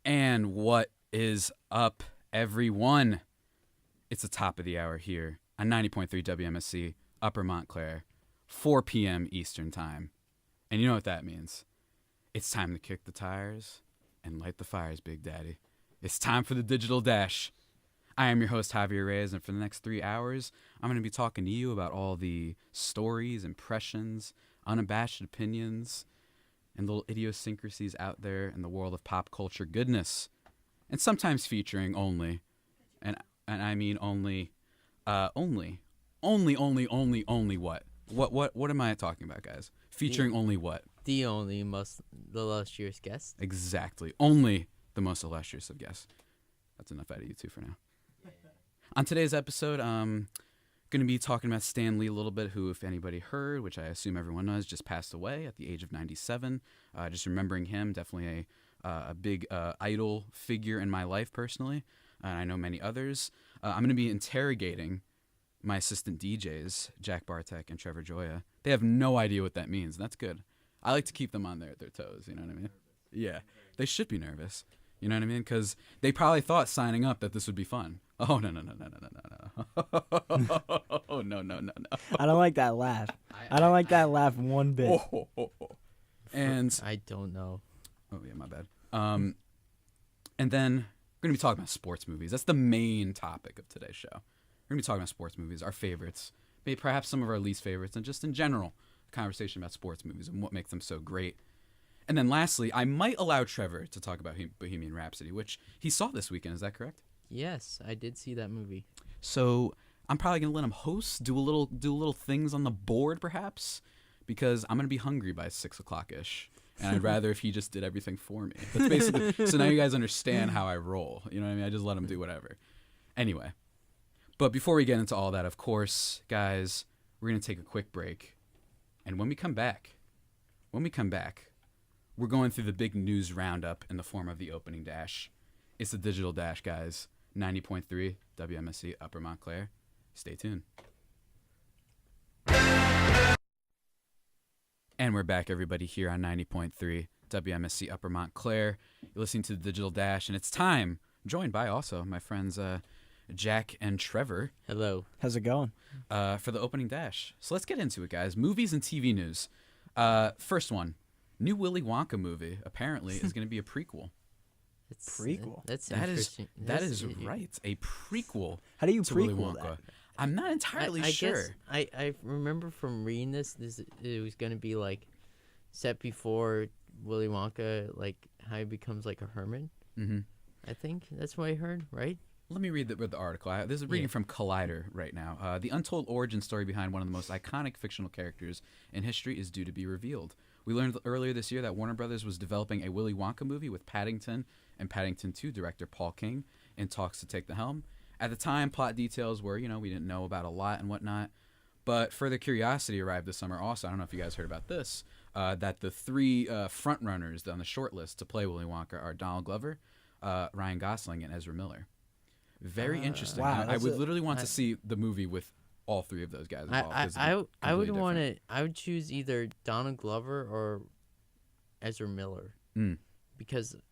And what is up, everyone? It's the top of the hour here on 90.3 WMSC, Upper Montclair, 4 p.m. Eastern Time. And you know what that means. It's time to kick the tires and light the fires, Big Daddy. It's time for the Digital Dash. I am your host, Javier Reyes, and for the next 3 hours, I'm going to be talking to you about all the stories, impressions, unabashed opinions, and little idiosyncrasies out there in the world of pop culture goodness. And sometimes featuring only, and I mean only what? What am I talking about, guys? Featuring only what? The only most illustrious guest. Exactly. Only the most illustrious of guests. That's enough out of you two for now. On today's episode, I'm going to be talking about Stan Lee a little bit, who, if anybody heard, which I assume everyone knows, just passed away at the age of 97. Just remembering him, definitely a big idol figure in my life personally, and I know many others. I'm going to be interrogating my assistant DJs, Jack Barteck and Trevor Gioia. They have no idea what that means, and that's good. I like to keep them on their toes, you know what I mean? Yeah, they should be nervous, you know what I mean? Because they probably thought signing up that this would be fun. Oh, no. Oh, no. I don't like that laugh. I don't like that laugh one bit. And I don't know. oh, yeah, my bad. And then we're going to be talking about sports movies. That's the main topic of today's show. We're going to be talking about sports movies, our favorites, maybe perhaps some of our least favorites, and just in general, a conversation about sports movies and what makes them so great. And then lastly, I might allow Trevor to talk about Bohemian Rhapsody, which he saw this weekend. Is that correct? Yes, I did see that movie. So I'm probably going to let him host, do a little things on the board perhaps, because I'm going to be hungry by 6 o'clock-ish. And I'd rather if he just did everything for me. That's basically, so now you guys understand how I roll. You know what I mean? I just let him do whatever. Anyway. But before we get into all that, of course, guys, we're going to take a quick break. And when we come back, we're going through the big news roundup in the form of the opening dash. It's the Digital Dash, guys. 90.3 WMSC Upper Montclair. Stay tuned. And we're back, everybody, here on 90.3 WMSC Upper Montclair. You're listening to the Digital Dash, and it's time, joined by also my friends Jack and Trevor. Hello. How's it going? For the opening dash. So let's get into it, guys. Movies and TV news. First one. New Willy Wonka movie, apparently, is going to be a prequel. Prequel? That's That interesting. that is right. A prequel. How do you to Willy prequel Wonka. that? I'm not entirely I sure. guess I remember from reading this it was going to be like set before Willy Wonka, like how he becomes like a hermit. Mm-hmm. I think that's what I heard, right? Let me read the article. This is reading from Collider right now. The untold origin story behind one of the most iconic fictional characters in history is due to be revealed. We learned earlier this year that Warner Brothers was developing a Willy Wonka movie with Paddington and Paddington 2 director Paul King in talks to take the helm. At the time, plot details were, we didn't know about a lot and whatnot. But further curiosity arrived this summer also. I don't know if you guys heard about this, that the three frontrunners on the short list to play Willy Wonka are Donald Glover, Ryan Gosling, and Ezra Miller. Very interesting. Wow, I would literally want to see the movie with all three of those guys involved. 'Cause I they're I would completely want different. to. I would choose either Donald Glover or Ezra Miller Mm. because even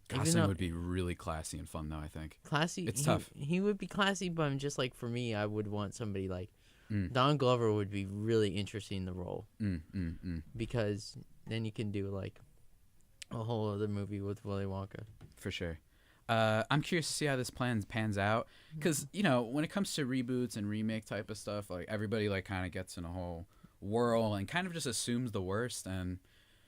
Gosling though would be really classy and fun, though, I think. classy, It's tough. He would be classy, but I'm just like for me, I would want somebody like Mm. Donald Glover would be really interesting in the role because then you can do like a whole other movie with Willy Wonka. For sure. I'm curious to see how this pans out because when it comes to reboots and remake type of stuff, like everybody like kind of gets in a whole whirl and kind of just assumes the worst, and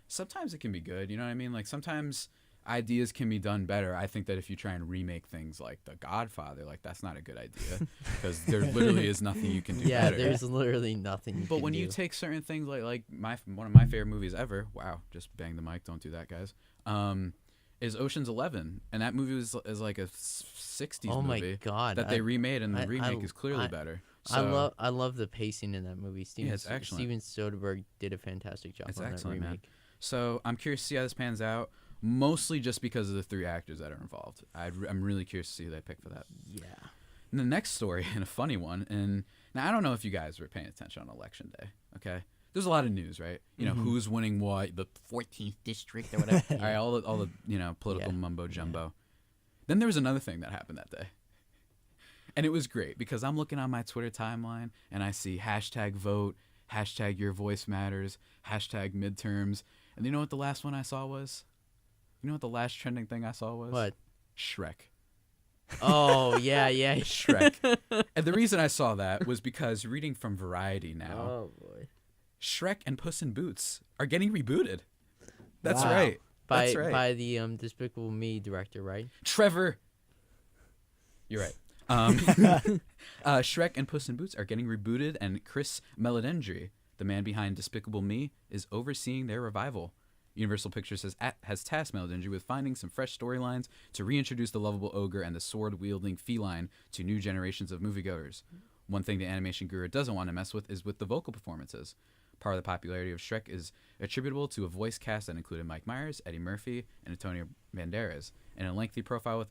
sometimes it can be good. You know what I mean? Like sometimes ideas can be done better. I think that if you try and remake things like The Godfather, like that's not a good idea because there literally is nothing you can do Yeah, better. there's literally nothing. You But can when do. you take certain things like one of my favorite movies ever, wow, just bang the mic, don't do that, guys. Is Ocean's 11, and that movie is like a 60s oh movie my god, that they remade, and the I- remake is clearly I- better. So, I love the pacing in that movie. it's excellent. Steven Soderbergh did a fantastic job It's on that excellent, man. remake. So I'm curious to see how this pans out, mostly just because of the three actors that are involved. I'm really curious to see who they pick for that. Yeah. And the next story, and a funny one, and now I don't know if you guys were paying attention on Election Day, okay? there's a lot of news, right? You know, who's winning what, the 14th district or whatever. All right, all the political mumbo jumbo. Then there was another thing that happened that day. And it was great because I'm looking on my Twitter timeline and I see #vote, #your voice matters, #midterms. And you know what the last one I saw was? You know what the last trending thing I saw was? What? Shrek. Oh, yeah. Shrek. And the reason I saw that was because reading from Variety now, Oh, boy. Shrek and Puss in Boots are getting rebooted. That's Wow. right. By That's right. by the Despicable Me director, right? Trevor. You're right. Shrek and Puss in Boots are getting rebooted, and Chris Meledandri, the man behind Despicable Me, is overseeing their revival. Universal Pictures has tasked Meledandri with finding some fresh storylines to reintroduce the lovable ogre and the sword-wielding feline to new generations of moviegoers. One thing the animation guru doesn't want to mess with is with the vocal performances. Part of the popularity of Shrek is attributable to a voice cast that included Mike Myers, Eddie Murphy, and Antonio Banderas. In a lengthy profile with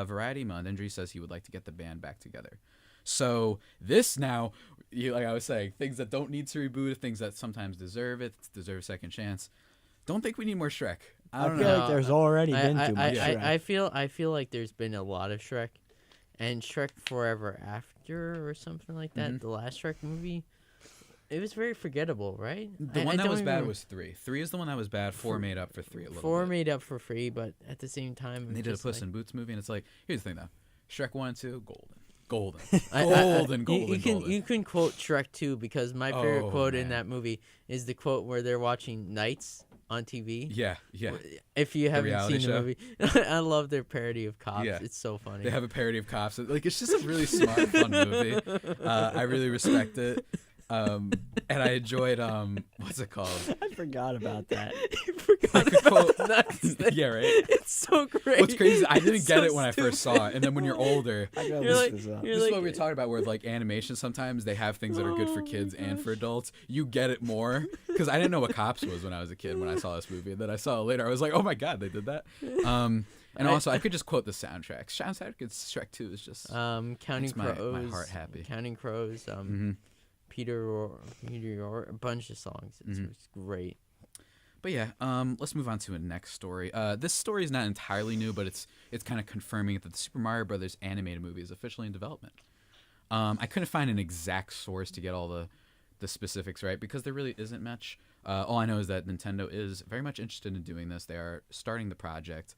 Variety, Meledandri says he would like to get the band back together. So this now, like I was saying, things that don't need to reboot, things that sometimes deserve a second chance. Don't think we need more Shrek. I don't feel know. like there's already been too much Shrek. I feel like there's been a lot of Shrek, and Shrek Forever After or something like that. The last Shrek movie, it was very forgettable, right? The one that was bad was 3. 3 is the one that was bad. 4 made up for 3 a little 4 bit. made up for 3, but at the same time, And they did a Puss in Boots movie, and it's like, here's the thing though, Shrek 1 and 2, golden. You can quote Shrek 2 because my favorite quote in that movie is the quote where they're watching Knights on TV. Yeah. If you haven't seen reality the movie, I love their parody of Cops. Yeah. It's so funny. They have a parody of Cops. Like, it's just a really smart, fun movie. I really respect it. And I enjoyed, what's it called? I forgot about that. You forgot about Knights. Yeah, right? It's so great. What's crazy, I didn't It's get so it when I first saw it. And then when you're older, I gotta You're look like- this up. you're this is like- what we were talking about, where like animation, sometimes they have things that are good for Oh kids my and for gosh. adults. You get it more. Because I didn't know what Cops was when I was a kid when I saw this movie. And then I saw it later. I was like, oh my God, they did that. And also, I could just quote the soundtrack. Soundtrack, Shrek 2 is just... Counting makes Crows. my heart happy. Counting Crows. Peter or a bunch of songs. It's great. But yeah, let's move on to a next story. This story is not entirely new, but it's kind of confirming that the Super Mario Brothers animated movie is officially in development. I couldn't find an exact source to get all the specifics right because there really isn't much. All I know is that Nintendo is very much interested in doing this. They are starting the project.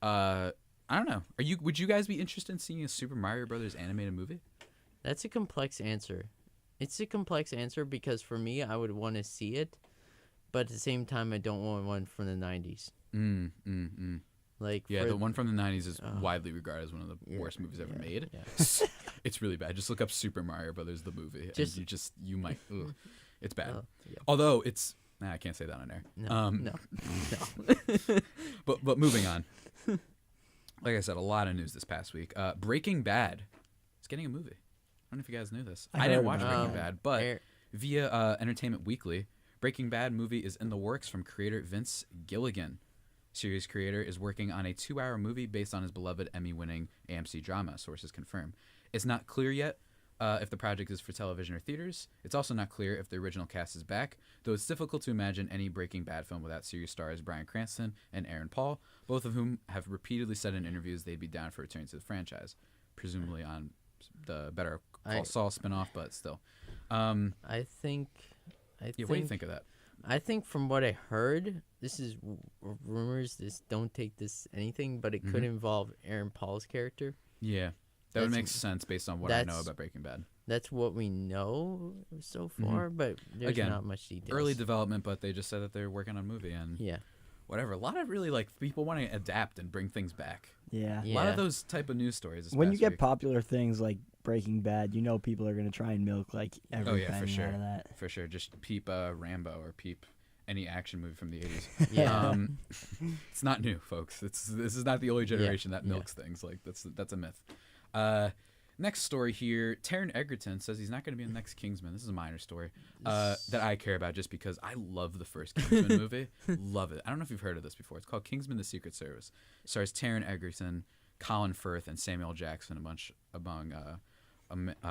I don't know. Would you guys be interested in seeing a Super Mario Brothers animated movie? That's a complex answer. It's a complex answer because for me, I would want to see it, but at the same time, I don't want one from the 90s. Like Yeah, for, the one from the 90s is widely regarded as one of the worst movies ever made. Yeah. It's really bad. Just look up Super Mario Brothers, the movie, and you might. Ugh, it's bad. Yeah. Although it's, I can't say that on air. No. But moving on. Like I said, a lot of news this past week. Breaking Bad is getting a movie. I don't know if you guys knew this. I didn't watch Breaking Bad, but via Entertainment Weekly, Breaking Bad movie is in the works from creator Vince Gilligan. Series creator is working on a 2-hour movie based on his beloved Emmy-winning AMC drama, sources confirm. It's not clear yet if the project is for television or theaters. It's also not clear if the original cast is back, though it's difficult to imagine any Breaking Bad film without series stars Bryan Cranston and Aaron Paul, both of whom have repeatedly said in interviews they'd be down for returning to the franchise, presumably on the Better Call Saul spinoff, but still. I think. What do you think of that? I think from what I heard, this is rumors. Don't take this anything, but it could involve Aaron Paul's character. Yeah, that would make sense based on what I know about Breaking Bad. That's what we know so far, but there's not much details. Early development, but they just said that they're working on a movie and whatever. A lot of really people want to adapt and bring things back. Yeah. A lot of those type of news stories. When you get popular things like Breaking Bad, you know people are going to try and milk like everything for sure. out of that. For sure. Just peep Rambo or peep any action movie from the 80s. Yeah. It's not new, folks. This is not the only generation that milks things. Like that's a myth. Next story here. Taron Egerton says he's not going to be in the next Kingsman. This is a minor story that I care about just because I love the first Kingsman movie. Love it. I don't know if you've heard of this before. It's called Kingsman: The Secret Service. Stars Taron Egerton, Colin Firth, and Samuel Jackson, among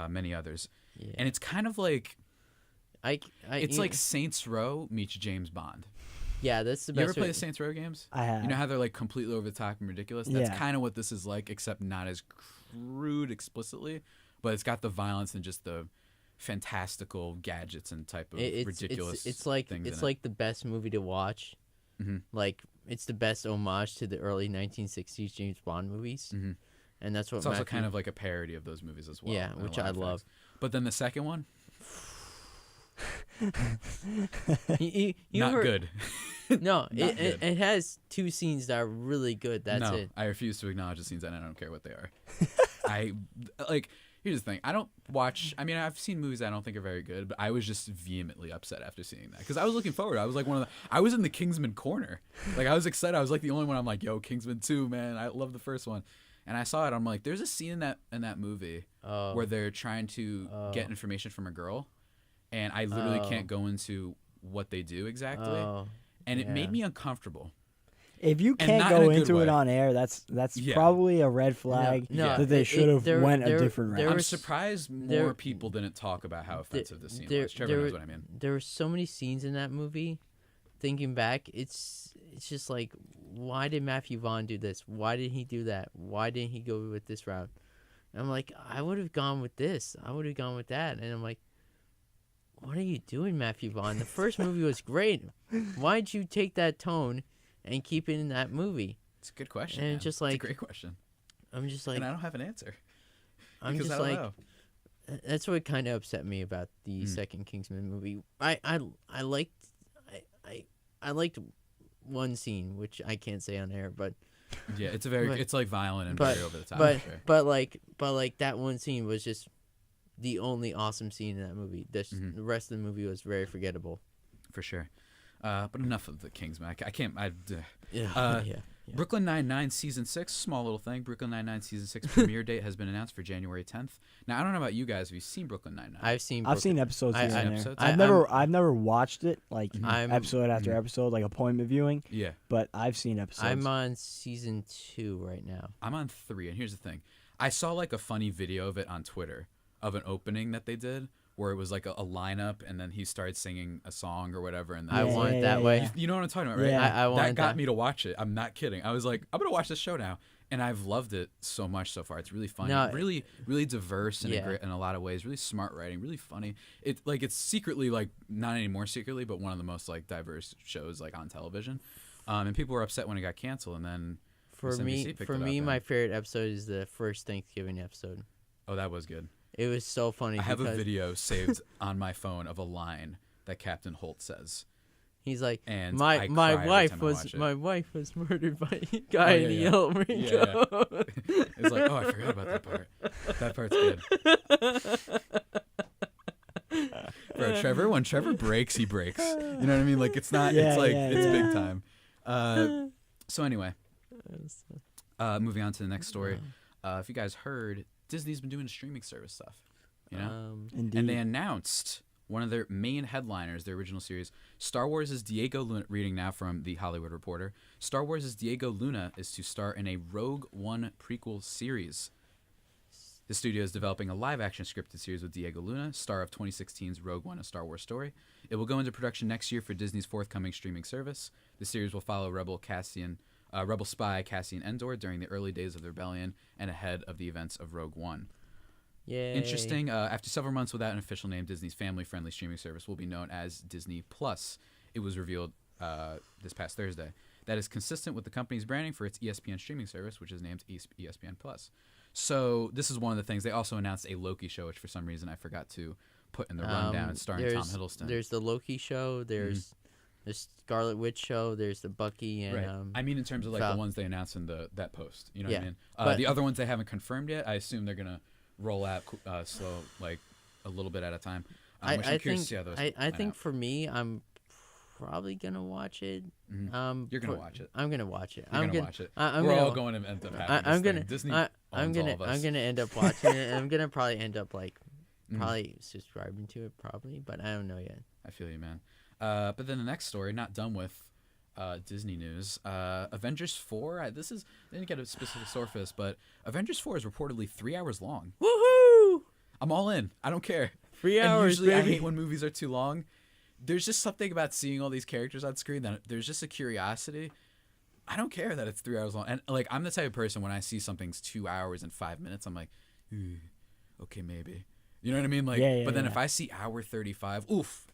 many others. Yeah. And it's kind of like It's like Saints Row meets James Bond. Yeah, that's the best. You ever play the Saints Row games? I have. You know how they're like completely over the top and ridiculous? That's Yeah. kind of what this is like, except not as crude explicitly, but it's got the violence and just the fantastical gadgets and type of ridiculous It's like things it's in like the best movie to watch. Mm-hmm. Like it's the best homage to the early 1960s James Bond movies, Mm-hmm. and that's what. It's also kind of like a parody of those movies as well. Yeah, in a which lot I of love. facts. But then the second one, You not heard- good. No, Not it good. has 2 scenes that are really good. That's no, it. I refuse to acknowledge the scenes, and I don't care what they are. I like. Here's the thing. I don't watch. I mean, I've seen movies I don't think are very good, but I was just vehemently upset after seeing that because I was looking forward. I was like I was in the Kingsman corner. Like I was excited. I was like the only one. I'm like, yo, Kingsman 2, man. I love the first one. And I saw it. I'm like, there's a scene in that movie Oh. where they're trying to get information from a girl, and I literally can't go into what they do exactly. Oh, And it made yeah. me uncomfortable. If you And can't not in go a good into it way. on air, that's Yeah. probably a red flag No, that they it- should have there- went a there- different there route. I'm was- surprised more there- people didn't talk about how offensive this scene there- was. Trevor there- knows what I mean. There were so many scenes in that movie. Thinking back, it's just like, why did Matthew Vaughn do this? Why did he do that? Why didn't he go with this route? And I'm like, I would have gone with this. I would have gone with that. And I'm like, what are you doing, Matthew Vaughn? The first movie was great. Why'd you take that tone and keep it in that movie? It's a good question. And man. just it's a like- great question. I'm just like, And I don't have an answer. I'm because just I don't like, know. that's what kind of upset me about the second Kingsman movie. I liked one scene, which I can't say on air, but Yeah, it's but- it's like violent and but- very over the top. but for sure. but like that one scene was just the only awesome scene in that movie. Mm-hmm. The rest of the movie was very forgettable. For sure. But enough of the Kingsman. I can't. Yeah. Yeah. Brooklyn Nine-Nine Season 6, small little thing. Brooklyn Nine-Nine Season 6 premiere date has been announced for January 10th. Now, I don't know about you guys. Have you seen Brooklyn Nine-Nine? I've seen episodes I- here I- and there. episodes? I've never watched it like I'm- episode after episode, like appointment viewing. Yeah. But I've seen episodes. I'm on season 2 right now. I'm on 3, and here's the thing. I saw like a funny video of it on Twitter of an opening that they did where it was like a lineup, and then he started singing a song or whatever. And then I Yeah, want it yeah, that yeah, way. yeah. You know what I'm talking about, right? Yeah. I want that got that. me to watch it. I'm not kidding. I was like, I'm gonna watch this show now, and I've loved it so much so far. It's really funny, No, really, really diverse in Yeah. in a lot of ways. Really smart writing, really funny. It's secretly like not anymore secretly, but one of the most like diverse shows like on television. And people were upset when it got canceled, and then For SNBC me, picked it up, my and- favorite episode is the first Thanksgiving episode. oh, that was good. It was so funny. I have a because video saved on my phone of a line that Captain Holt says. He's like, And my I my cry every wife time I was watch it. my wife was murdered by a guy in a yeah. yellow Yeah, raincoat. It's like, oh, I forgot about that part. That part's good. Bro, Trevor, when Trevor breaks, he breaks. You know what I mean? Like, it's not, Yeah, it's like, yeah, it's yeah. big time. So anyway, moving on to the next story. If you guys heard, Disney's been doing streaming service stuff, you know? Indeed. And they announced one of their main headliners, their original series, Star Wars' Diego Luna, reading now from The Hollywood Reporter, Star Wars' Diego Luna is to star in a Rogue One prequel series. The studio is developing a live-action scripted series with Diego Luna, star of 2016's Rogue One: A Star Wars Story. It will go into production next year for Disney's forthcoming streaming service. The series will follow rebel spy Cassian Endor during the early days of the rebellion and ahead of the events of Rogue One. Yay. Interesting. After several months without an official name, Disney's family-friendly streaming service will be known as Disney Plus. It was revealed this past Thursday. That is consistent with the company's branding for its ESPN streaming service, which is named ESPN Plus. So this is one of the things. They also announced a Loki show, which for some reason I forgot to put in the rundown. It's starring Tom Hiddleston. There's the Loki show. There's the Scarlet Witch show. There's the Bucky and Right. I mean, in terms of like Fal- the ones they announced in that post. You know what I Yeah, mean? but- The other ones they haven't confirmed yet. I assume they're gonna roll out slow, like a little bit at a time. Which I'm curious to see how those. I plan think out. for me, I'm probably gonna watch it. You're gonna watch it. I'm gonna watch it. You're I'm gonna watch it. I'm We're gonna, all going to end up having I'm this gonna. thing. Disney I'm owns all of us. I'm gonna end up watching it. And I'm gonna probably end up like probably subscribing to it probably, but I don't know yet. I feel you, man. But then the next story, not done with Disney news. Avengers 4. They didn't get a specific source, but Avengers 4 is reportedly 3 hours long. Woohoo! I'm all in. I don't care. 3 And hours, usually I baby. hate when movies are too long. There's just something about seeing all these characters on screen that there's just a curiosity. I don't care that it's 3 hours long. And like, I'm the type of person when I see something's 2 hours and 5 minutes, I'm like, okay, maybe. You know what I mean? Like, but then if I see hour 35, oof,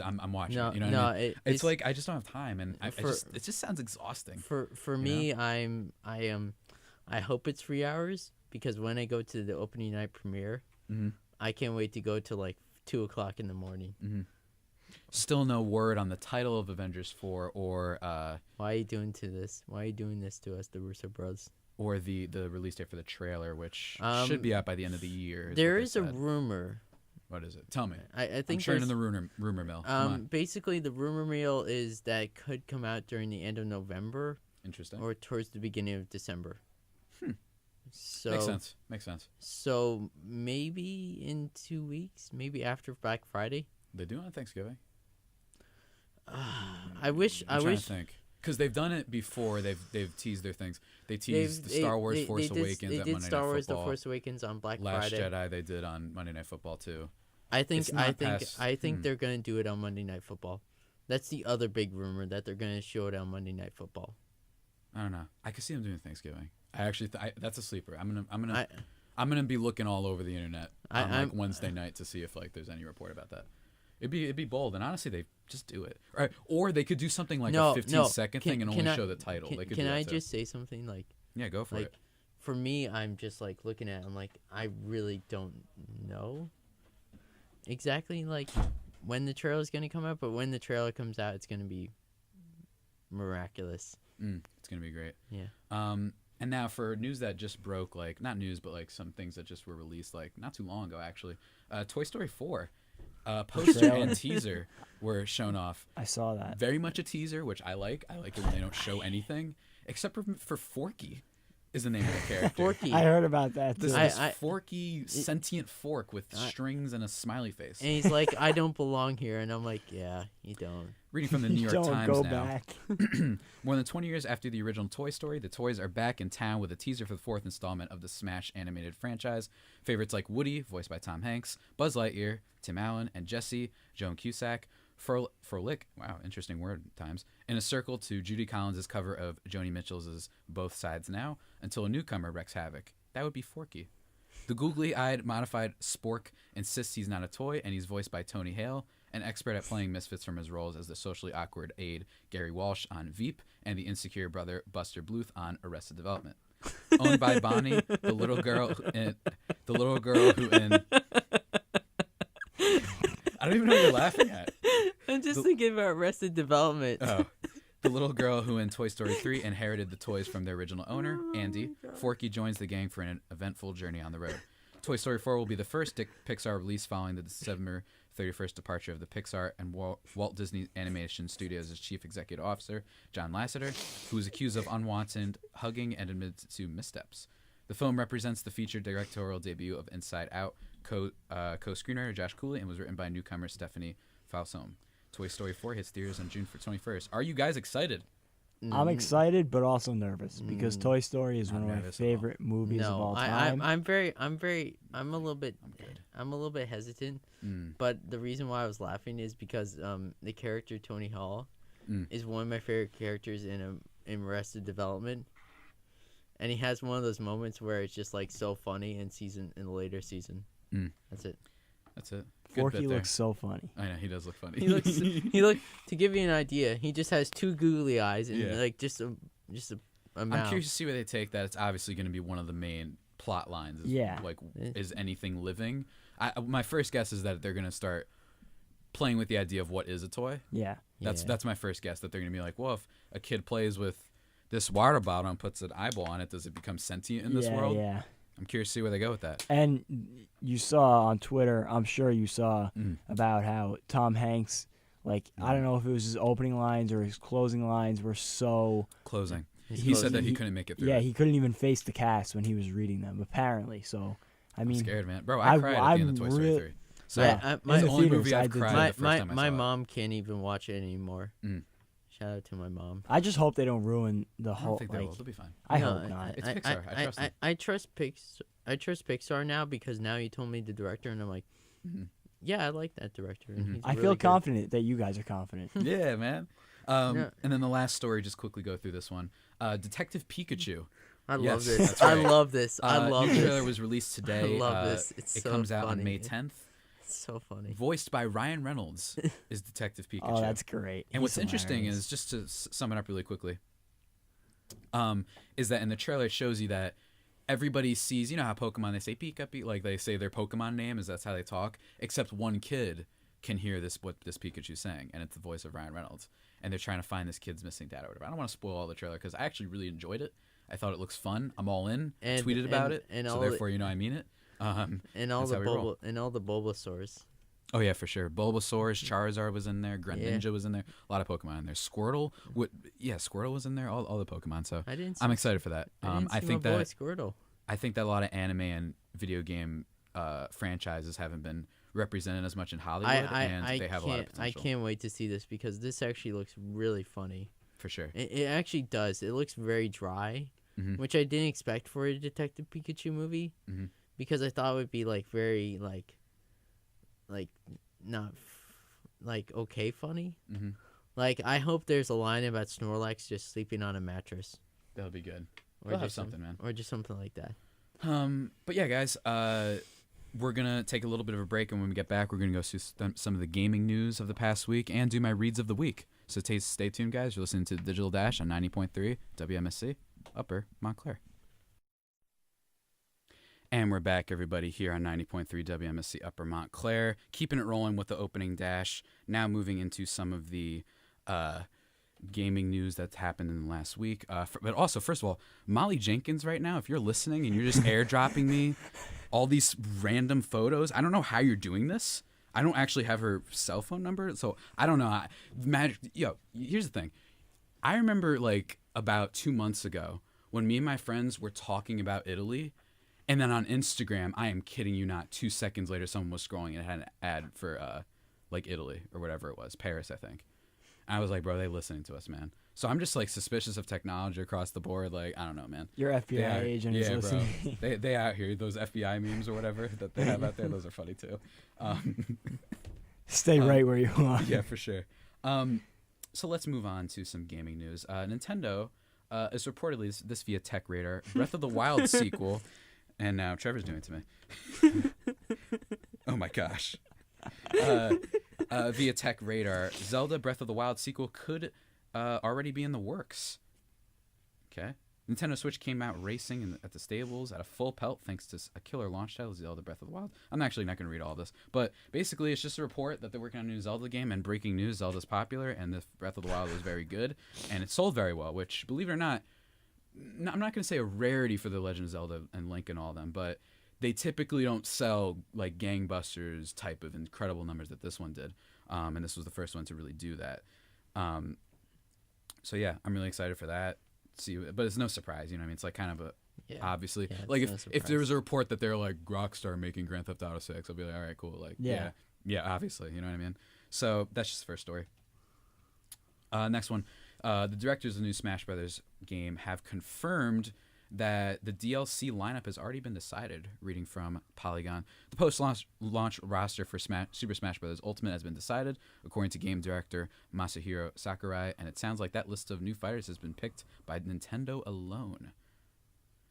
I'm watching No, it. You know no, what I mean? It's it's like I just don't have time, and it just sounds exhausting. for me. I hope it's 3 hours because when I go to the opening night premiere, I can't wait to go to like 2:00 in the morning. Still no word on the title of Avengers 4 or Why are you doing to this? Why are you doing this to us, the Russo Bros? or the release date for the trailer, which should be out by the end of the year. There is a rumor. What is it? Tell me. I think I'm sure in there's- the rumor mill. Come on. Basically, the rumor mill is that it could come out during the end of November Interesting. or towards the beginning of December. So Makes sense. So maybe in 2 weeks, maybe after Black Friday. They do on Thanksgiving. I wish. I'm trying to think. Because they've done it before. They've teased their things. They teased the Star Wars Force Awakens They at did Monday Star Night Wars: The Football. Force Awakens on Black Last Friday. Jedi they did on Monday Night Football too. I think It's not past- they're gonna do it on Monday Night Football. That's the other big rumor that they're gonna show it on Monday Night Football. I don't know. I could see them doing Thanksgiving. I actually that's a sleeper. I'm gonna be looking all over the internet on like Wednesday night to see if like there's any report about that. It'd be bold, and honestly, they just do it. Right? Or they could do something like a 15-second thing and only show the title. They could can do that I too. just say something like? Yeah, go for like, it. For me, I'm just like looking at it, I'm like, I really don't know exactly like when the trailer is gonna come out, but when the trailer comes out, it's gonna be miraculous. It's gonna be great. Yeah. And now for news that just broke, like not news, but like some things that just were released like not too long ago, actually. Toy Story 4, poster and teaser were shown off. I saw that. Very much a teaser, which I like. I like it when they don't show anything, except for Forky. Is the name of the character. Forky. I heard about that too. This forky sentient fork with strings and a smiley face. And he's like, I don't belong here, and I'm like, yeah, you don't. Reading from the New York Don't Times go now. back. More than 20 years after the original Toy Story, the toys are back in town with a teaser for the fourth installment of the Smash animated franchise. Favorites like Woody, voiced by Tom Hanks, Buzz Lightyear, Tim Allen, and Jessie, Joan Cusack, Froelich, wow, interesting word at times, in a circle to Judy Collins' cover of Joni Mitchell's Both Sides Now, until a newcomer wreaks havoc. That would be Forky. The googly-eyed, modified Spork insists he's not a toy, and he's voiced by Tony Hale, an expert at playing misfits from his roles as the socially awkward aide Gary Walsh on Veep and the insecure brother Buster Bluth on Arrested Development. Owned by Bonnie, the little girl who in I don't even know what you're laughing at. I'm just thinking about Arrested Development. Oh. The little girl who in Toy Story 3 inherited the toys from their original owner, Andy. Forky joins the gang for an eventful journey on the road. Toy Story 4 will be the first Pixar release following the December 31st departure of the Pixar and Walt Disney Animation Studios' chief executive officer, John Lasseter, who is accused of unwanted hugging and admitted to missteps. The film represents the featured directorial debut of Inside Out co-screenwriter Josh Cooley and was written by newcomer Stephanie Falsome. Toy Story 4 hits theaters on June 21st. Are you guys excited? I'm excited, but also nervous because Toy Story is Not one of my nervous at all. favorite movies of all time. I'm a little bit hesitant. But the reason why I was laughing is because the character Tony Hall is one of my favorite characters in Arrested Development, and he has one of those moments where it's just like so funny in the later season. That's it. Good Forky bit there. looks so funny. I know, he does look funny. He looks to give you an idea. He just has two googly eyes and like just a I'm mouth. curious to see where they take that. It's obviously going to be one of the main plot lines. Yeah. Like, is anything living? My first guess is that they're going to start playing with the idea of what is a toy. Yeah. That's my first guess, that they're going to be like, well, if a kid plays with this water bottle and puts an eyeball on it, does it become sentient in this world? Yeah. I'm curious to see where they go with that. And you saw on Twitter, I'm sure you saw about how Tom Hanks, like, I don't know if it was his opening lines or his closing lines were so... Closing. He said that he couldn't make it through. Yeah, it. he couldn't even face the cast when he was reading them, apparently. So, I mean... I'm scared, man. Bro, I cried at the end of Toy Story 3. So Yeah, it's the only theaters, movie I've cried the first time I saw my it. mom can't even watch it anymore. Shout out to my mom. I just hope they don't ruin the I whole... don't think they like, will. They'll be fine. I hope not. It's Pixar. I trust them. I trust Pixar now because now you told me the director, and I'm like, Yeah, I like that director. And he's I really feel good. confident that you guys are confident. Yeah, man. No. And then the last story, just quickly go through this one. Detective Pikachu. I Yes, love this. that's I right. love this. I love New this. trailer was released today. I love this. It's it so comes out on funny. May 10th. It's so funny. Voiced by Ryan Reynolds is Detective Pikachu. Oh, that's great. And He's what's interesting hilarious. is, just to sum it up really quickly, is that in the trailer it shows you that everybody sees, you know how Pokemon, they say Pika, Pika, like they say their Pokemon name, is that's how they talk, except one kid can hear what this Pikachu's saying, and it's the voice of Ryan Reynolds. And they're trying to find this kid's missing dad or whatever. I don't want to spoil all the trailer because I actually really enjoyed it. I thought it looks fun. I'm all in. And- Tweeted about and- it, and so all therefore you know I mean it. And all that's the how we roll. Bulbasaurs. Oh yeah, for sure. Bulbasaur's, Charizard was in there. Greninja was in there. A lot of Pokemon in there. Squirtle, Squirtle was in there. All the Pokemon. So I didn't. I'm excited for that. I think that boy Squirtle. I think that a lot of anime and video game franchises haven't been represented as much in Hollywood, and they have a lot of I potential. can't wait to see this because this actually looks really funny. For sure. It actually does. It looks very dry, Mhm. which I didn't expect for a Detective Pikachu movie, Mhm. because I thought it would be like very like not like okay funny. Mhm. Like I hope there's a line about Snorlax just sleeping on a mattress, That'll be good. or They'll have just something, man. or just something like that. But yeah, guys, we're gonna take a little bit of a break, and when we get back, we're gonna go through some of the gaming news of the past week and do my reads of the week. So stay tuned, guys. You're listening to Digital Dash on 90.3 WMSC, Upper Montclair. And we're back, everybody, here on 90.3 WMSC Upper Montclair, keeping it rolling with the opening dash. Now moving into some of the gaming news that's happened in the last week. But also, first of all, Molly Jenkins right now, if you're listening and you're just airdropping me all these random photos, I don't know how you're doing this. I don't actually have her cell phone number, so I don't know. Here's the thing. I remember like about 2 months ago when me and my friends were talking about Italy, and then on Instagram, I am kidding you not, 2 seconds later, someone was scrolling and it had an ad for like Italy or whatever it was, Paris, I think. And I was like, bro, they listening to us, man. So I'm just like suspicious of technology across the board. Like, I don't know, man. Your FBI agent is listening. Bro. They out here, those FBI memes or whatever that they have out there, those are funny too. Stay right where you are. Yeah, for sure. So let's move on to some gaming news. Nintendo is reportedly, this via Tech Radar, Breath of the Wild sequel, and now Trevor's doing it to me. Oh my gosh. Via Tech Radar, Zelda Breath of the Wild sequel could already be in the works. Okay. Nintendo Switch came out racing at the stables at a full pelt thanks to a killer launch title, Zelda Breath of the Wild. I'm actually not going to read all this, but basically it's just a report that they're working on a new Zelda game, and breaking news, Zelda's popular, and the Breath of the Wild was very good, and it sold very well, which, believe it or not, I'm not going to say a rarity for The Legend of Zelda and Link and all them, but they typically don't sell like gangbusters type of incredible numbers that this one did, and this was the first one to really do that. So yeah, I'm really excited for that. But it's no surprise, you know what I mean? It's like kind of obviously, like if there was a report that they're like Rockstar making Grand Theft Auto 6, I'll be like, all right, cool, like yeah, obviously, you know what I mean? So that's just the first story. Next one, the directors of the new Smash Brothers game have confirmed that the DLC lineup has already been decided, reading from Polygon. The post-launch roster for Super Smash Bros. Ultimate has been decided, according to game director Masahiro Sakurai, and it sounds like that list of new fighters has been picked by Nintendo alone.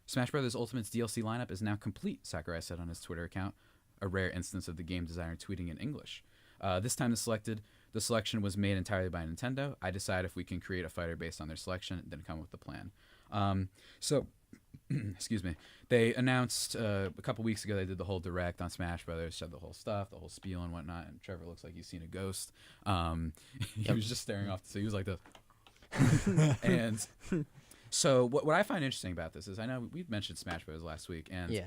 Smash Bros. Ultimate's DLC lineup is now complete, Sakurai said on his Twitter account, a rare instance of the game designer tweeting in English. This time the selection was made entirely by Nintendo. I decide if we can create a fighter based on their selection, then come with the plan. Excuse me. They announced a couple weeks ago, they did the whole direct on Smash Brothers, said the whole stuff, the whole spiel and whatnot, and Trevor looks like he's seen a ghost. He was just staring off, so he was like this. And so what I find interesting about this is, I know we've mentioned Smash Bros. Last week, and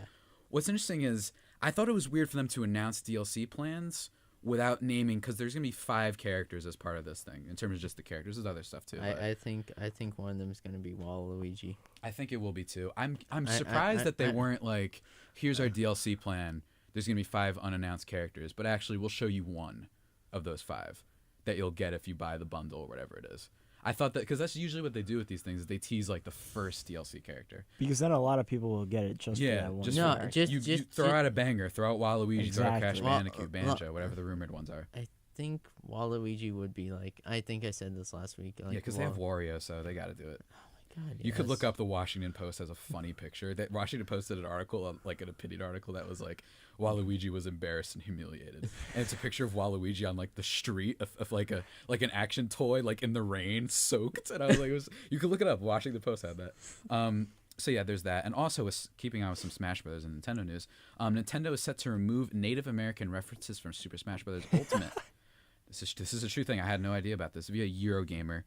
what's interesting is I thought it was weird for them to announce DLC plans without naming, because there's gonna be 5 characters as part of this thing in terms of just the characters. There's other stuff too. I think one of them is gonna be Waluigi. I think it will be too. I'm surprised that they weren't like, here's our DLC plan. There's gonna be 5 unannounced characters, but actually we'll show you one of those 5 that you'll get if you buy the bundle or whatever it is. I thought that because that's usually what they do with these things is they tease like the first DLC character. Because then a lot of people will get it just for that one. Just No, for, just you throw out a banger, throw out Waluigi, throw out Crash Exactly. Bandicoot, Banjo, whatever the rumored ones are. I think Waluigi would be like. I think I said this last week. Like, Yeah, because they have Wario, so they got to do it. Oh my God, You could yes. look up the Washington Post as a funny picture. That Washington Post did an article, like an opinion article, that was like Waluigi was embarrassed and humiliated, and it's a picture of Waluigi on like the street of like an action toy, like in the rain, soaked. And I was like, you could look it up. Washington Post had that. So yeah, there's that, and also keeping on with some Smash Brothers and Nintendo news. Nintendo is set to remove Native American references from Super Smash Bros. Ultimate. This is a true thing. I had no idea about this. Via Eurogamer.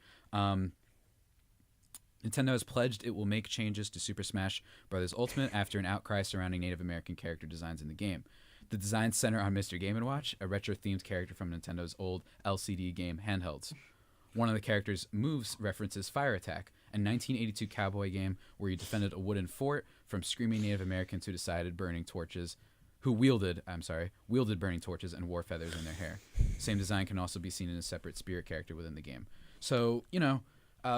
Nintendo has pledged it will make changes to Super Smash Bros. Ultimate after an outcry surrounding Native American character designs in the game. The designs center on Mr. Game & Watch, a retro-themed character from Nintendo's old LCD game handhelds. One of the character's moves references Fire Attack, a 1982 cowboy game where you defended a wooden fort from screaming Native Americans who wielded burning torches and wore feathers in their hair. Same design can also be seen in a separate spirit character within the game. So,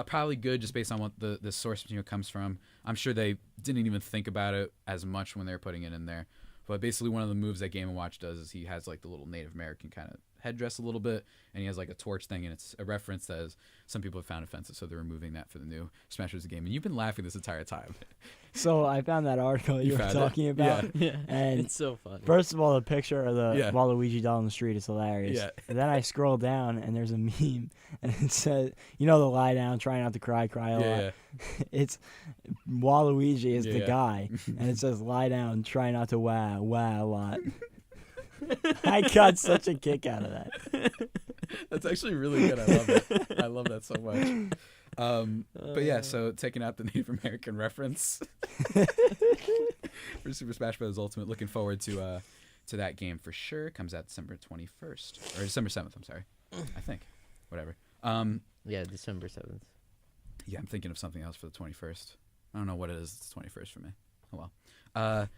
probably good just based on what the source material comes from. I'm sure they didn't even think about it as much when they were putting it in there. But basically one of the moves that Game & Watch does is he has like the little Native American kind of headdress a little bit, and he has like a torch thing, and it's a reference that some people have found offensive, so they're removing that for the new Smash Bros. Game. And you've been laughing this entire time. So I found that article you were talking about. Yeah, and it's so funny. First of all, the picture of the Waluigi doll in the street is hilarious. Yeah. And then I scroll down, and there's a meme, and it says, the lie down, try not to cry a lot. Yeah. It's Waluigi is the guy, and it says lie down, try not to wow a lot. I got such a kick out of that. That's actually really good. I love it. I love that so much. But yeah, so taking out the Native American reference for Super Smash Bros. Ultimate. Looking forward to that game for sure. Comes out December 21st or December 7th. I'm sorry. I think. Whatever. Yeah, December 7th. Yeah, I'm thinking of something else for the 21st. I don't know what it is. It's the 21st for me. Oh well.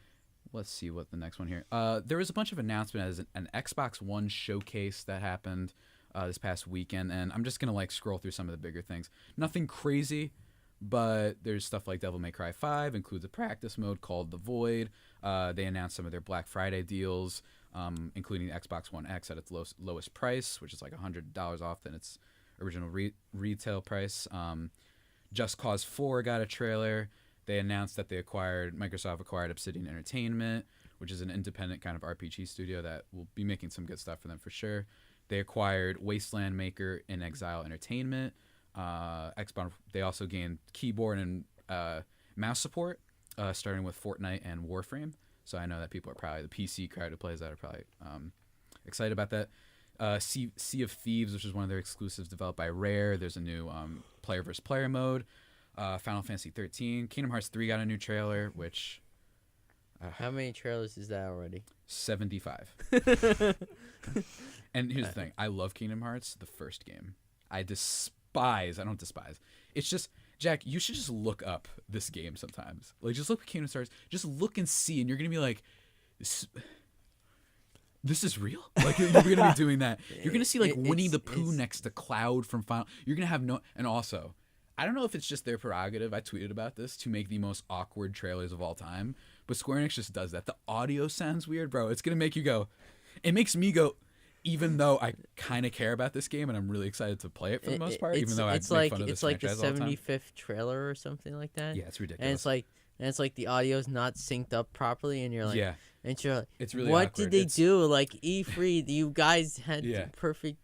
Let's see what the next one here. There was a bunch of announcements as an Xbox One showcase that happened this past weekend, and I'm just gonna scroll through some of the bigger things. Nothing crazy, but there's stuff like Devil May Cry 5 includes a practice mode called The Void. They announced some of their Black Friday deals, including the Xbox One X at its lowest price, which is like $100 off than its original retail price. Just Cause 4 got a trailer. They announced that Microsoft acquired Obsidian Entertainment, which is an independent kind of RPG studio that will be making some good stuff for them for sure. They acquired Wasteland Maker and Exile Entertainment. Xbox. They also gained keyboard and mouse support, starting with Fortnite and Warframe. So I know that people are probably, the PC crowd who plays that are probably excited about that. Sea of Thieves, which is one of their exclusives developed by Rare. There's a new player versus player mode. Final Fantasy 13. Kingdom Hearts 3 got a new trailer, which... How many trailers is that already? 75. And here's the thing. I love Kingdom Hearts, the first game. I don't despise. It's just, Jack, you should just look up this game sometimes. Just look at Kingdom Hearts. Just look and see, and you're going to be like... This is real? You're going to be doing that. You're going to see, Winnie the Pooh next to Cloud from Final... You're going to have no... And also... I don't know if it's just their prerogative, I tweeted about this, to make the most awkward trailers of all time, but Square Enix just does that. The audio sounds weird, bro. It's going to make you go... It makes me go, even though I kind of care about this game and I'm really excited to play it for the most part, even though I make fun of this franchise all the time. It's like the 75th trailer or something like that. Yeah, it's ridiculous. And it's like the audio's not synced up properly, and you're like... Yeah. And you're like, it's really what awkward. Did they do? E3, you guys had perfect...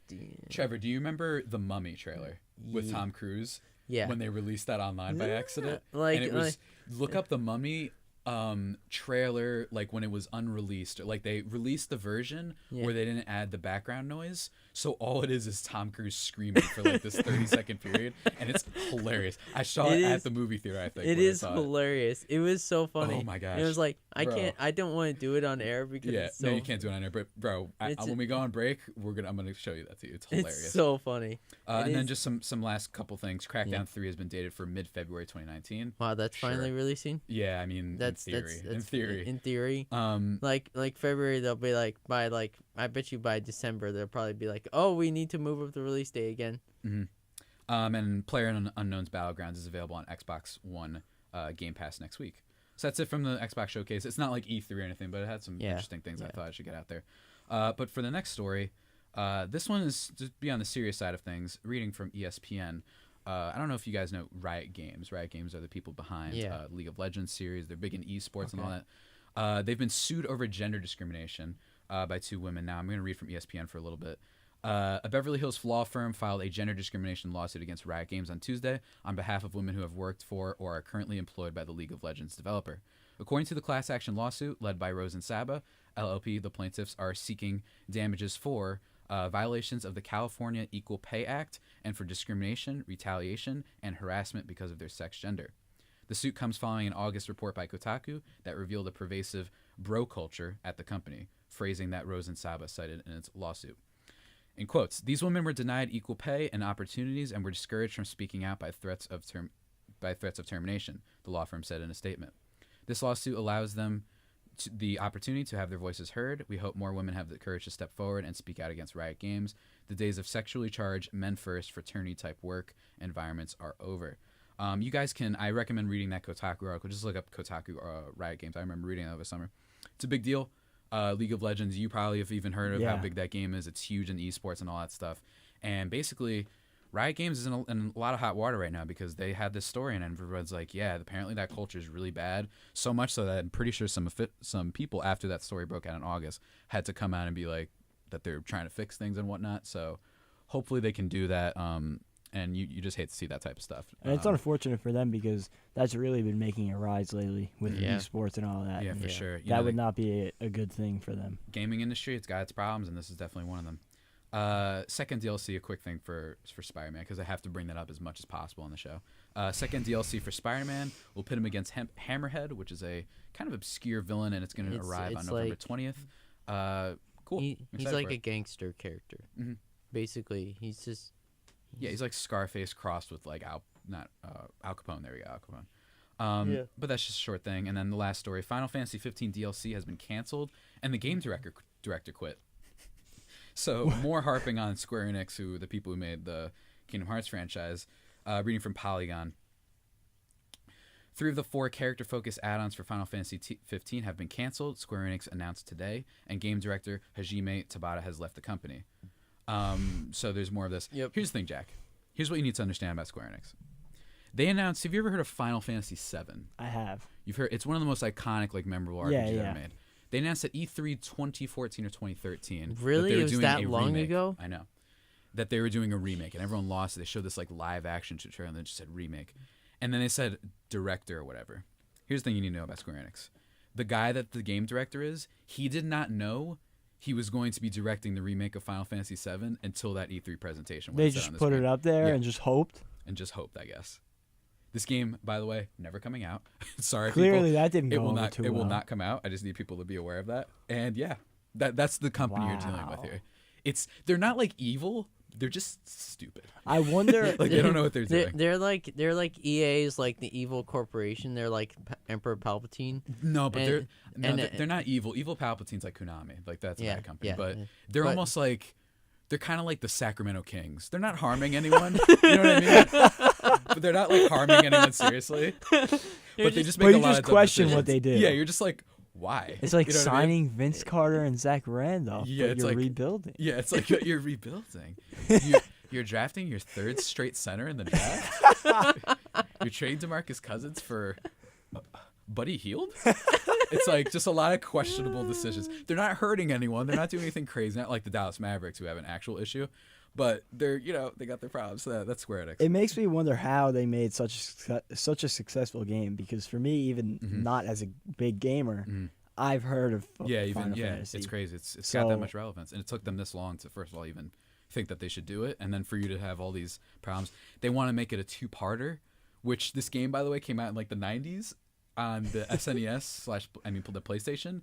Trevor, do you remember the Mummy trailer with Tom Cruise? Yeah. When they released that online by accident. And it was look up the Mummy trailer when it was unreleased, or they released the version where they didn't add the background noise, so all it is Tom Cruise screaming for this 30-second period, and it's hilarious. I saw it at the movie theater. I think it is hilarious. It was so funny. Oh my gosh. And it was I don't want to do it on air because it's so... No, you can't do it on air, but bro, when we go on break, I'm gonna show you that to you. It's hilarious. It's so funny. And then just some last couple things. Crackdown 3 has been dated for mid-February 2019. Wow, that's finally releasing? Yeah, I mean, in theory. In theory. February, they'll be I bet you by December they'll probably be oh, we need to move up the release date again. Mm-hmm. And PlayerUnknown's Battlegrounds is available on Xbox One Game Pass next week. So that's it from the Xbox Showcase. It's not like E3 or anything, but it had some interesting things I thought I should get out there. But for the next story, this one is to be on the serious side of things. Reading from ESPN. I don't know if you guys know Riot Games. Riot Games are the people behind League of Legends series. They're big in esports and all that. They've been sued over gender discrimination by 2 women. Now, I'm going to read from ESPN for a little bit. A Beverly Hills law firm filed a gender discrimination lawsuit against Riot Games on Tuesday on behalf of women who have worked for or are currently employed by the League of Legends developer. According to the class action lawsuit led by Rose and Saba, LLP, the plaintiffs are seeking damages for violations of the California Equal Pay Act and for discrimination, retaliation, and harassment because of their sex gender. The suit comes following an August report by Kotaku that revealed a pervasive bro culture at the company, phrasing that Rose and Saba cited in its lawsuit. In quotes, these women were denied equal pay and opportunities and were discouraged from speaking out by threats of termination, the law firm said in a statement. This lawsuit allows them the opportunity to have their voices heard. We hope more women have the courage to step forward and speak out against Riot Games. The days of sexually charged, men-first, fraternity-type work environments are over. You guys can, I recommend reading that Kotaku article. Just look up Kotaku Riot Games. I remember reading that over summer. It's a big deal. League of Legends, you probably have even heard of how big that game is. It's huge in esports and all that stuff. And basically, Riot Games is in a lot of hot water right now because they had this story and everyone's like, yeah, apparently that culture is really bad. So much so that I'm pretty sure some people after that story broke out in August had to come out and be like that they're trying to fix things and whatnot. So hopefully they can do that. And you just hate to see that type of stuff. And it's unfortunate for them because that's really been making a rise lately with esports and all that. Yeah, for sure. That would not be a good thing for them. Gaming industry, it's got its problems, and this is definitely one of them. Second DLC, a quick thing for Spider-Man, because I have to bring that up as much as possible on the show. Second DLC for Spider-Man, we'll pit him against Hammerhead, which is a kind of obscure villain, and it's going to arrive on November 20th. Cool. He's like a gangster character. Mm-hmm. Basically, he's just... Yeah, he's like Scarface crossed with like Al Capone. There we go, Al Capone. But that's just a short thing. And then the last story: Final Fantasy 15 DLC has been canceled, and the game director quit. So more harping on Square Enix, the people who made the Kingdom Hearts franchise. Reading from Polygon. 3 of the 4 character-focused add-ons for Final Fantasy 15 have been canceled. Square Enix announced today, and game director Hajime Tabata has left the company. So there's more of this. Yep. Here's the thing, Jack. Here's what you need to understand about Square Enix. They announced. Have you ever heard of Final Fantasy VII? I have. You've heard. It's one of the most iconic, like memorable RPGs ever made. They announced at E3 2014 or 2013. Really? It was that long ago? I know. That they were doing a remake, and everyone lost it. They showed this like live action tutorial, and then just said remake, and then they said director or whatever. Here's the thing you need to know about Square Enix. The guy that the game director is, he did not know he was going to be directing the remake of Final Fantasy VII until that E3 presentation. They just put it up there and just hoped? And just hoped, I guess. This game, by the way, never coming out. Sorry, clearly people. That didn't go over too well. It will not come out. I just need people to be aware of that. And yeah, that's the company you're dealing with here. They're not like evil. They're just stupid. I wonder. Like they don't know what they're doing. They're like EA's like the evil corporation. They're like Emperor Palpatine. No, but they're not evil. Evil Palpatine's like Konami. Like that's a bad company. But they're almost like they're kind of like the Sacramento Kings. They're not harming anyone. You know what I mean? But they're not like harming anyone seriously. But they just make a lot of question decisions. what they did. Yeah, you're just like, why? It's like you know signing Vince Carter and Zach Randolph. Yeah, but it's you're like rebuilding. Yeah, it's like you're rebuilding. You're drafting your 3rd straight center in the draft. You're trading DeMarcus Cousins for Buddy Hield. It's like just a lot of questionable decisions. They're not hurting anyone. They're not doing anything crazy. Not like the Dallas Mavericks who have an actual issue, but they're they got their problems. So that's Square Enix. It makes me wonder how they made such a successful game because for me, even not as a big gamer, I've heard of Final Fantasy. It's crazy. It's got that much relevance, and it took them this long to first of all even think that they should do it, and then for you to have all these problems. They want to make it a 2-parter, which this game, by the way, came out in like the 90s on the SNES the PlayStation.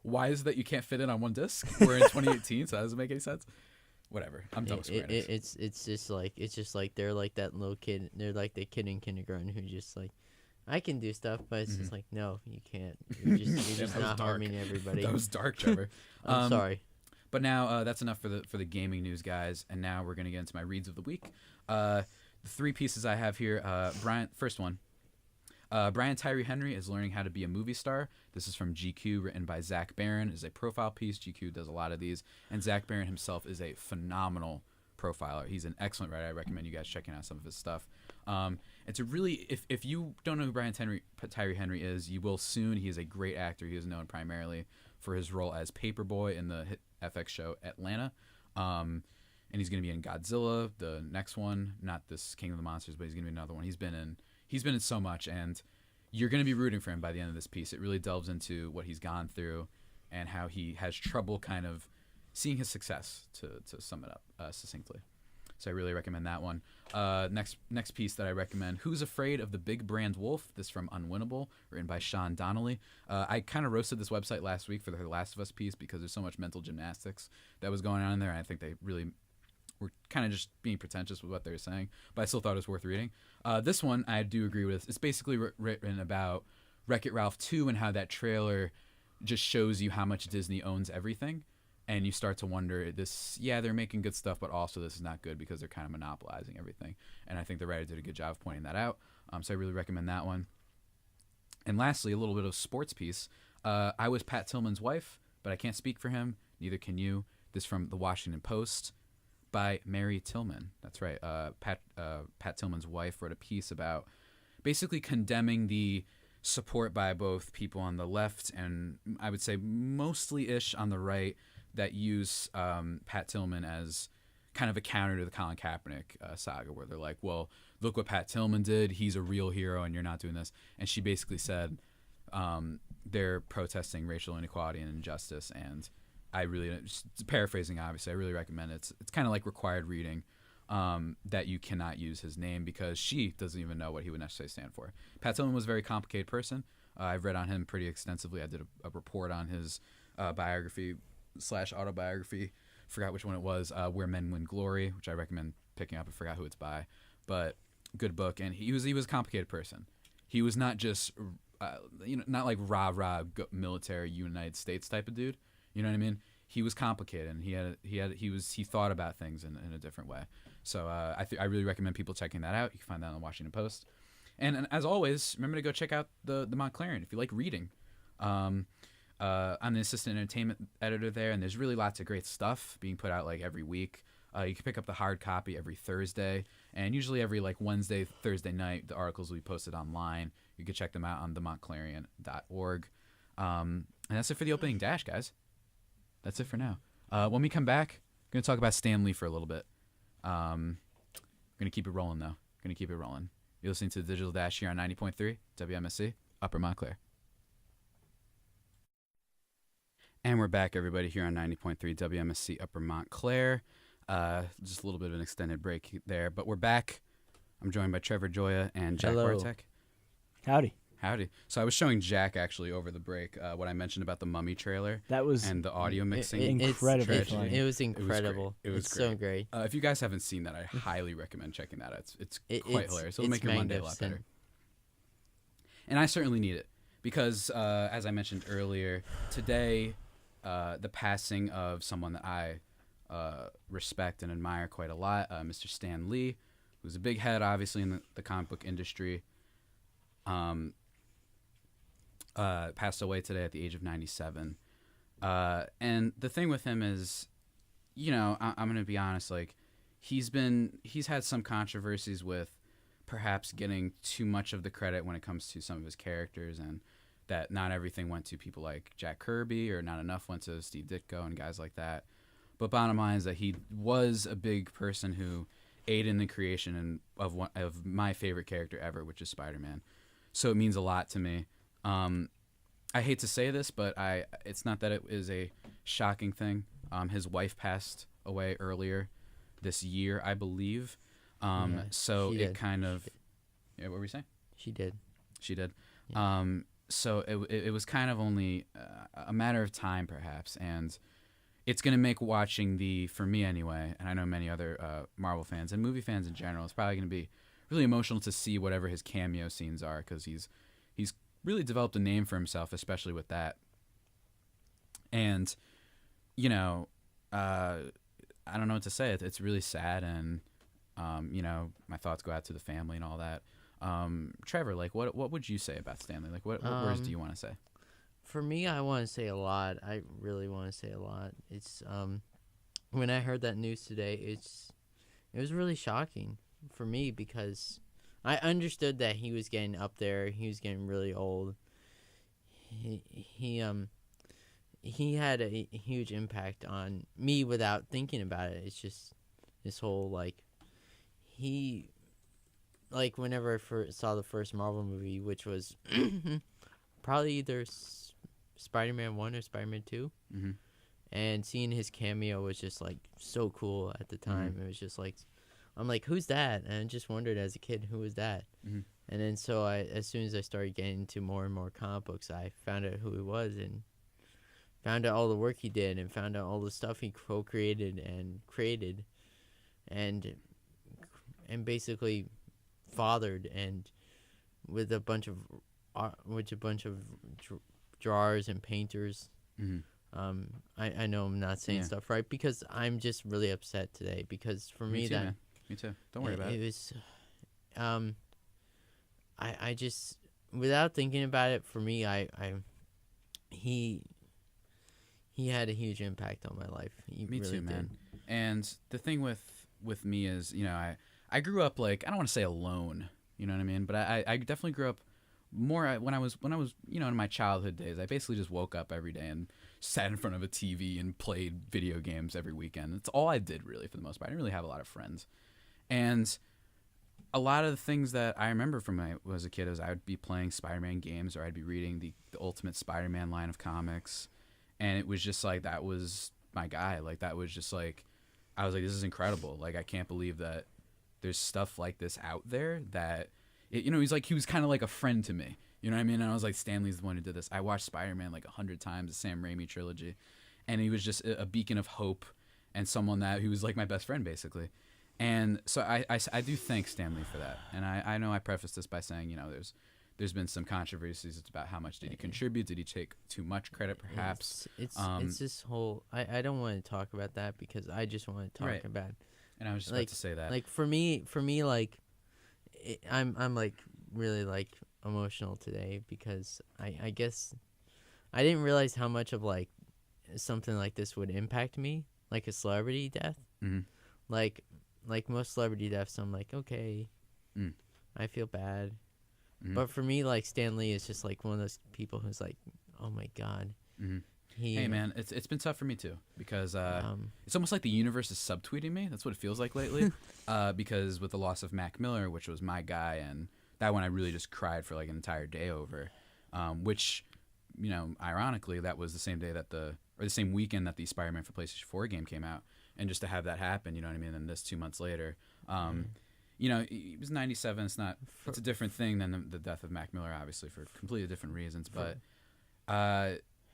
Why is it that you can't fit it on one disc? We're in 2018, so that doesn't make any sense. Whatever. I'm done with Square Enix. It's just like they're like that little kid. They're like the kid in kindergarten who just like, I can do stuff, but it's just like, no, you can't. You're just not harming everybody. That was dark, Trevor. I'm sorry. But now that's enough for the gaming news, guys. And now we're gonna get into my reads of the week. the three pieces I have here. First one. Brian Tyree Henry is learning how to be a movie star. This is from GQ, written by Zach Barron. It's a profile piece. GQ does a lot of these, and Zach Barron himself is a phenomenal profiler. He's an excellent writer. I recommend you guys checking out some of his stuff. It's a really, if you don't know who Brian Tyree Henry is, you will soon. He is a great actor. He is known primarily for his role as Paperboy in the hit FX show Atlanta. And he's going to be in Godzilla, the next one, not this King of the Monsters, but he's going to be another one. He's been in so much, and you're going to be rooting for him by the end of this piece. It really delves into what he's gone through and how he has trouble kind of seeing his success, to sum it up succinctly. So I really recommend that one. Next piece that I recommend, Who's Afraid of the Big Brand Wolf? This from Unwinnable, written by Sean Donnelly. I kind of roasted this website last week for the Last of Us piece because there's so much mental gymnastics that was going on in there, and I think they really were kind of just being pretentious with what they were saying, but I still thought it was worth reading. This one I do agree with. It's basically written about Wreck-It Ralph 2 and how that trailer just shows you how much Disney owns everything, and you start to wonder, they're making good stuff, but also this is not good because they're kind of monopolizing everything, and I think the writer did a good job of pointing that out, so I really recommend that one. And lastly, a little bit of sports piece. I was Pat Tillman's wife, but I can't speak for him, neither can you. This from the Washington Post, by Mary Tillman. That's right. Pat Tillman's wife wrote a piece about basically condemning the support by both people on the left and I would say mostly-ish on the right that use Pat Tillman as kind of a counter to the Colin Kaepernick saga, where they're like, well, look what Pat Tillman did. He's a real hero and you're not doing this. And she basically said they're protesting racial inequality and injustice, and I really, just paraphrasing obviously, I really recommend it. It's kind of like required reading, that you cannot use his name because she doesn't even know what he would necessarily stand for. Pat Tillman was a very complicated person. I've read on him pretty extensively. I did a report on his biography/autobiography. Forgot which one it was. Where Men Win Glory, which I recommend picking up. I forgot who it's by, but good book. And he was a complicated person. He was not just not like rah military United States type of dude. You know what I mean? He was complicated, and he thought about things in a different way. So I really recommend people checking that out. You can find that on the Washington Post. And as always, remember to go check out the Montclarian if you like reading. I'm the assistant entertainment editor there, and there's really lots of great stuff being put out like every week. You can pick up the hard copy every Thursday, and usually every like Wednesday, Thursday night, the articles will be posted online. You can check them out on themontclarian.org. And that's it for the opening dash, guys. That's it for now. When we come back, we're going to talk about Stan Lee for a little bit. Going to keep it rolling, though. Going to keep it rolling. You're listening to the Digital Dash here on 90.3 WMSC, Upper Montclair. And we're back, everybody, here on 90.3 WMSC, Upper Montclair. Just a little bit of an extended break there, but we're back. I'm joined by Trevor, Gioia, and Jack Barteck. Howdy. So I was showing Jack actually over the break what I mentioned about the Mummy trailer. That was and the audio mixing. incredibly funny. It was incredible. It was so great. If you guys haven't seen that, I highly recommend checking that out. It's quite hilarious. It'll make your Monday a lot better. And I certainly need it because, as I mentioned earlier, today, the passing of someone that I respect and admire quite a lot, Mr. Stan Lee, who's a big head, obviously, in the comic book industry. Passed away today at the age of 97. And the thing with him is, I'm going to be honest, like he's had some controversies with perhaps getting too much of the credit when it comes to some of his characters, and that not everything went to people like Jack Kirby, or not enough went to Steve Ditko and guys like that. But bottom line is that he was a big person who aided in the creation of my favorite character ever, which is Spider-Man. So it means a lot to me. I hate to say this, but it's not that it is a shocking thing. His wife passed away earlier this year, I believe. So it kind of... Yeah, what were you saying? She did. Yeah. So it was kind of only a matter of time, perhaps. And it's going to make watching for me anyway, and I know many other Marvel fans and movie fans in general, it's probably going to be really emotional to see whatever his cameo scenes are, because he's really developed a name for himself, especially with that. And, I don't know what to say. It's really sad, and You know, my thoughts go out to the family and all that. Trevor, like, what would you say about Stanley? Like, what words do you want to say? For me, I want to say a lot. I really want to say a lot. It's when I heard that news today, it was really shocking for me because I understood that he was getting up there. He was getting really old. He had a huge impact on me without thinking about it. It's just this whole whenever I first saw the first Marvel movie, which was probably either Spider-Man 1 or Spider-Man 2. Mm-hmm. And seeing his cameo was just like so cool at the time. It was just like, I'm like, who's that? And I just wondered as a kid, who was that? Mm-hmm. And then so as soon as I started getting into more and more comic books, I found out who he was and found out all the work he did and found out all the stuff he co-created and created and basically fathered and with a bunch of drawers and painters. Mm-hmm. I know I'm not saying stuff right because I'm just really upset today because for me too, that man. Me too. Don't worry about it. It was I just without thinking about it for me he had a huge impact on my life. He Me really too, man. did. And the thing with me is, you know, I grew up like, I don't want to say alone, you know what I mean? But I definitely grew up more when I was, you know, in my childhood days. I basically just woke up every day and sat in front of a TV and played video games every weekend. That's all I did really for the most part. I didn't really have a lot of friends. And a lot of the things that I remember from when I was a kid is I would be playing Spider-Man games or I'd be reading the Ultimate Spider-Man line of comics. And it was just like, that was my guy. Like, that was just like, I was like, this is incredible. Like, I can't believe that there's stuff like this out there that, you know, he was kind of like a friend to me. You know what I mean? And I was like, Stanley's the one who did this. I watched Spider-Man like 100 times, the Sam Raimi trilogy. And he was just a beacon of hope and someone that he was like my best friend, basically. And so I do thank Stanley for that. And I know I prefaced this by saying, you know, there's been some controversies. It's about how much did he contribute? Did he take too much credit, perhaps? It's this whole... I don't want to talk about that because I just want to talk about... And I was just about to say that. Like, for me, like, I'm like, really, like, emotional today because I guess I didn't realize how much of, like, something like this would impact me, like a celebrity death. Mm-hmm. Like most celebrity deaths, I'm like, okay, I feel bad. Mm-hmm. But for me, like, Stan Lee is just like one of those people who's like, oh my God. Mm-hmm. Hey man, it's been tough for me too because it's almost like the universe is subtweeting me. That's what it feels like lately. Because with the loss of Mac Miller, which was my guy, and that one I really just cried for like an entire day over. Which, you know, ironically, that was the same day that the same weekend that the Spider-Man for PlayStation 4 game came out, and just to have that happen, you know what I mean? And this 2 months later, you know, he was 97. It's a different thing than the death of Mac Miller, obviously, for completely different reasons. But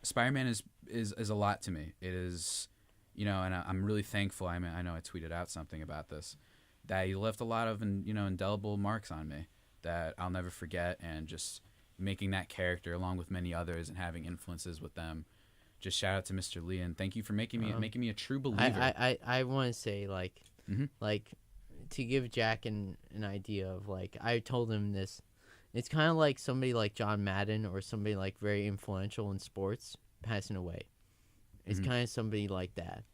Spider-Man is a lot to me. It is, you know, and I'm really thankful. I mean, I know I tweeted out something about this, that he left a lot of, you know, indelible marks on me that I'll never forget, and just making that character along with many others and having influences with them. Just shout out to Mr. Lee, and thank you for making me a true believer. I want to say, like, like, to give Jack an idea of, like, I told him this. It's kind of like somebody like John Madden or somebody like very influential in sports passing away. It's kind of somebody like that.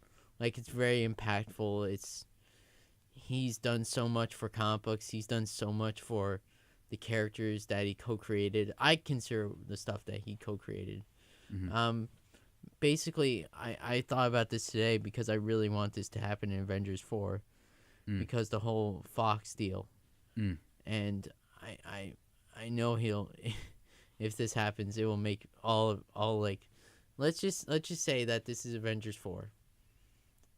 Like, it's very impactful. He's done so much for comic books. He's done so much for the characters that he co-created. I consider the stuff that he co-created. Basically, I thought about this today because I really want this to happen in Avengers 4 because the whole Fox deal. And I know he'll if this happens, it will make all like let's just say that this is Avengers 4.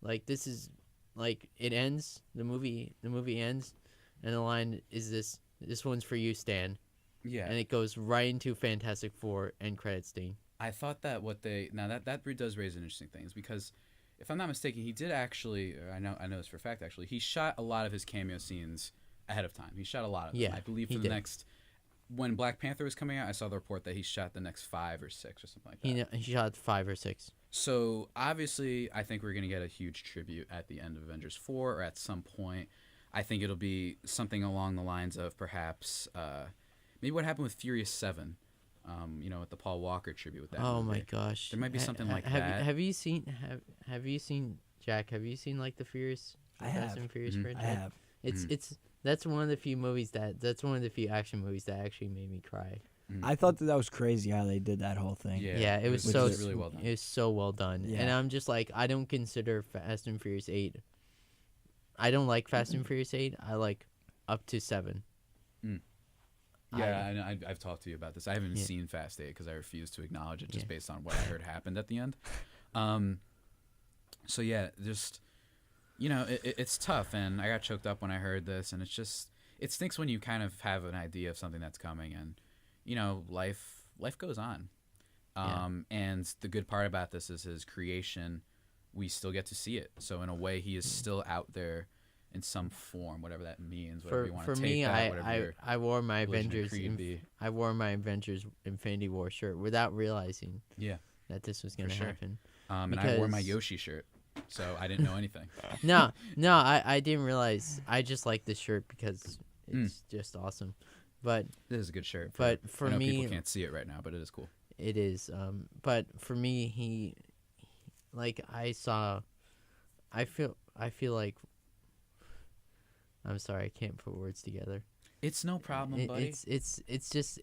Like, this is like it ends, the movie ends, and the line is this one's for you, Stan. Yeah. And it goes right into Fantastic Four end credits scene. I thought that that does raise interesting things, because if I'm not mistaken, he did actually, I know this for a fact actually, he shot a lot of his cameo scenes ahead of time. He shot a lot of them. Yeah, I believe for the next, when Black Panther was coming out, I saw the report that he shot the next 5 or 6 or something like that. He shot 5 or 6. So obviously, I think we're going to get a huge tribute at the end of Avengers 4 or at some point. I think it'll be something along the lines of perhaps maybe what happened with Furious 7. With the Paul Walker tribute with that. Oh movie. my gosh. There might be something like have that. Have you seen Jack? Have you seen like the Furious? I have. Fast and Furious I franchise? have. It's that's one of the few movies that's one of the few action movies that actually made me cry. I thought that was crazy how they did that whole thing. Yeah, it was really well done. It was so well done. Yeah. And I'm just like, I don't consider Fast and Furious 8. I don't like Fast and Furious 8. I like up to 7. Yeah, I've talked to you about this. I haven't seen Fast 8 because I refuse to acknowledge it just based on what I heard happened at the end. So yeah, just it's tough, and I got choked up when I heard this, and it stinks when you kind of have an idea of something that's coming, and life goes on. And the good part about this is his creation. We still get to see it. So in a way, he is still out there in some form, whatever that means. Whatever you want to take me, that, I wore my Avengers I Avengers Infinity War shirt without realizing that this was going to happen. And I wore my Yoshi shirt, so I didn't know anything. No, I didn't realize. I just like this shirt because it's just awesome. But this is a good shirt. But for I know me, people can't see it right now, but it is cool. It is. But for me, he like I feel like. I'm sorry, I can't put words together. It's no problem, buddy. It's just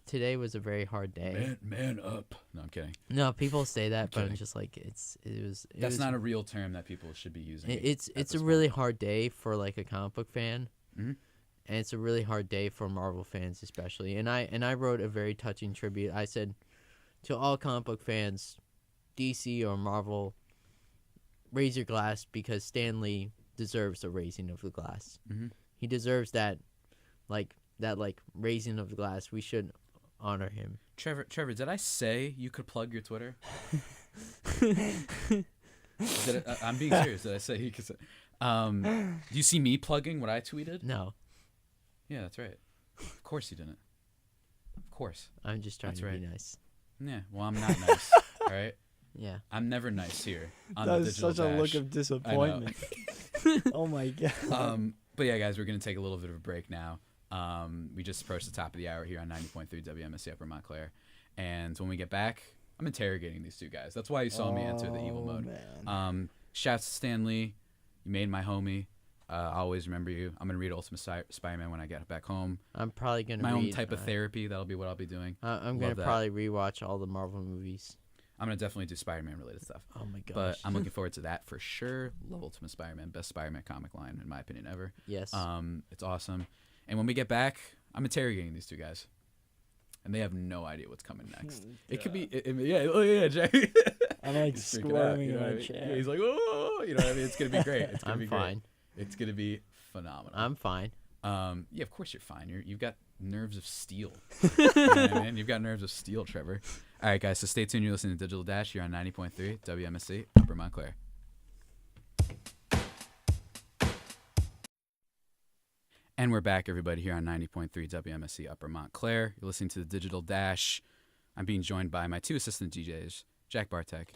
today was a very hard day. Man up. No, I'm kidding. No, people say that, but I'm just like it was. That's not a real term that people should be using. It's a really hard day for like a comic book fan, and it's a really hard day for Marvel fans especially. And I wrote a very touching tribute. I said to all comic book fans, DC or Marvel, raise your glass because Stan Lee deserves a raising of the glass. He deserves that raising of the glass. We should honor him. Trevor, did I say you could plug your Twitter? I'm being serious. Did I say you could? Do you see me plugging what I tweeted? No. Yeah, that's right. Of course you didn't. Of course. I'm just trying to be nice. Yeah. Well, I'm not nice. All right. Yeah. I'm never nice here on that the was Digital such Dash. a look of disappointment. Oh my god. But yeah, guys, we're gonna take a little bit of a break now. We just approached the top of the hour here on 90.3 WMSC Upper Montclair, and when we get back, I'm interrogating these two guys. That's why you saw me enter the evil mode. Man. Shouts to Stan Lee. You made my homie. I'll always remember you. I'm gonna read Ultimate Spider-Man when I get back home. I'm probably gonna my read, own type of therapy. That'll be what I'll be doing. I'm gonna probably rewatch all the Marvel movies. I'm going to definitely do Spider-Man related stuff. Oh my gosh. But I'm looking forward to that for sure. Love Ultimate Spider-Man. Best Spider-Man comic line, in my opinion, ever. Yes. It's awesome. And when we get back, I'm interrogating these two guys. And they have no idea what's coming next. It could be, yeah, Jack. I'm like squirming in my chair. Yeah, he's like, oh, you know what I mean? It's going to be great. It's going to be fine. Great. It's going to be phenomenal. I'm fine. Yeah, of course you're fine. You've got nerves of steel. You know what I mean? You've got nerves of steel, Trevor. All right, guys, so stay tuned. You're listening to Digital Dash. You're on 90.3 WMSC Upper Montclair. And we're back, everybody, here on 90.3 WMSC Upper Montclair. You're listening to the Digital Dash. I'm being joined by my two assistant DJs, Jack Barteck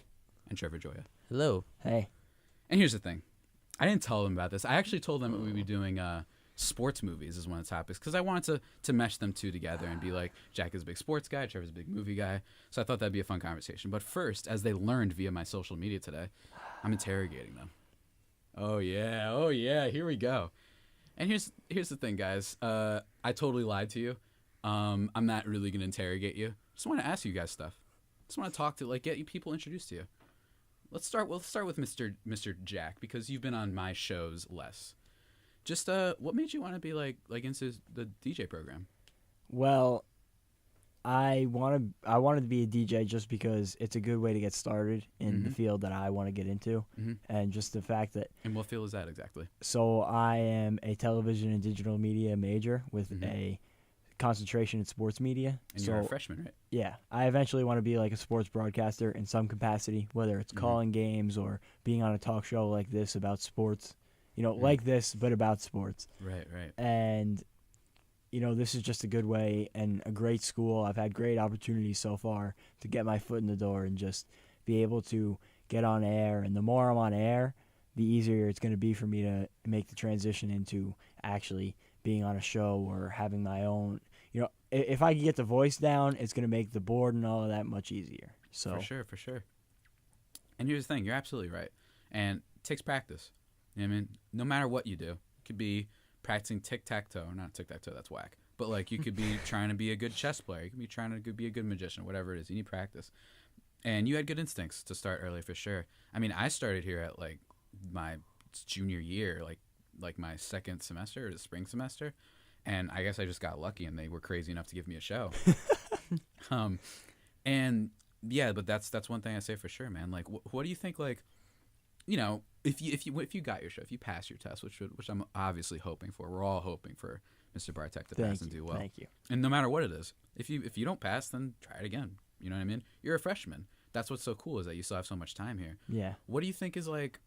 and Trevor Gioia. Hello. Hey. And here's the thing. I didn't tell them about this. I actually told them that we'd be doing sports movies as one of the topics because I wanted to mesh them two together and be like, Jack is a big sports guy, Trevor's a big movie guy. So I thought that'd be a fun conversation. But first, as they learned via my social media today, I'm interrogating them. Oh yeah, here we go. And here's the thing, guys. I totally lied to you. I'm not really gonna interrogate you. Just want to ask you guys stuff. Just want to talk to get you people introduced to you. Let's start with Mr. Jack because you've been on my shows less. Just what made you want to be like into the DJ program? Well, I wanted to be a DJ just because it's a good way to get started in the field that I want to get into, and just the fact that. And what field is that exactly? So I am a television and digital media major with a concentration in sports media. And you're a freshman, right? Yeah, I eventually want to be like a sports broadcaster in some capacity, whether it's calling games or being on a talk show like this about sports. Like this, but about sports. Right. And, this is just a good way and a great school. I've had great opportunities so far to get my foot in the door and just be able to get on air. And the more I'm on air, the easier it's going to be for me to make the transition into actually being on a show or having my own. If I can get the voice down, it's going to make the board and all of that much easier. So For sure. And here's the thing, you're absolutely right. And it takes practice. You know what I mean? No matter what you do. It could be practicing tic-tac-toe. Not tic-tac-toe, that's whack. But, like, you could be trying to be a good chess player. You could be trying to be a good magician, whatever it is. You need practice. And you had good instincts to start early for sure. I mean, I started here at, like, my junior year, like my second semester or the spring semester. And I guess I just got lucky, and they were crazy enough to give me a show. And yeah, but that's one thing I say for sure, man. Like, what do you think? Like, if you got your show, if you pass your test, which I'm obviously hoping for, we're all hoping for Mr. Barteck to pass and do well. Thank you. And no matter what it is, if you don't pass, then try it again. You know what I mean? You're a freshman. That's what's so cool is that you still have so much time here. Yeah. What do you think is like?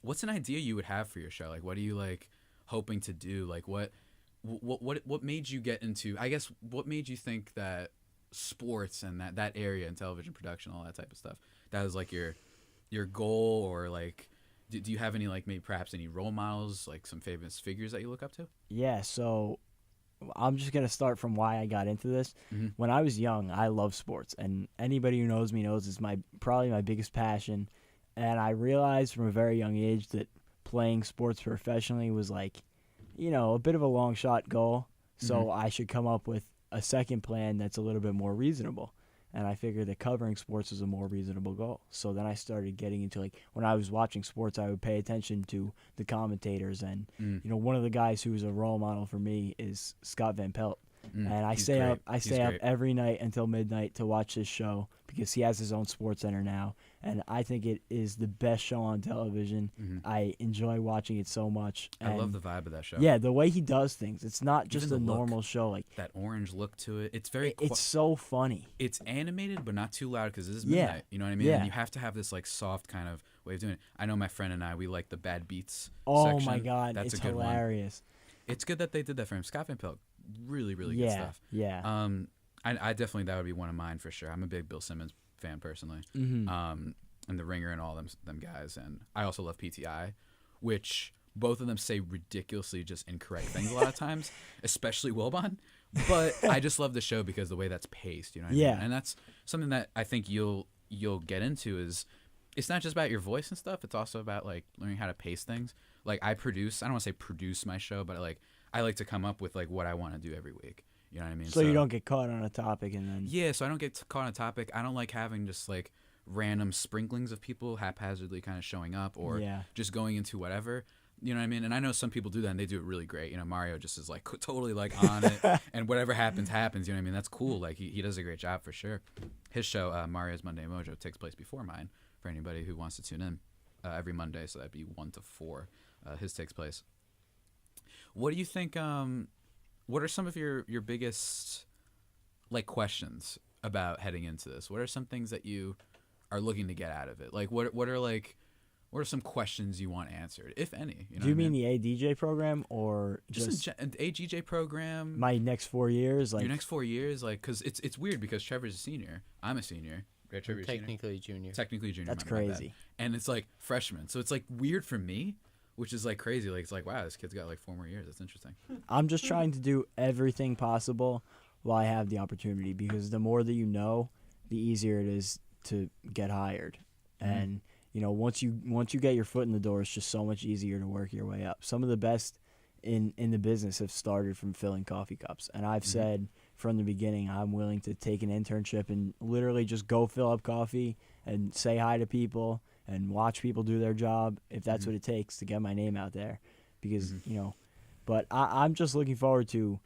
What's an idea you would have for your show? Like, what are you like hoping to do? Like, what made you get into? I guess what made you think that sports and that area and television production, all that type of stuff, that was like your goal, or like, do you have any like maybe perhaps any role models, like some famous figures that you look up to? Yeah. So I'm just gonna start from why I got into this. Mm-hmm. When I was young, I love sports, and anybody who knows me knows it's probably my biggest passion. And I realized from a very young age that playing sports professionally was like, a bit of a long shot goal. So I should come up with a second plan that's a little bit more reasonable. And I figured that covering sports was a more reasonable goal. So then I started getting into, like, when I was watching sports, I would pay attention to the commentators. And, one of the guys who's a role model for me is Scott Van Pelt. And I stay up every night until midnight to watch his show because he has his own sports center now, and I think it is the best show on television. I enjoy watching it so much. I love the vibe of that show. Yeah, the way he does things. It's not just a Even the look, normal show. Like that orange look to it. It's very. It's so funny. It's animated, but not too loud because it is midnight. You know what I mean? Yeah. And you have to have this like soft kind of way of doing it. I know my friend and I, we like the bad beats. Oh section. my God, That's it's a good hilarious. One. It's good that they did that for him. Scott Van Pelt, really good stuff. Yeah. I definitely, that would be one of mine for sure. I'm a big Bill Simmons fan personally. And The Ringer and all them guys. And I also love PTI, which both of them say ridiculously just incorrect things a lot of times, especially Wilbon. But I just love the show because the way that's paced, you know what I mean? And that's something that I think you'll get into is it's not just about your voice and stuff. It's also about like learning how to pace things. Like I don't want to say produce my show, but like I like to come up with like what I want to do every week. You know what I mean? So you don't get caught on a topic and then... Yeah, so I don't get caught on a topic. I don't like having just like random sprinklings of people haphazardly kind of showing up or just going into whatever. You know what I mean? And I know some people do that and they do it really great. You know, Mario just is like totally like on it and whatever happens. You know what I mean? That's cool. Like he does a great job for sure. His show, Mario's Monday Mojo, takes place before mine for anybody who wants to tune in every Monday. So that'd be 1 to 4. His takes place. What do you think? What are some of your biggest like questions about heading into this? What are some things that you are looking to get out of it? Like what are some questions you want answered, if any? You know do you mean the ADJ program or just an AGJ program? My next 4 years, like your next 4 years, like because it's weird because Trevor's a senior, I'm a senior. Right, Trevor's technically junior. Technically junior. That's crazy. And it's like freshman, so it's like weird for me. Which is like crazy. Like it's like, wow, this kid's got like 4 more years. That's interesting. I'm just trying to do everything possible while I have the opportunity because the more that you know, the easier it is to get hired. And once you get your foot in the door, it's just so much easier to work your way up. Some of the best in the business have started from filling coffee cups, and I've said from the beginning I'm willing to take an internship and literally just go fill up coffee and say hi to people and watch people do their job if that's what it takes to get my name out there because but I'm just looking forward to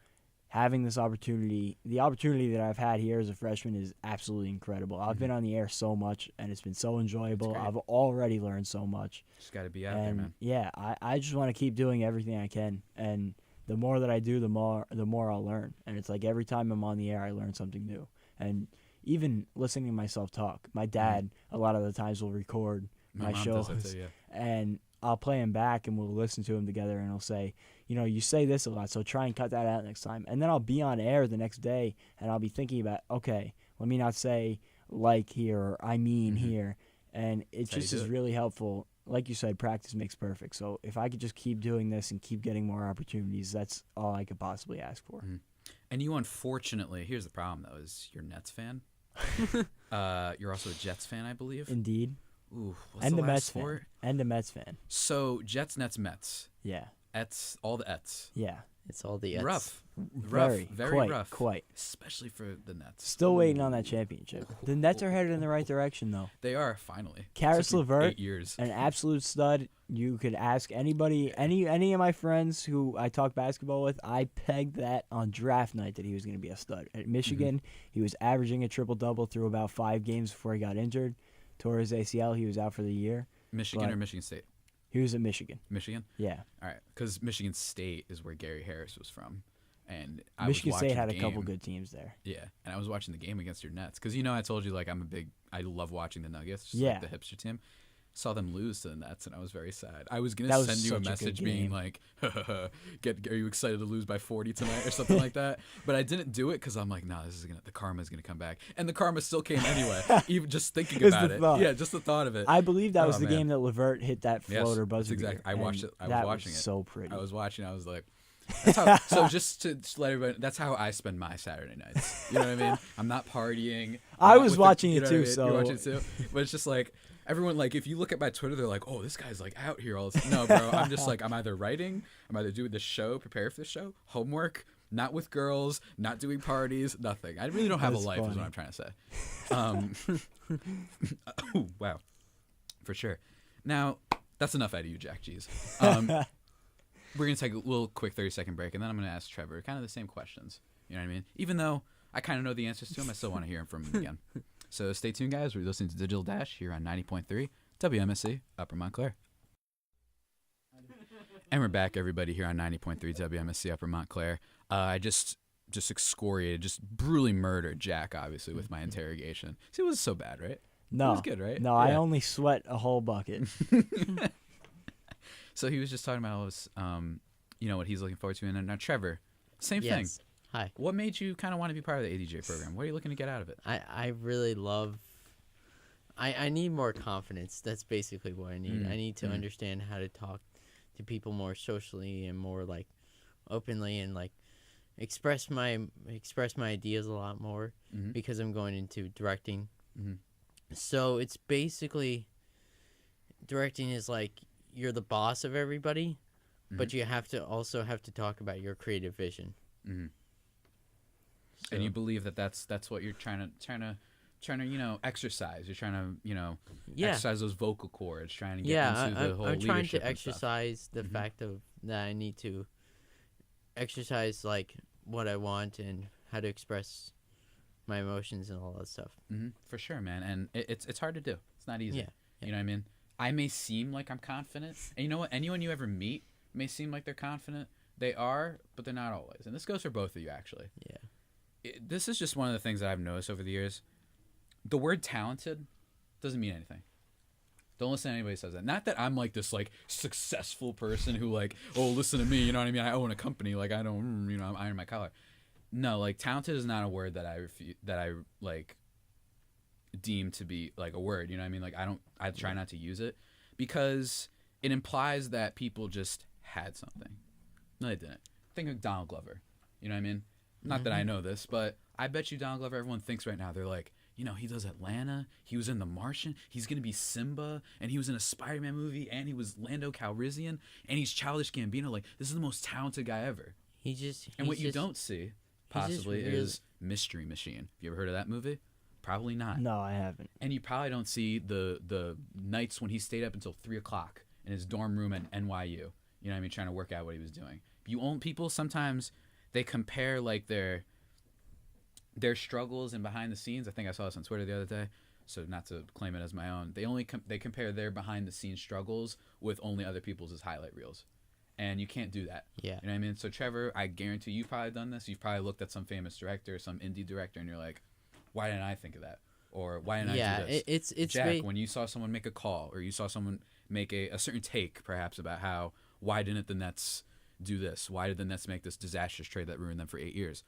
having this opportunity. The opportunity that I've had here as a freshman is absolutely incredible. I've been on the air so much and it's been so enjoyable. I've already learned so much. Just got to be out there, man. Yeah, I just want to keep doing everything I can, and the more that I do, the more I'll learn. And it's like every time I'm on the air I learn something new. And even listening to myself talk. My dad, a lot of the times, will record my shows, and I'll play him back, and we'll listen to him together, and he'll say, you say this a lot, so try and cut that out next time. And then I'll be on air the next day, and I'll be thinking about, okay, let me not say like here or I mean here. And it just is really helpful like you said, practice makes perfect. So if I could just keep doing this and keep getting more opportunities, that's all I could possibly ask for. Mm-hmm. And you, unfortunately, here's the problem though: is you're a Nets fan. You're also a Jets fan, I believe. Indeed. Ooh, what's And the a last Mets sport? fan. And a Mets fan. So Jets, Nets, Mets. Yeah. Ets, all the Ets. Yeah. It's all the Ets. Rough. Very Very rough. Quite. Especially for the Nets. Still waiting on that championship. The Nets are headed in the right direction, though. They are, finally. Karis Took me LeVert, 8 years. an absolute stud. You could ask anybody, any of my friends who I talk basketball with, I pegged that on draft night that he was going to be a stud. At Michigan, he was averaging a triple-double through about 5 games before he got injured. Tore his ACL. He was out for the year. Michigan or Michigan State? He was at Michigan. Michigan? Yeah. All right, because Michigan State is where Gary Harris was from. And Michigan was State watching had the a couple game. good teams there. Yeah, and I was watching the game against your Nets. Because, I told you, I love watching the Nuggets, just Yeah. like the hipster team. Saw them lose to the Nets, and I was very sad. I was going to That was send you a such a good message being game. like, are you excited to lose by 40 tonight or something like that? But I didn't do it because I'm like, no, the karma's going to come back. And the karma still came anyway, even just thinking Just about the it. thought. Yeah, just the thought of it. I believe that was Oh, the man. game that LeVert hit that Yes, floater that's buzzer exactly. beater, I watched and it. I was that watching it. So pretty. I was watching. I was like, that's how, so just to let everybody, that's how I spend my Saturday nights. You know what I mean? I'm not partying. I I'm not was with watching you it know too, what I mean? so- You're watching it too. But it's just like everyone, like if you look at my Twitter, they're like, oh, this guy's like out here all this. No, bro. I'm just like, I'm either writing, I'm either doing the show, prepare for the show, homework, not with girls, not doing parties, nothing. I really don't have That's a life, is funny. what I'm trying to say. Oh, wow, for sure. Now that's enough out of you, Jack G's. We're going to take a little quick 30-second break, and then I'm going to ask Trevor kind of the same questions. You know what I mean? Even though I kind of know the answers to them, I still want to hear them from him again. So stay tuned, guys. We're listening to Digital Dash here on 90.3 WMSC, Upper Montclair. And we're back, everybody, here on 90.3 WMSC, Upper Montclair. I just excoriated, just brutally murdered Jack, obviously, with my interrogation. See, it wasn't so bad, right? No. It was good, right? No, I Yeah. only sweat a whole bucket. So he was just talking about all this, what he's looking forward to. And now, Trevor, same thing. Yes. Hi. What made you kind of want to be part of the ADJ program? What are you looking to get out of it? I really love. I need more confidence. That's basically what I need. I need to understand how to talk to people more socially and more like openly and like express my ideas a lot more because I'm going into directing. So it's basically directing is like you're the boss of everybody, but you have to also have to talk about your creative vision. So, And you believe that that's what you're trying to exercise. You're trying to exercise those vocal cords, trying to get into the whole I'm trying leadership to and stuff. exercise the fact of that I need to exercise like what I want and how to express my emotions and all that stuff. For sure, man. And it's hard to do. It's not easy. Yeah. You know what I mean? I may seem like I'm confident, and you know what? Anyone you ever meet may seem like they're confident. They are, but they're not always. And this goes for both of you, actually. Yeah. This is just one of the things that I've noticed over the years. The word talented doesn't mean anything. Don't listen to anybody who says that. Not that I'm like this like successful person who like, oh, listen to me, you know what I mean? I own a company, like I don't, I'm iron my collar. No, like talented is not a word that I like deem to be like a word, you know what I mean? Like I try not to use it because it implies that people just had something. No, they didn't. Think of Donald Glover. You know what I mean? Not that I know this, but I bet you Donald Glover, everyone thinks right now, they're like, he does Atlanta, he was in The Martian, he's going to be Simba, and he was in a Spider-Man movie, and he was Lando Calrissian, and he's Childish Gambino. Like, this is the most talented guy ever. And what you don't see, possibly, is Mystery Machine. Have you ever heard of that movie? Probably not. No, I haven't. And you probably don't see the nights when he stayed up until 3 o'clock in his dorm room at NYU. You know what I mean? Trying to work out what he was doing. People sometimes, they compare like their struggles and behind the scenes. I think I saw this on Twitter the other day, so not to claim it as my own. They compare their behind the scenes struggles with only other people's as highlight reels, and you can't do that. Yeah. You know what I mean? So Trevor, I guarantee you've probably done this. You've probably looked at some famous director, some indie director, and you're like, why didn't I think of that? Or why didn't I do this? It's Jack, when you saw someone make a call, or you saw someone make a certain take, perhaps about why didn't the Nets do this? Why did the Nets make this disastrous trade that ruined them for 8 years?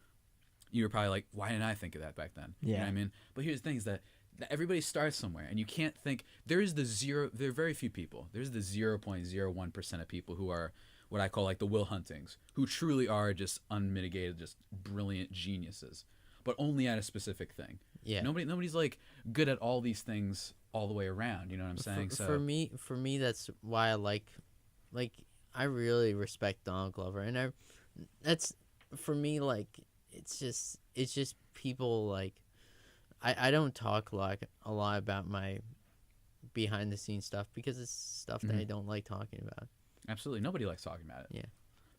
You were probably like, why didn't I think of that back then? Yeah. You know what I mean? But here's the thing is that that everybody starts somewhere, and you can't think there are very few people. There's the 0.01% of people who are what I call like the Will Huntings, who truly are just unmitigated, just brilliant geniuses, but only at a specific thing. Yeah. Nobody's like good at all these things all the way around. You know what I'm saying? For me, that's why I like I really respect Donald Glover, and that's for me like it's just people like I don't talk a lot about my behind the scenes stuff because it's stuff that I don't like talking about. Absolutely, nobody likes talking about it. Yeah,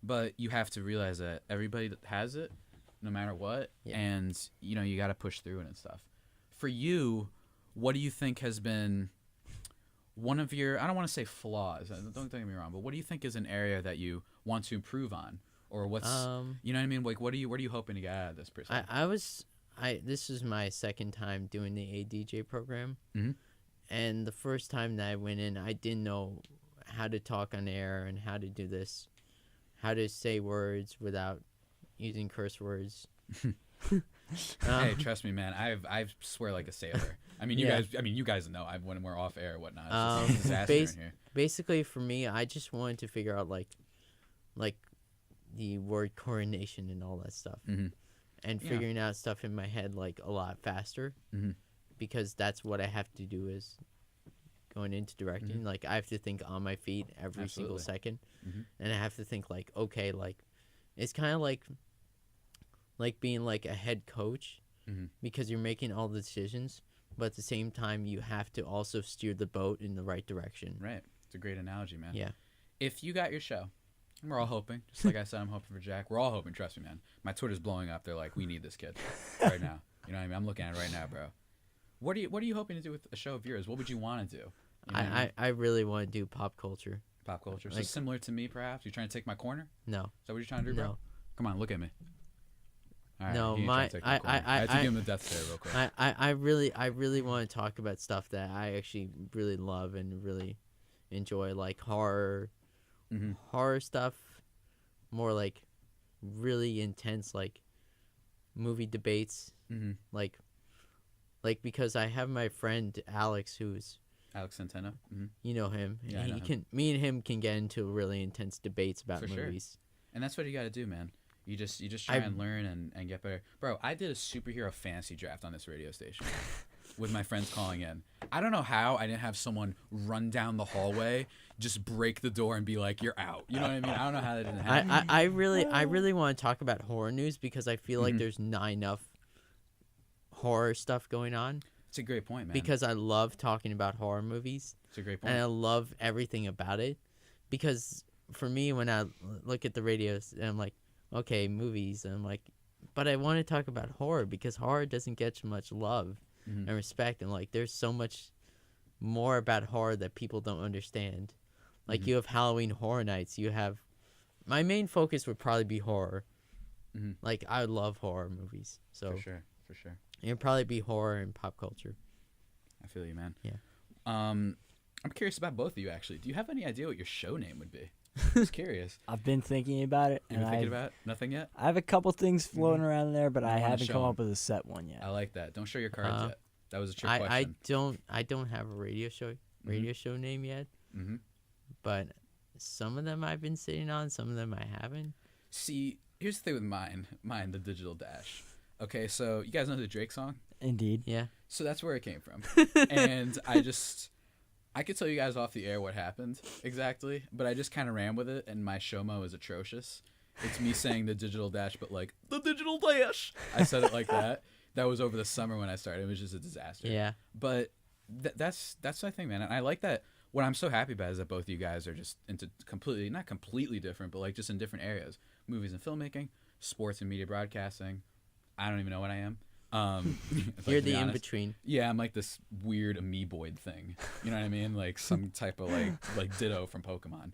but you have to realize that everybody that has it, no matter what, and you got to push through it and stuff. For you, what do you think has been one of your, I don't want to say flaws, don't get me wrong, but what do you think is an area that you want to improve on, or what's you know what I mean, like what are you hoping to get out of this person? This was my second time doing the ADJ program, mm-hmm. and the first time that I went in, I didn't know how to talk on air and how to do this, how to say words without using curse words. Hey, trust me, man. I swear like a sailor. I mean, you guys know when we're off air or whatnot. It's just a disaster in here. Basically, for me, I just wanted to figure out like the word coordination and all that stuff, mm-hmm. and figuring out stuff in my head like a lot faster, mm-hmm. because that's what I have to do is going into directing. Mm-hmm. Like I have to think on my feet every single second, mm-hmm. and I have to think like, okay, like it's kind of like being like a head coach, mm-hmm. because you're making all the decisions, but at the same time you have to also steer the boat in the right direction. Right. It's a great analogy, man. Yeah. If you got your show, and we're all hoping, just like I said, I'm hoping for Jack. We're all hoping. Trust me, man. My Twitter's blowing up. They're like, we need this kid right now. You know what I mean? I'm looking at it right now, bro. What are you hoping to do with a show of yours? What would you want to do? You know I really want to do pop culture. Pop culture. Like, so similar to me, perhaps. You trying to take my corner? No. Is that what you're trying to do, bro? No. Come on, look at me. All right, No, he ain't trying to take my corner. I had to give him the death stare real quick. I really want to talk about stuff that I actually really love and really enjoy, like horror, mm-hmm. horror stuff, more like really intense, like movie debates, mm-hmm. like because I have my friend Alex, who's Alex Centeno. Mm-hmm. You know him. Yeah, I know him. Me and him can get into really intense debates about movies. Sure. And that's what you got to do, man. You just try and learn and get better. Bro, I did a superhero fantasy draft on this radio station with my friends calling in. I don't know how I didn't have someone run down the hallway, just break the door and be like, "You're out." You know what I mean? I don't know how that didn't happen. I really want to talk about horror news because I feel like there's not enough horror stuff going on. It's a great point, man. Because I love talking about horror movies. It's a great point. And I love everything about it. Because for me, when I look at the radios, and I'm like, okay, movies, and I'm like, but I want to talk about horror because horror doesn't get much love and respect. And like, there's so much more about horror that people don't understand. Like, you have Halloween Horror Nights. You have, my main focus would probably be horror. Like, I love horror movies. So For sure. It'd probably be horror and pop culture. I feel you, man. Yeah. I'm curious about both of you, actually. Do you have any idea what your show name would be? Just curious. I've been thinking about it. You've been thinking about it? Nothing yet? I have a couple things floating around there, but I haven't come them. up with a set one yet. I like that. Don't show your cards yet. That was a trick question. I don't have a radio show name yet. But some of them I've been sitting on, some of them I haven't. See, here's the thing with mine, the Digital Dash. Okay, so you guys know the Drake song? Indeed. Yeah. So that's where it came from. And I could tell you guys off the air what happened exactly, but I just kind of ran with it, and my showmo is atrocious. It's me saying the Digital Dash, but like, the Digital Dash! I said it like that. That was over the summer when I started. It was just a disaster. Yeah. But that's my thing, man. And I like that. What I'm so happy about is that both of you guys are just into not completely different, but like just in different areas. Movies and filmmaking, sports and media broadcasting. I don't even know what I am. You're the in-between. Yeah, I'm like this weird amoeboid thing. You know what I mean? Like some type of like Ditto from Pokemon.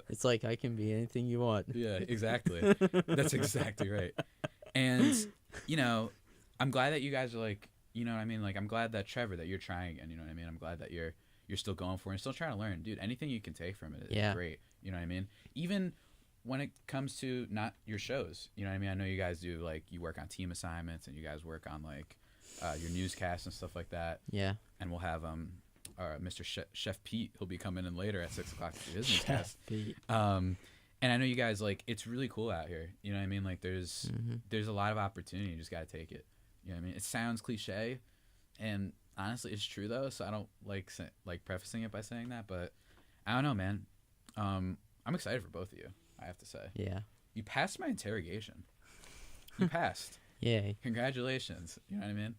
It's like I can be anything you want. Yeah, exactly. That's exactly right. And, I'm glad that you guys are like, you know what I mean? Like, I'm glad that Trevor, that you're trying again, you know what I mean? I'm glad that you're still going for it and still trying to learn. Dude, anything you can take from it is great. You know what I mean? Even when it comes to not your shows, you know what I mean? I know you guys do, like, you work on team assignments and you guys work on, like, your newscast and stuff like that. Yeah. And we'll have Mr. Chef Pete. He'll be coming in later at 6 o'clock to do his Chef newscast. Pete. And I know you guys like it's really cool out here. You know what I mean? Like there's a lot of opportunity. You just got to take it. You know what I mean? It sounds cliche, and honestly, it's true though. So I don't like prefacing it by saying that, but I don't know, man. I'm excited for both of you. I have to say. Yeah. You passed my interrogation. You passed. Yeah. Congratulations. You know what I mean?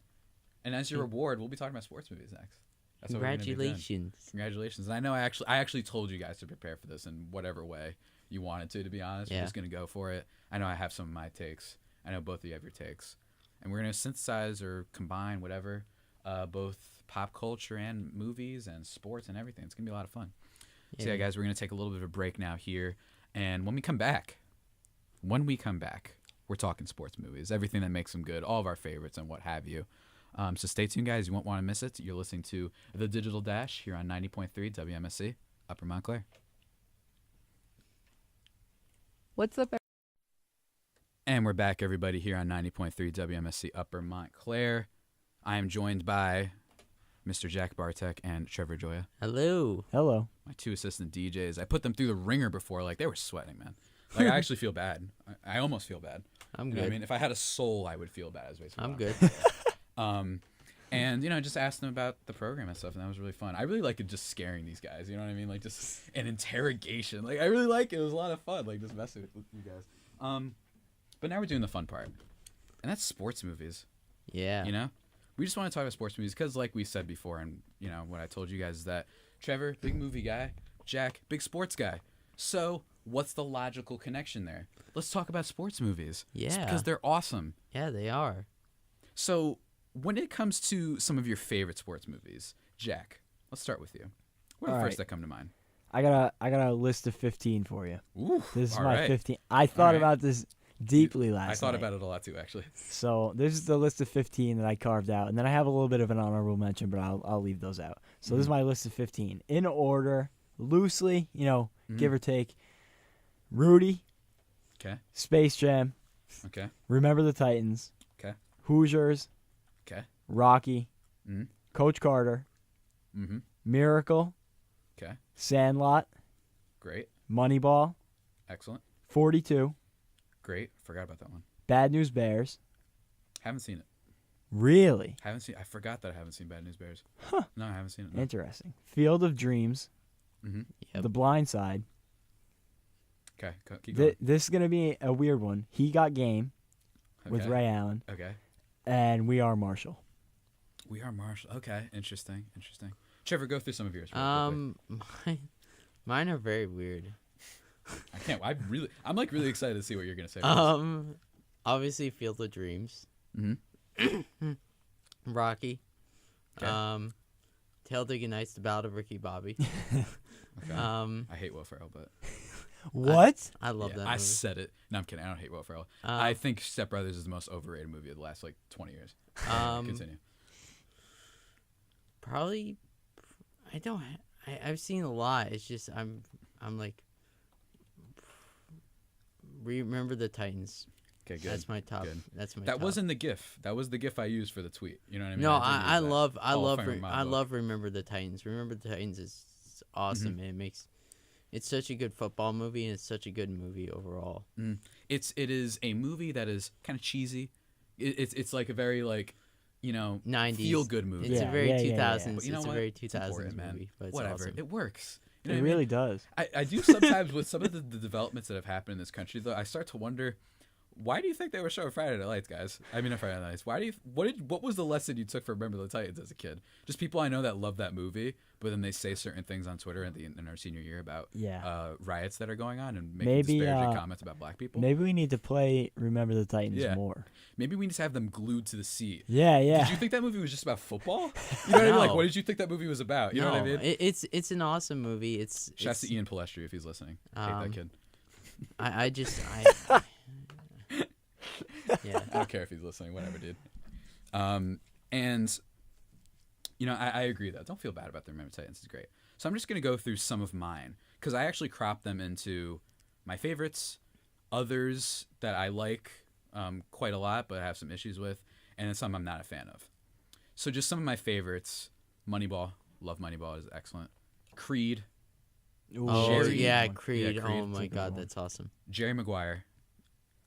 And as your reward, we'll be talking about sports movies next. That's what we're gonna be doing. Congratulations. And I know I actually told you guys to prepare for this in whatever way you wanted to be honest. Yeah. We're just going to go for it. I know I have some of my takes. I know both of you have your takes. And we're going to synthesize or combine whatever, both pop culture and movies and sports and everything. It's going to be a lot of fun. Yeah. So yeah, guys, we're going to take a little bit of a break now here. And when we come back, we're talking sports movies, everything that makes them good, all of our favorites and what have you. So stay tuned, guys. You won't want to miss it. You're listening to The Digital Dash here on 90.3 WMSC, Upper Montclair. What's up? And we're back, everybody, here on 90.3 WMSC Upper Montclair. I am joined by Mr. Jack Barteck and Trevor Gioia. Hello. Hello. My two assistant DJs. I put them through the ringer before. Like, they were sweating, man. Like, I actually feel bad. I almost feel bad. I'm you good. know what I mean? If I had a soul, I would feel bad. As basically I'm good. And, just asked them about the program and stuff, and that was really fun. I really like it just scaring these guys, you know what I mean? Like, just an interrogation. Like, I really like it. It was a lot of fun, like, just messing with you guys. But now we're doing the fun part, and that's sports movies. Yeah. You know? We just want to talk about sports movies because, like we said before, and, what I told you guys is that Trevor, big movie guy, Jack, big sports guy. So, what's the logical connection there? Let's talk about sports movies. Yeah. It's because they're awesome. Yeah, they are. So, when it comes to some of your favorite sports movies, Jack, let's start with you. What are the first that come to mind? I got a list of 15 for you. Ooh, This is all my right. 15. I thought about this deeply last night. I thought about it a lot too, actually. So this is the list of 15 that I carved out, and then I have a little bit of an honorable mention, but I'll leave those out. So this is my list of 15 in order, loosely, give or take. Rudy. Okay. Space Jam. Okay. Remember the Titans. Okay. Hoosiers. Okay. Rocky. Mm-hmm. Coach Carter. Mm-hmm. Miracle. Okay. Sandlot. Great. Moneyball. Excellent. 42. Great. Forgot about that one. Bad News Bears. Haven't seen it. Really? I forgot that I haven't seen Bad News Bears. Huh. No, I haven't seen it. No. Interesting. Field of Dreams. Mm-hmm. Yep. The Blind Side. Okay. Keep going. This is going to be a weird one. He Got Game with Okay. Ray Allen. Okay. And We Are Marshall. We Are Marshall. Okay. Interesting. Trevor, go through some of yours. Real quickly. Mine are very weird. I can't. I'm like really excited to see what you're gonna say. Obviously Field of Dreams. Mm-hmm. Rocky. Okay. Talladega Nights, The Ballad of Ricky Bobby. Okay. I hate Will Ferrell, but What? I love that I movie. said it. No, I'm kidding. I don't hate Will Ferrell. I think Step Brothers is the most overrated movie of the last 20 years. Continue. Probably, I've seen a lot. It's just I'm like, Remember the Titans. Okay, good. That's my top. Good. That's my. That top. wasn't the GIF. That was the GIF I used for the tweet. You know what I mean? No, I love Remember the Titans. Remember the Titans is awesome. Mm-hmm. It's such a good football movie, and it's such a good movie overall. It is a movie that is kind of cheesy. It's like a very 90s feel good movie. It's a very 2000s. But you know it's what? a very It's 2000s important, man. movie, but it's Whatever. awesome. It works. You know It what I mean? really does. I do sometimes with some of the developments that have happened in this country, though. I start to wonder, why do you think they were showing Friday Night Lights, guys? I mean, not Friday Night Lights. What was the lesson you took from Remember the Titans as a kid? Just people I know that love that movie, but then they say certain things on Twitter in our senior year about riots that are going on and making disparaging comments about black people. Maybe we need to play Remember the Titans more. Maybe we need to have them glued to the seat. Yeah. Did you think that movie was just about football? You know what I mean? Like, what did you think that movie was about? You know what I mean? It's an awesome movie. Shouts to Ian Palestri if he's listening. I hate that kid. I just yeah. I don't care if he's listening. Whatever, dude. And I agree though. Don't feel bad about the Remember Titans. It's great. So I'm just gonna go through some of mine because I actually cropped them into my favorites, others that I like quite a lot but I have some issues with, and then some I'm not a fan of. So just some of my favorites. Moneyball. Love Moneyball. Is excellent. Creed. Ooh, Oh Sherry. yeah, One. Creed. Yeah, Creed. Oh my Take god, one. that's awesome. Jerry Maguire.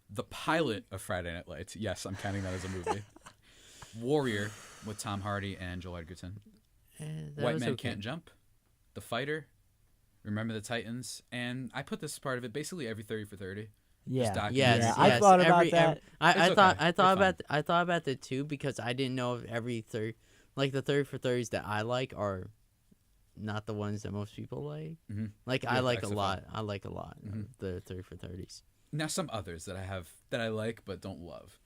The pilot of Friday Night Lights. Yes, I'm counting that as a movie. Warrior with Tom Hardy and Joel Edgerton. That White was Man okay. Can't Jump. The Fighter. Remember the Titans. And I put this as part of it. Basically every 30 for 30. Yeah. document- Yes, Yeah, yes. I thought about every, that. I It's thought okay. I thought They're about I thought about the two because I didn't know if every third, like the 30 for 30s that I like are not the ones that most people like. Mhm. Like Yeah, I like a XFL. lot. I like a lot Mhm. of the 30 for 30s. Now some others that I have that I like but don't love.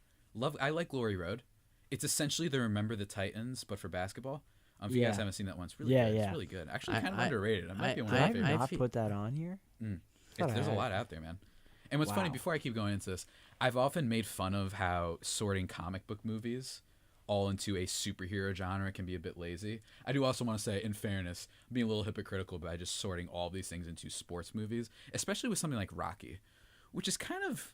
I like Glory Road. It's essentially the Remember the Titans but for basketball. If you guys Yeah. haven't seen that one, it's really Yeah, good. yeah. It's really good. Actually, I- kind of I- underrated. It might be one Did of I my favorites. not fe- put that on here? Thought I There's a had. lot out there, man. And what's funny, Wow. before I keep going into this, I've often made fun of how sorting comic book movies all into a superhero genre can be a bit lazy. I do also want to say, in fairness, I'm being a little hypocritical by just sorting all these things into sports movies, especially with something like Rocky, which is kind of,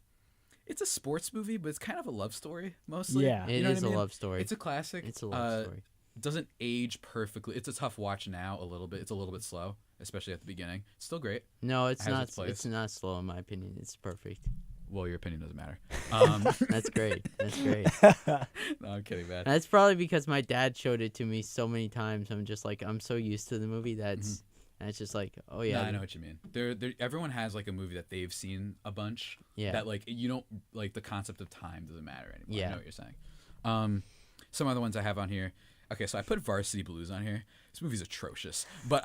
it's a sports movie, but it's kind of a love story mostly. Yeah. It You know is what I a mean? love story. It's a classic. It's a love story. Doesn't age perfectly. It's a tough watch now a little bit. It's a little bit slow, especially at the beginning. Still great. No, it's has not. its place. It's not slow in my opinion. It's perfect. Well, your opinion doesn't matter. That's great. That's great. No, I'm kidding, man. That's probably because my dad showed it to me so many times. I'm just like I'm so used to the movie that's just like, oh yeah. No, I know what you mean. Everyone has like a movie that they've seen a bunch. Yeah. That like you don't like the concept of time doesn't matter anymore. I Yeah. know what you're saying. Some other ones I have on here. Okay, so I put Varsity Blues on here. This movie's atrocious, but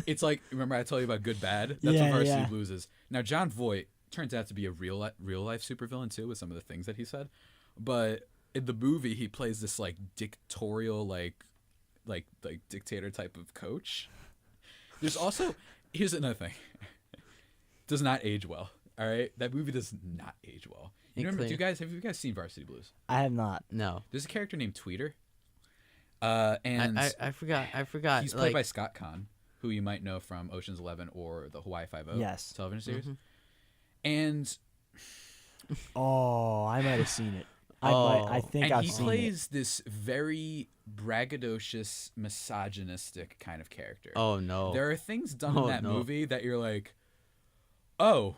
it's like remember I told you about Good Bad. That's Yeah, what Varsity yeah. Blues is. Now John Voight turns out to be a real life supervillain too with some of the things that he said, but in the movie he plays this like dictatorial like dictator type of coach. There's also here's another thing. Does not age well. All right, that movie does not age well. You remember? Have you guys seen Varsity Blues? I have not. No. There's a character named Tweeter. And I forgot. he's played by Scott Conn, who you might know from Ocean's 11 or the Hawaii Five-0 Yes. television series. Mm-hmm. And Oh, I might have seen it. I think and I've he seen plays this very braggadocious, misogynistic kind of character. Oh no. There are things done Oh, in that no. movie that you're like, oh,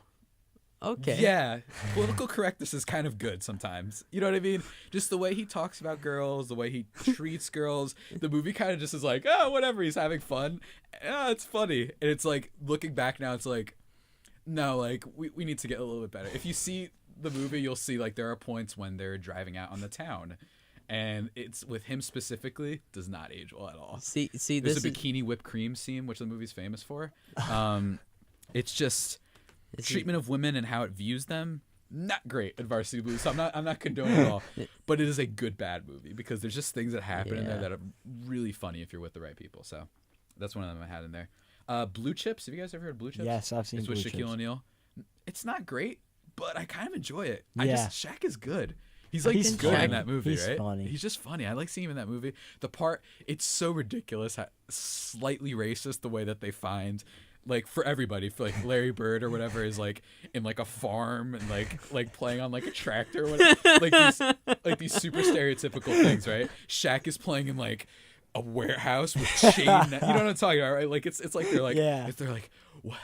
Okay. yeah, political correctness is kind of good sometimes. You know what I mean? Just the way he talks about girls, the way he treats girls. The movie kind of just is like, oh, whatever, he's having fun. It's funny. And it's like, looking back now, it's like, no, like, we need to get a little bit better. If you see the movie, you'll see, like, there are points when they're driving out on the town. And it's, with him specifically, does not age well at all. See, There's this a bikini whipped cream scene, which the movie's famous for. It's just... treatment of women and how it views them, not great at Varsity Blues. So I'm not condoning it all, but it is a good bad movie because there's just things that happen in there Yeah. that are really funny if you're with the right people. So that's one of them I had in there. Blue Chips. Have you guys ever heard of Blue Chips? Yes, I've seen It's with Blue Shaquille Chips. O'Neal. It's not great, but I kind of enjoy it. Yeah. Shaq is good. He's like He's good in funny. that movie, He's right? funny. He's just funny. I like seeing him in that movie. The part, it's so ridiculous, slightly racist the way that they find, like for everybody, for like Larry Bird or whatever is like in like a farm and like playing on like a tractor or whatever. like these super stereotypical things, right? Shaq is playing in like a warehouse with chain. You know what I'm talking about, right? Like it's like they're like Yeah. they're like what.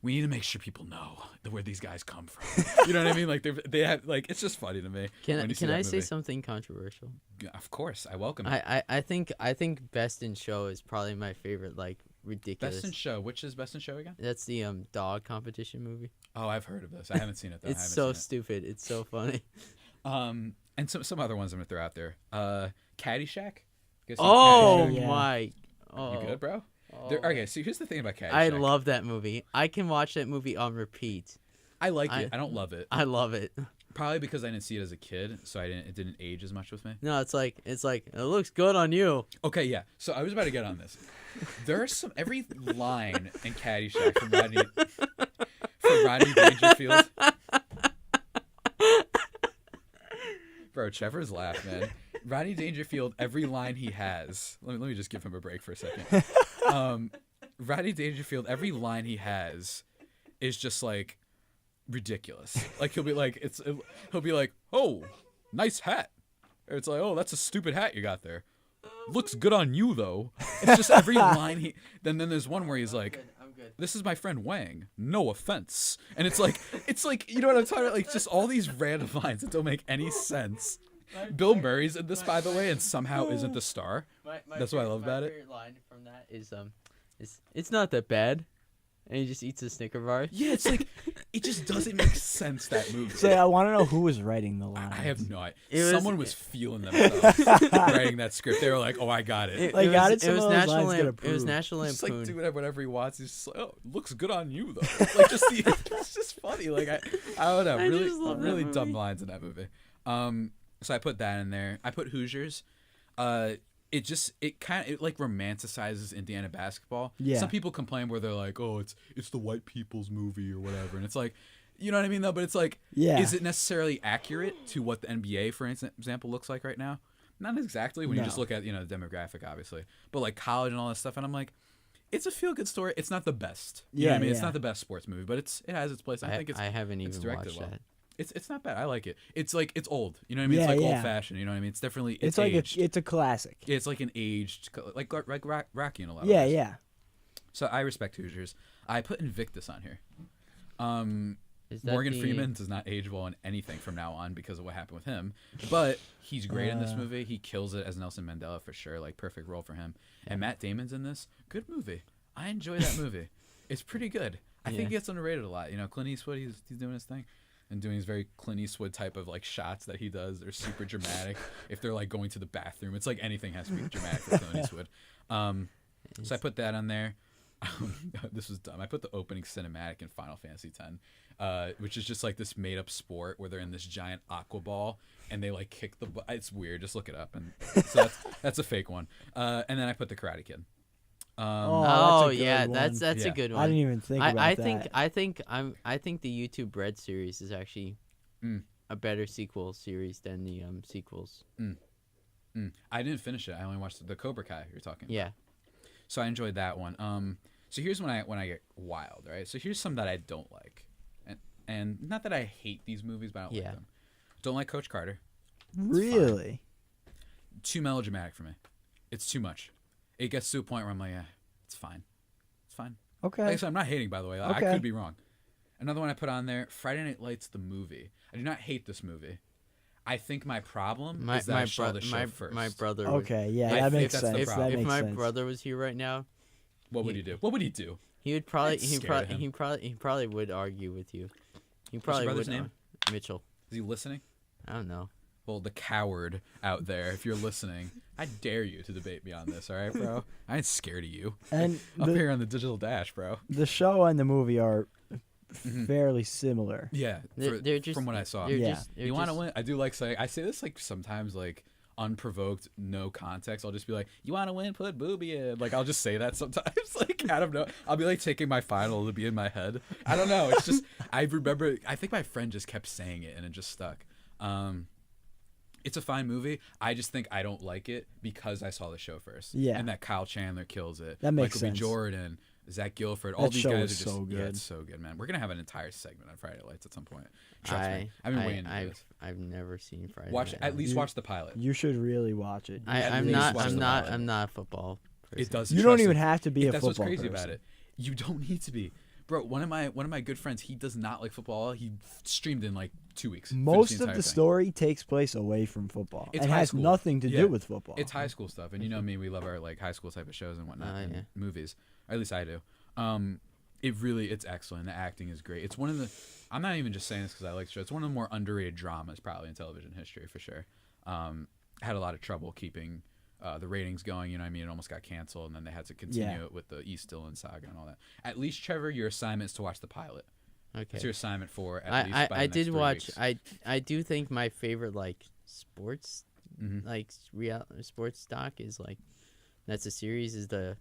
We need to make sure people know where these guys come from. You know what I mean? Like they have like it's just funny to me. when you see Can that I say movie. something controversial? Of course, I welcome it. I think Best in Show is probably my favorite. Like ridiculous. Best in Show. Which is Best in Show again? That's the dog competition movie. Oh, I've heard of this. I haven't seen it though. It's I haven't so seen stupid. It's so funny. it. And some other ones I'm gonna throw out there. Caddyshack. Guess Oh Caddyshack. Yeah. my! Oh, You good, bro? oh. Okay, so here's the thing about Caddyshack. I love that movie. I can watch that movie on repeat. I like it. I don't love it. I love it. Probably because I didn't see it as a kid, so it didn't age as much with me. No, it's like it looks good on you. Okay, yeah. So I was about to get on this. There are every line in Caddyshack from Rodney Dangerfield. Bro, Trevor's laugh, man. Rodney Dangerfield, every line he has. Let me just give him a break for a second. Rodney Dangerfield, every line he has is just like ridiculous. Like he'll be like, "Oh, nice hat." Or it's like, "Oh, that's a stupid hat you got there." looks good on you though. It's just every line he. Then there's one where he's like, I'm good. this is my friend Wang. No offense. And it's like you know what I'm talking about? Like just all these random lines that don't make any sense. Bill Murray's in this, by the way, and somehow isn't the star. That's what I love about it. My favorite line from that is it's not that bad, and he just eats a Snicker bar. Yeah, it's like it just doesn't make sense, that movie. So I want to know who was writing the lines. I have no idea. It was- Someone was feeling themselves writing that script. They were like, "Oh, I got it." Like, how did it some was of those National lines get It was approved? National Just Lampoon. like do whatever he wants. He's just like, "Oh, looks good on you though." Like just it's just funny. Like I don't know. I Really just love that really dumb movie. lines in that movie. So I put that in there. I put Hoosiers. It kind of like romanticizes Indiana basketball. Yeah. Some people complain where they're like, "Oh, it's the white people's movie or whatever," and it's like, you know what I mean though. But it's like, Yeah. is it necessarily accurate to what the NBA, for example, looks like right now? Not exactly when you just No. look at the demographic, obviously, but like college and all that stuff. And I'm like, it's a feel good story. It's not the best. You know what I mean? It's Yeah. not the best sports movie, but it has its place. I think it's I haven't it's even directed watched well. that. It's not bad. I like it. It's like it's old. You know what I mean? It's Yeah, like yeah. old fashioned. You know what I mean? It's definitely It's like aged. it's a classic. Yeah, it's like an aged, like Rocky in a lot of Yeah, ways. yeah. So I respect Hoosiers. I put Invictus on here. Is that Morgan the- Freeman does not age well in anything from now on because of what happened with him, but he's great in this movie. He kills it as Nelson Mandela for sure. Like perfect role for him. And Matt Damon's in this. Good movie. I enjoy that movie. It's pretty good. I think it gets underrated a lot. You know, Clint Eastwood, he's doing his thing. And doing his very Clint Eastwood type of like shots that he does. They're super dramatic. If they're like going to the bathroom, it's like anything has to be dramatic for Clint Eastwood. So I put that on there. This was dumb. I put the opening cinematic in Final Fantasy X, which is just like this made up sport where they're in this giant aqua ball and they like kick the. It's weird. Just look it up. And so that's a fake one. And then I put the Karate Kid. Oh that's a good yeah, one. that's Yeah. a good one. I didn't even think about I that. think the YouTube Red series is actually a better sequel series than the sequels. I didn't finish it. I only watched the Cobra Kai you're talking. Yeah. So I enjoyed that one. So here's when I get wild, right? So here's some that I don't like, and not that I hate these movies, but I don't like them. Don't like Coach Carter. Really? Too melodramatic for me. It's too much. It gets to a point where I'm like, yeah, it's fine. It's fine. Okay. Like I said, I'm not hating, by the way. I Okay. could be wrong. Another one I put on there, Friday Night Lights, the movie. I do not hate this movie. I think my problem is that I saw the show first. my brother. Okay, yeah, I that think makes that's the sense. problem. That If makes my sense. brother was here right now, What would he do? What would he do? he would probably I'd scare him. he probably would argue with you. He your probably brother's would. name? Mitchell. Is he listening? I don't know. Well, the coward out there, if you're listening, I dare you to debate me on this, all right, bro? I ain't scared of you. And Up the, here on the digital dash, bro. the show and the movie are Mhm. fairly similar. Yeah, They're just from what I saw. they're Yeah. just- they're You want to just- win? I do like saying. I say this like sometimes like unprovoked, no context. I'll just be like, "You want to win? Put booby in." Like I'll just say that sometimes, like out of no. I'll be like taking my final to be in my head. I don't know. It's just I remember. I think my friend just kept saying it and it just stuck. It's a fine movie. I just think I don't like it because I saw the show first. Yeah. And that Kyle Chandler kills it. That makes Michael B. sense. Jordan, Zach Guilford, all That these show guys is are just so yeah, good. it's so good, man. We're gonna have an entire segment on Friday Night Lights at some point. Trust me. I've been waiting to do this. I've never seen Friday. Watch Night at least You- watch the pilot. You should really watch it. I, at I'm least not. watch I'm the not. pilot. I'm not a football person. It does. You don't trust even it. have to be a That's football what's crazy person. about it. You don't need to be, bro. One of my good friends, he does not like football. He streamed in like 2 weeks. Finished Most of entire the thing. story takes place away from football It's and high has school. nothing to Yeah. do with football. It's high school stuff, and you know me, we love our like high school type of shows and whatnot, and yeah. movies. Or at least I do. It's excellent. The acting is great. It's one of the. I'm not even just saying this because I like the show. It's one of the more underrated dramas probably in television history for sure. Had a lot of trouble keeping the ratings going. You know what I mean? It almost got canceled, and then they had to continue it with the East Dillon saga and all that. At least, Trevor, your assignment is to watch the pilot. Okay. That's your assignment for at least by I the did next 3 watch. weeks. I do think my favorite like sports Mhm. like real sports doc is like that's a series is the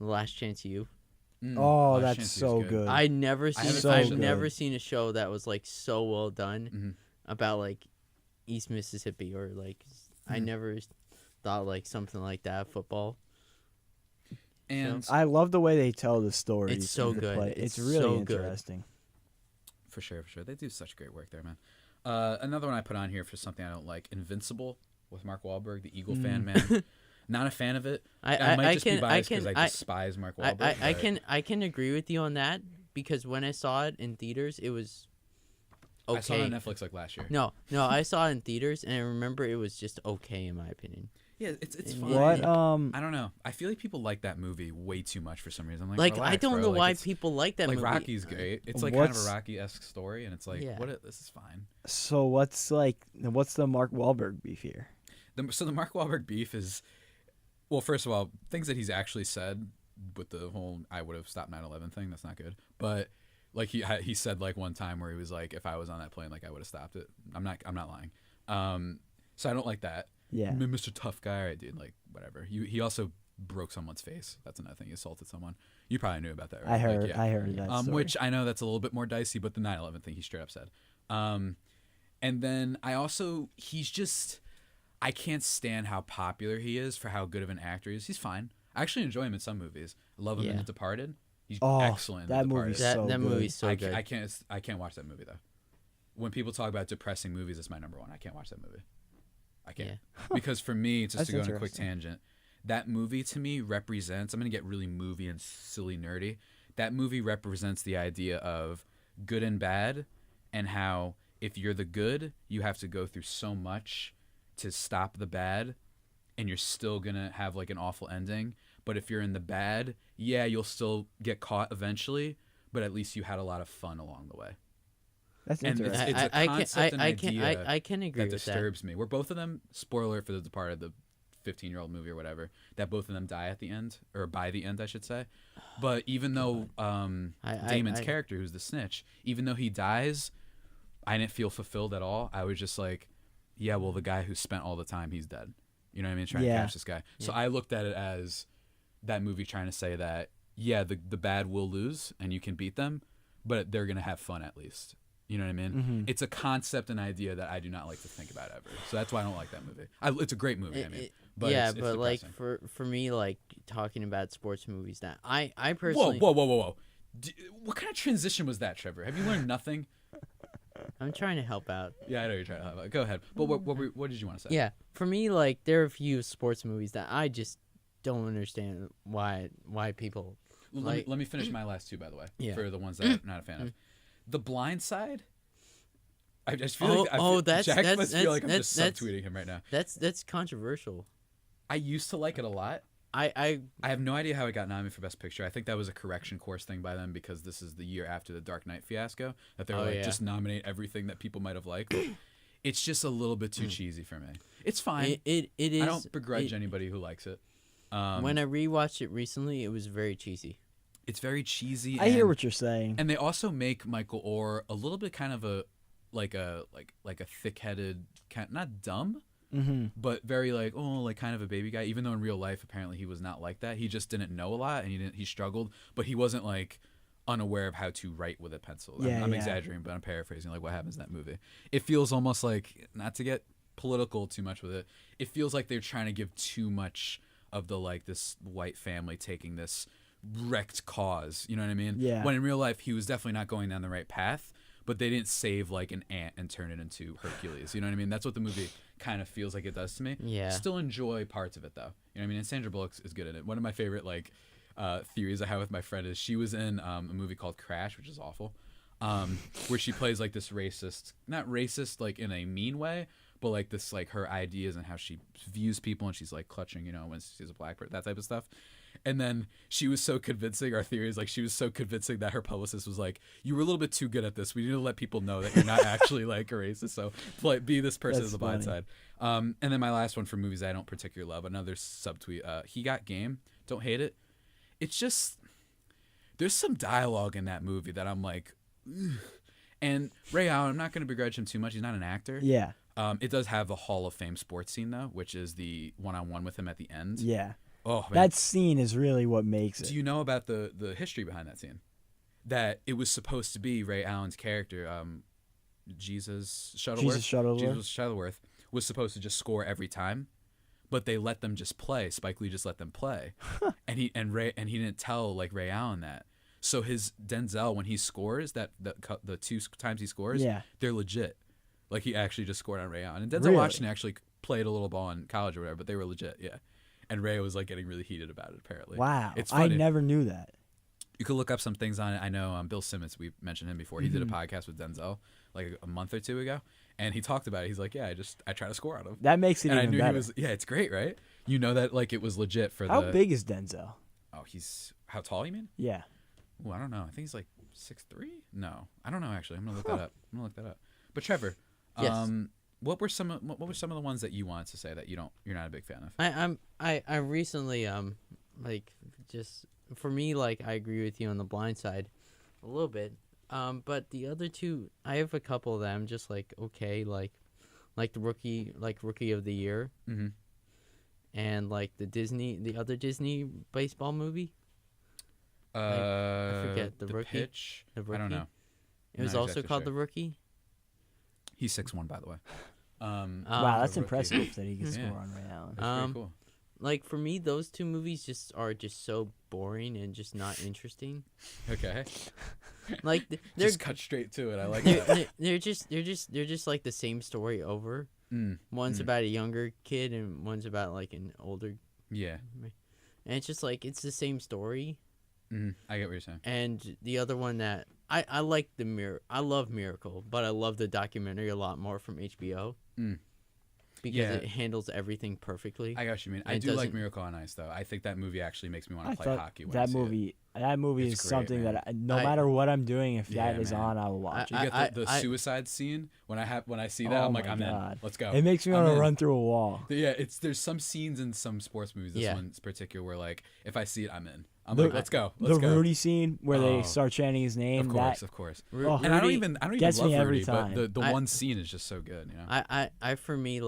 Last Chance U. Oh, Last that's Chance U is so good. I never seen. haven't I've finished it. never seen a show that was like so well done Mhm. about like East Mississippi or like I Mhm. never thought like something like that football. And I love the way they tell the stories. It's so of the good. play. It's really so good. interesting. for sure, they do such great work there, man. Another one I put on here for something I don't like, Invincible with Mark Wahlberg, the Eagle fan, man. Not a fan of it. I might just be biased because I despise Mark Wahlberg. I can agree with you on that because when I saw it in theaters, it was okay. I saw it on Netflix like last year. No, I saw it in theaters, and I remember it was just okay in my opinion. Yeah, it's fine. What? I don't know. I feel like people like that movie way too much for some reason. I'm like, I don't know why people like that like movie. Rocky's great. It's like kind of a Rocky-esque story, and it's like, this is fine. So what's the Mark Wahlberg beef here? So the Mark Wahlberg beef is, well, first of all, things that he's actually said with the whole "I would have stopped 9/11" thing. That's not good. But like he said like one time where he was like, if I was on that plane, like I would have stopped it. I'm not lying. So I don't like that. Yeah, Mr. Tough Guy, all right, dude, like whatever. He also broke someone's face. That's another thing. He assaulted someone. You probably knew about that, right? I heard that story. Which I know that's a little bit more dicey, but the 9/11 thing he straight up said. And then I can't stand how popular he is for how good of an actor he is. He's fine. I actually enjoy him in some movies. I love him in The Departed. He's excellent. That in The movie's Departed. so movie's so good. I can't watch that movie though. When people talk about depressing movies, it's my number one. I can't watch that movie. I can't. Because for me, just to go on a quick tangent, that movie to me represents, I'm going to get really movie and silly nerdy. That movie represents the idea of good and bad, and how if you're the good, you have to go through so much to stop the bad, and you're still going to have like an awful ending. But if you're in the bad, yeah, you'll still get caught eventually, but at least you had a lot of fun along the way. That's And interesting. it's a concept and idea I can agree that with disturbs me. Where both of them, spoiler alert for The Departed, the 15-year-old movie or whatever, that both of them die at the end, or by the end, I should say. But even though Damon's character, who's the snitch, even though he dies, I didn't feel fulfilled at all. I was just like, yeah, well, the guy who spent all the time, he's dead. You know what I mean? Trying to catch this guy. So I looked at it as that movie trying to say that, yeah, the bad will lose and you can beat them, but they're going to have fun at least. You know what I mean? Mm-hmm. It's a concept and idea that I do not like to think about ever. So that's why I don't like that movie. It's a great movie, but it's like depressing. for me, like talking about sports movies, that I personally Whoa. What kind of transition was that, Trevor? Have you learned nothing? I'm trying to help out. Yeah, I know you're trying to help out. Go ahead. But what did you want to say? Yeah, for me, like there are a few sports movies that I just don't understand why people Let me finish my last two, by the way, for the ones that I'm not a fan of. The Blind Side. I just feel Jack must feel like I'm just subtweeting him right now. That's controversial. I used to like it a lot. I have no idea how it got nominated for Best Picture. I think that was a correction course thing by them because this is the year after the Dark Knight fiasco that they were just nominate everything that people might have liked. It's just a little bit too cheesy for me. It's fine. It is. I don't begrudge anybody who likes it. When I rewatched it recently, it was very cheesy. It's very cheesy. I hear what you're saying. And they also make Michael Orr a little bit kind of a thick-headed, not dumb, but very like kind of a baby guy. Even though in real life apparently he was not like that. He just didn't know a lot and he struggled, but he wasn't like unaware of how to write with a pencil. I'm exaggerating, but I'm paraphrasing like what happens in that movie. It feels almost like, not to get political too much with it, it feels like they're trying to give too much of the like this white family taking this wrecked cause, you know what I mean? Yeah. When in real life he was definitely not going down the right path, but they didn't save like an ant and turn it into Hercules. You know what I mean? That's what the movie kind of feels like it does to me. Yeah. Still enjoy parts of it though. You know what I mean? And Sandra Bullock is good in it. One of my favorite like theories I have with my friend is she was in a movie called Crash, which is awful, where she plays like this racist, not racist like in a mean way, but like this like her ideas and how she views people, and she's like clutching, you know, when she's a black person, that type of stuff. And then she was so convincing, our theory is like she was so convincing that her publicist was like, you were a little bit too good at this. We need to let people know that you're not actually like a racist. So like, be this person as the blind side. And then my last one for movies I don't particularly love, another subtweet, He Got Game. Don't hate it. It's just, there's some dialogue in that movie that I'm like, ugh. And Ray Allen, I'm not going to begrudge him too much. He's not an actor. Yeah. It does have a Hall of Fame sports scene though, which is the one-on-one with him at the end. Yeah. Oh, man. That scene is really what makes it. Do you know about the history behind that scene? That it was supposed to be Ray Allen's character, Jesus Shuttleworth, was supposed to just score every time, but they let them just play. Spike Lee just let them play, and he didn't tell like Ray Allen that. So his Denzel, when he scores the two times he scores, they're legit. Like he actually just scored on Ray Allen. And Denzel Washington actually played a little ball in college or whatever, but they were legit, yeah. and Ray was like getting really heated about it. Apparently, Wow, it's I funny. never knew that. You could look up some things on it. I know Bill Simmons. We mentioned him before. He did a podcast with Denzel like a month or two ago, and he talked about it. He's like, "Yeah, I try to score on him." That makes it And I even knew better. he was. Yeah, it's great, right? You know that like it was legit for How the. big is Denzel? Oh, he's how tall? You mean? Yeah. Oh, I don't know. I think he's like 6'3". No, I don't know actually. I'm gonna look that up. But Trevor, Yes. what were some of the ones that you wanted to say that you're not a big fan of? I recently like just for me like I agree with you on The Blind Side a little bit. But the other two, I have a couple that I'm just like okay, like the rookie of the year, Mm-hmm. and like the other Disney baseball movie. I forget the rookie. Pitch. The I don't Rookie? know. It was Not also exactly called sure. The Rookie. He's 6'1", by the way. Wow, that's The Rookie. impressive that he can Yeah. score on Ray Allen. That's pretty cool. Like for me, those two movies are just so boring and just not interesting. Okay. Like they're Just cut straight to it. I like they're, that. they're just like the same story over. One's about a younger kid and one's about like an older, Yeah. and it's just like it's the same story. I get what you're saying. And the other one that I like I love Miracle, but I love the documentary a lot more from HBO. Because Yeah. it handles everything perfectly. I got what you mean. I It do like doesn't- Miracle on Ice though. I think that movie actually makes me want I to play thought hockey. When I that see movie. That movie It's is great, something man. that no I- matter what I'm doing, if Yeah, that is man. on, I will watch You it. get the I- suicide scene when I see that Oh I'm like my I'm God. in. Let's go. It makes me I'm want to in. run through a wall. Yeah, there's some scenes in some sports movies. This Yeah. one's particular where like if I see it, I'm in. I'm The- like, let's go. Let's The go. Rudy scene where Oh. they start chanting his name. Of course. Oh, And I don't Rudy- even gets love me every Rudy, time. but the I- one scene is just so good. You know. I for me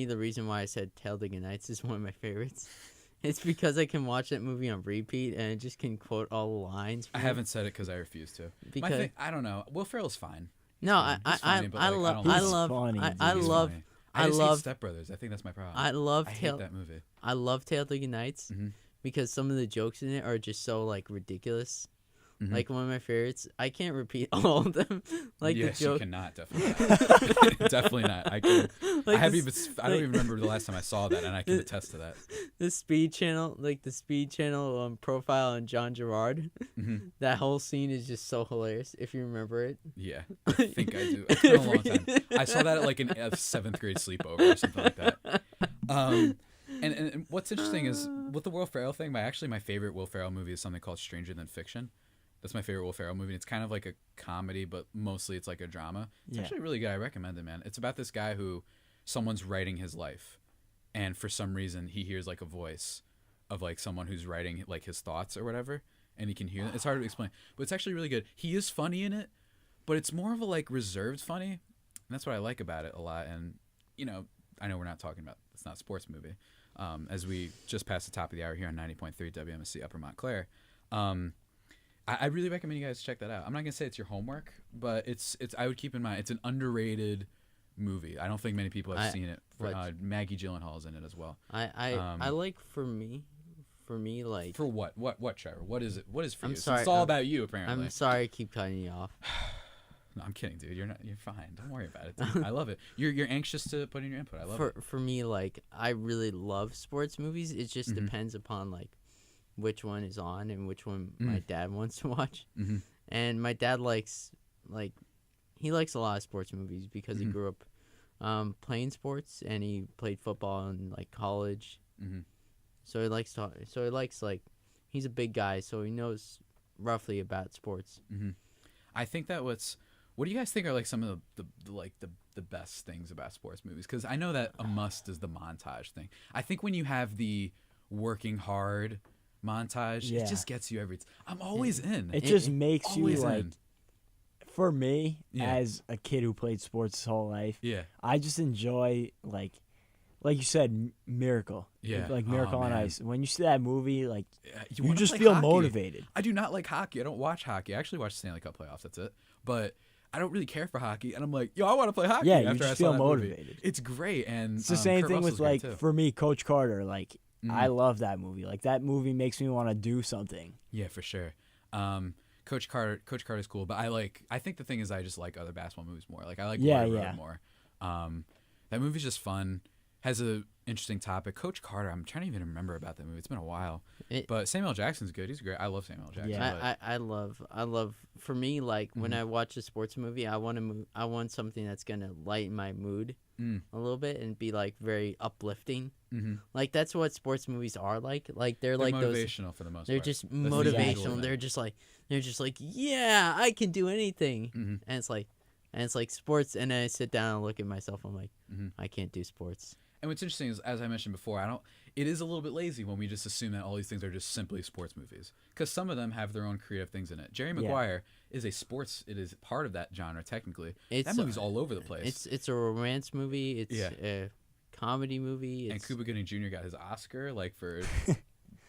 the reason why I said Talladega Nights is one of my favorites. It's because I can watch that movie on repeat and I just can quote all the lines. I haven't said it because I refuse to. Because I don't know. Will Ferrell's fine. no, fine. He's funny, but, like, I don't like He's him. funny, dude. I He's love funny. I just love- hate Step Brothers. I think that's my problem. I love I hate that movie. I love Talladega Nights Mhm. because some of the jokes in it are just so like ridiculous. Mhm. Like one of my favorites. I can't repeat all of them. Like yes, the joke. you cannot definitely, definitely not. I can. Like I have the even. s- I don't like- even remember the last time I saw that, and I can attest to that. the Speed Channel, like the Speed Channel profile on John Gerard. hmm That whole scene is just so hilarious if you remember it. Yeah, I think I do. It's been a long time. I saw that at like a 7th grade sleepover or something like that. And what's interesting is with the Will Ferrell thing. My favorite Will Ferrell movie is something called Stranger Than Fiction. That's my favorite Will Ferrell movie. It's kind of like a comedy, but mostly it's like a drama. It's Yeah. actually really good. I recommend it, man. It's about this guy who someone's writing his life, and for some reason he hears like a voice of like someone who's writing like his thoughts or whatever, and he can hear it. It's hard to explain, but it's actually really good. He is funny in it, but it's more of a like reserved funny, and that's what I like about it a lot. And I know we're not talking about it's not a sports movie, as we just passed the top of the hour here on 90.3 WMSC Upper Montclair. I really recommend you guys check that out. I'm not gonna say it's your homework, but it's I would keep in mind it's an underrated movie. I don't think many people have seen it. Maggie Gyllenhaal's in it as well. I like for me like For what Trevor? What is it? What is for I'm you? sorry, It's all I'm- about you apparently. I'm sorry I keep cutting you off. No, I'm kidding, dude. You're fine. Don't worry about it. Dude. I love it. You're anxious to put in your input. I love it. For me, like I really love sports movies. It just depends upon like which one is on and which one my dad wants to watch. Mhm. And my dad likes he likes a lot of sports movies because he grew up playing sports and he played football in like college. Mhm. So he likes like he's a big guy, so he knows roughly about sports. I think that what do you guys think are like some of the best things about sports movies? Because I know that a must is the montage thing. I think when you have the working hard montage, Yeah. it just gets you every. I'm always in. It just makes you always like. in. For me, Yeah. as a kid who played sports his whole life, Yeah. I just enjoy like you said, Miracle. Yeah. Like Oh, Miracle on man. Ice. When you see that movie, like you wanna just play feel hockey. motivated. I do not like hockey. I don't watch hockey. I actually watch the Stanley Cup playoffs. That's it. But I don't really care for hockey, and I'm like, yo, I want to play hockey. Yeah, you after I just saw feel that movie. motivated. It's great, and It's the same Kurt thing Russell's with great, like too. for me, Coach Carter. Like Mhm. I love that movie. Like that movie makes me want to do something. Yeah, for sure. Coach Carter's cool, but I think the thing is I just like other basketball movies more. Like I like Yeah, Road yeah. more. That movie's just fun. Has a interesting topic. Coach Carter, I'm trying to even remember about that movie. It's been a while. It- But Samuel Jackson's good. He's great. I love Samuel Jackson. Yeah. I love. For me, like when I watch a sports movie, I want something that's gonna lighten my mood Mm. a little bit and be like very uplifting. Mm-hmm. Like that's what sports movies are like. Like they're like those. motivational for the most They're part. just That's the usual motivational. thing. They're just like, yeah, I can do anything. Mhm. And it's like sports. And then I sit down and look at myself. I'm like, Mhm. I can't do sports. And what's interesting is, as I mentioned before, it is a little bit lazy when we just assume that all these things are just simply sports movies, because some of them have their own creative things in it. Jerry Maguire is a sports. It is part of that genre technically. That movie's all over the place. It's a romance movie. It's Yeah. a comedy movie. And It's, Cuba Gooding Jr. got his Oscar like for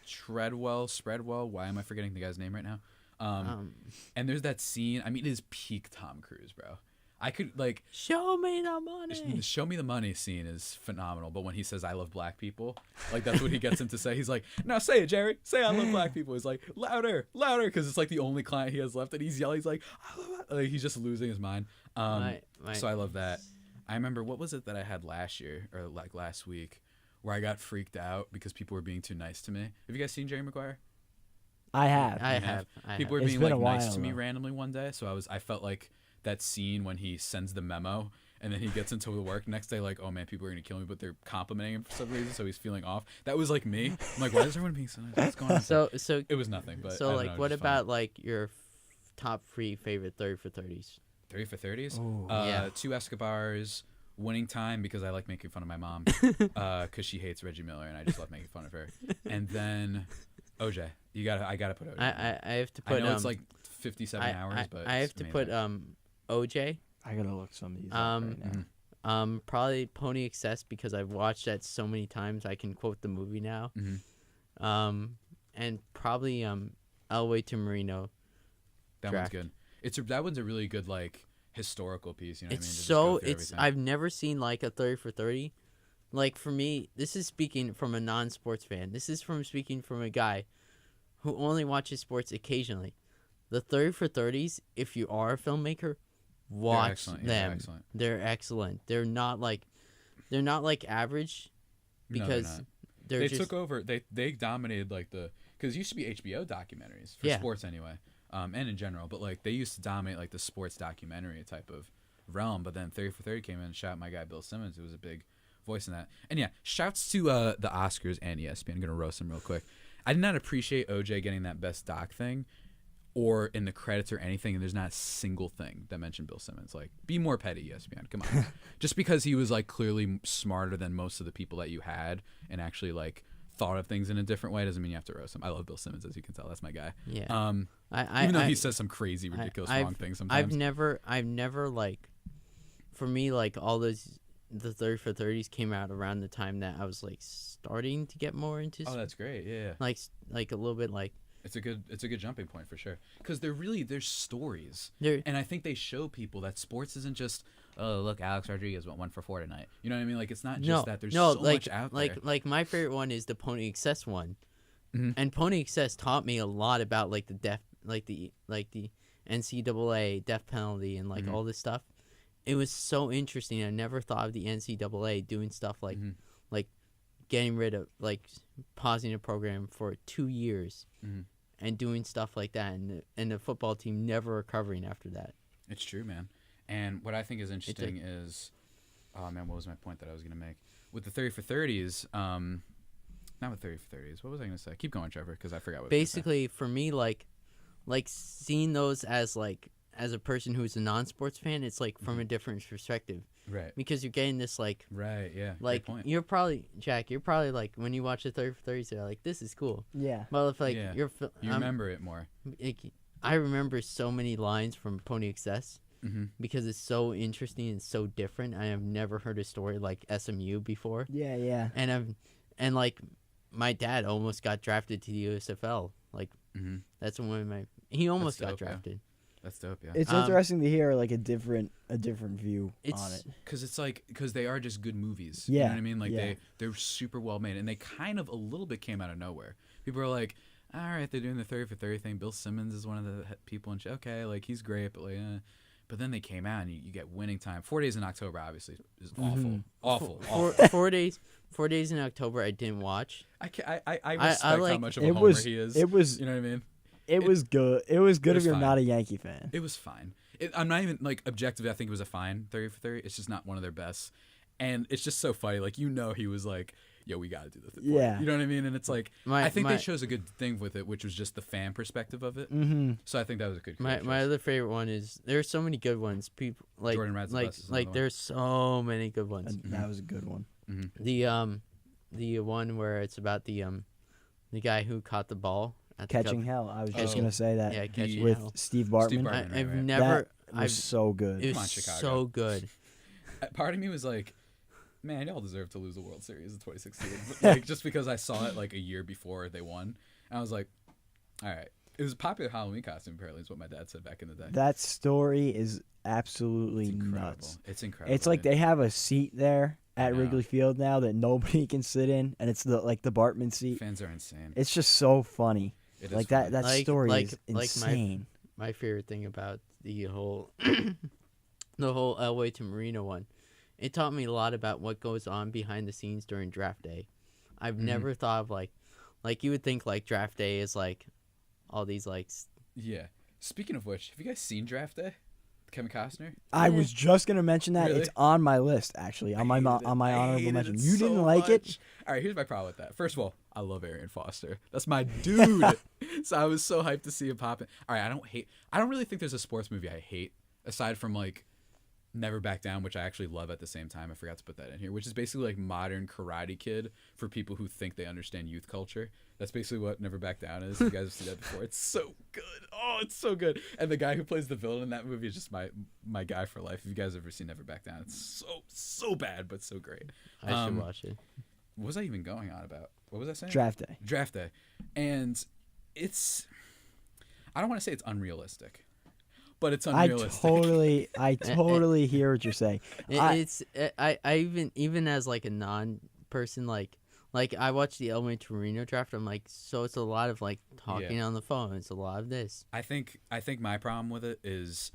Spreadwell. Why am I forgetting the guy's name right now? And there's that scene. I mean, it is peak Tom Cruise, bro. I could like show me the money. the show me the money scene is phenomenal. But when he says I love black people, like that's what he gets him to say. He's like, no, say it, Jerry. Say I love black people. He's like, louder, because it's like the only client he has left, and he's yelling. He's like, he's just losing his mind. So I love that. I remember, what was it that I had last year or like last week, where I got freaked out because people were being too nice to me. Have you guys seen Jerry Maguire? I have. I have. People were It's being been like a nice while, to me though. randomly one day, so I felt like that scene when he sends the memo and then he gets into the work next day like, oh man, people are gonna kill me, but they're complimenting him for some reason, so he's feeling off. That was like me. I'm like, why is everyone being so nice? What's going on? So It was nothing, but I so don't like, know, it what was about fun. like your top 3 favorite 30 for 30s? 30 for 30s? Ooh. Yeah. 2 Escobars, Winning Time, because I like making fun of my mom, because she hates Reggie Miller and I just love making fun of her. And then OJ. I gotta put OJ. I have to put. I know it's like 57 hours, but I have it's to put amazing. OJ. I gotta look some of these up right now. Mhm. Probably Pony Excess because I've watched that so many times I can quote the movie now. Mhm. And probably Elway to Marino. That Draft. one's good. That one's a really good like historical piece. You know It's what I mean? To just so go through it's everything. I've never seen like a 30 for 30. Like for me, this is speaking from a non-sports fan. This is from speaking from a guy who only watches sports occasionally. The 30 for 30s, if you are a filmmaker, watch excellent. Yeah, them. they're excellent. They're excellent. They're not like average No, they're because not. they're They just took over. They dominated like because it used to be HBO documentaries for Yeah. sports anyway, and in general. But like they used to dominate like the sports documentary type of realm. But then 30 for 30 came in and shout out my guy Bill Simmons, who was a big voice in that. And yeah, shouts to the Oscars and ESPN. I'm gonna roast him real quick. I did not appreciate OJ getting that best doc thing, or in the credits or anything. And there's not a single thing that mentioned Bill Simmons. Like, be more petty, ESPN. Come on. Just because he was like clearly smarter than most of the people that you had, and actually like thought of things in a different way, doesn't mean you have to roast him. I love Bill Simmons, as you can tell. That's my guy. yeah. Even though he says some crazy, ridiculous, wrong things sometimes. I've never like, for me, like all those the 30 for 30s came out around the time that I was like starting to get more into Oh, that's great. Yeah. like a little bit like It's a good jumping point for sure, because there's stories, there. and I think they show people that sports isn't just, oh look, Alex Rodriguez went 1 for 4 tonight. You know what I mean? Like, it's not just that. There's so much out there. Like my favorite one is the Pony Excess one, Mhm. and Pony Excess taught me a lot about like the the NCAA death penalty and like Mhm. all this stuff. It was so interesting. I never thought of the NCAA doing stuff like Mhm. like getting rid of like pausing a program for 2 years Mhm. and doing stuff like that, and the football team never recovering after that. It's true, man. And what I think is interesting is, oh man, what was my point that I was gonna make with the 30 for 30s? Not with 30 for 30s. What was I gonna say? Keep going, Trevor, because I forgot what. Basically, for me, like seeing those as a person who's a non-sports fan, it's like from a different perspective Right. because you're getting this like Yeah. like Great point. you're probably Jack. You're probably like when you watch the 30 for 30s, you're like, this is cool. Yeah. Well, if like Yeah. you're You remember it more. I remember so many lines from Pony Excess Mm-hmm. because it's so interesting and so different. I have never heard a story like SMU before, Yeah, yeah. and like my dad almost got drafted to the USFL. Like Mm-hmm. that's he almost got dope, yeah. drafted. That's dope. Yeah. It's interesting to hear like a different view on it. Because they are just good movies. Yeah, You know what I mean? Like yeah. they're super well made, and they kind of a little bit came out of nowhere. People are like, all right, they're doing the 30 for 30 thing. Bill Simmons is one of the people, and okay, like he's great, but like, But then they came out and you get Winning Time. 4 Days in October obviously is Mhm. awful. Four days in October I didn't watch. I respect how like- much of a It homer was he is. it was You know what I mean? it was good. It was good it was if you're fine. not a Yankee fan. It was fine. I'm not even like objectively. I think it was a fine 30 for 30. It's just not one of their best, and it's just so funny. Like he was like, "Yo, we got to do this." Yeah. You know what I mean? And it's like My- I think my- they chose a good thing with it, which was just the fan perspective of it. Mm-hmm. So I think that was a good. My choice. other favorite one is there's so many good ones. People like Jordan Rides the Bus is like another one. there's so many good ones. That was a good one. The one where it's about the guy who caught the ball at the Catching Cup. Hell. I was just Oh. gonna say that. Yeah, Catching with Hell. Steve Bartman. Bartman. Right, I've right. never. That was so good. It Come on, was Chicago. so good. Part of me was like, man, y'all deserve to lose the World Series in 2016. But, like just because I saw it like a year before they won, and I was like, all right. It was a popular Halloween costume. Apparently, is what my dad said back in the day. That story is absolutely It's incredible. nuts. It's incredible. It's like they have a seat there at know. Wrigley Field now that nobody can sit in, and it's the Bartman seat. Fans are insane. It's just so funny. It is Like funny. that Like- story like- is like insane. My favorite thing about the whole the whole Elway to Marino one, it taught me a lot about what goes on behind the scenes during draft day. I've never thought of like you would think like draft day is like all these like Yeah. Speaking of which, have you guys seen Draft Day? Kevin Costner. I was just gonna mention that. Really? It's on my list actually. On my I honorable hated mention. it You didn't so like it? much. All right, here's my problem with that. First of all, I love Arian Foster. That's my dude. So I was so hyped to see him pop in. All right, I don't really think there's a sports movie I hate aside from like Never Back Down, which I actually love at the same time. I forgot to put that in here, which is basically like modern Karate Kid for people who think they understand youth culture. That's basically what Never Back Down is. You guys have seen that before. It's so good. Oh, it's so good. And the guy who plays the villain in that movie is just my guy for life. If you guys ever seen Never Back Down, it's so bad, but so great. I should watch it. What was I even going on about? What was I saying? Draft day. Draft Day. And I don't want to say it's unrealistic, but it's unrealistic. I totally hear what you're saying. I even as like a non-person like I watched the Elway to Marino draft. I'm like, so it's a lot of like talking on the phone. It's a lot of this. I think my problem with it is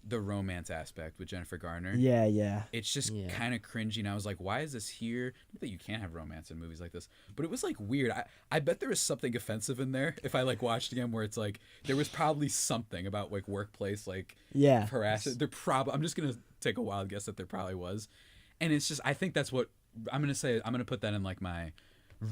the romance aspect with Jennifer Garner. Yeah. It's just kind of cringy, and I was like, why is this here? Not that you can't have romance in movies like this, but it was like weird. I bet there was something offensive in there if I like watched again, where it's like there was probably something about like workplace like harassment. I'm just gonna take a wild guess that there probably was, and it's just I think that's what I'm gonna say. I'm gonna put that in like my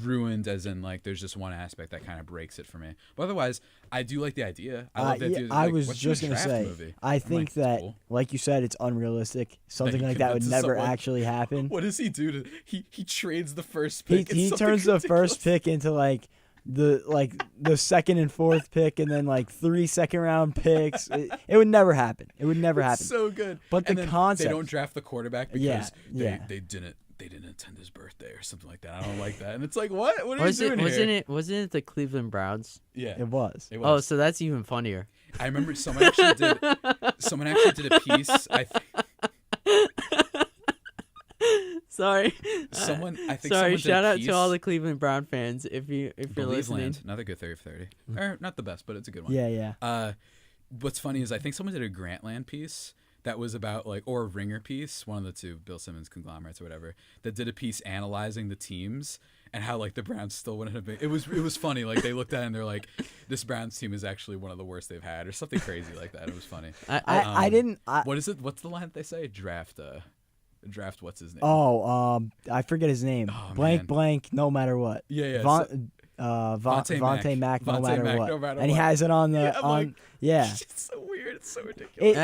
ruined, as in like there's just one aspect that kind of breaks it for me. But otherwise, I do like the idea. I love that dude. I Like, was what's your just gonna draft say. movie? I I'm think like, that, that's cool. like you said, it's unrealistic. Something he like that would convinces never someone. actually happen. What does he do to he trades the first He pick? It's something turns the first ridiculous. pick into like the second and fourth pick, and then like 3 second-round picks. It would never happen. It would never happen. It's so good. But And the then concept. they don't draft the quarterback because Yeah. they didn't attend his birthday or something like that. I don't like that. And it's like, what are you doing here? Wasn't it the Cleveland Browns? Yeah, It was. it Oh, was. so that's even funnier. I remember someone actually did a piece. Sorry. I think Sorry. someone did Shout a out piece. to all the Cleveland Brown fans if you're Believe listening. Land, another good 30 for 30. Or not the best, but it's a good one. Yeah. What's funny is I think someone did a Grantland piece that was about like, or a Ringer piece, one of the two, Bill Simmons conglomerates or whatever, that did a piece analyzing the teams and how like the Browns still wouldn't have been. It was funny. Like they looked at it and they're like, this Browns team is actually one of the worst they've had, or something crazy like that. It was funny. I didn't. What is it? What's the line that they say? Draft. What's his name? I forget his name. Oh, blank man. blank. No matter what. Yeah. Vontae Mack. No matter what. No matter And he what. has it on the Yeah, I'm on. like, Yeah. It's so weird. It's so ridiculous.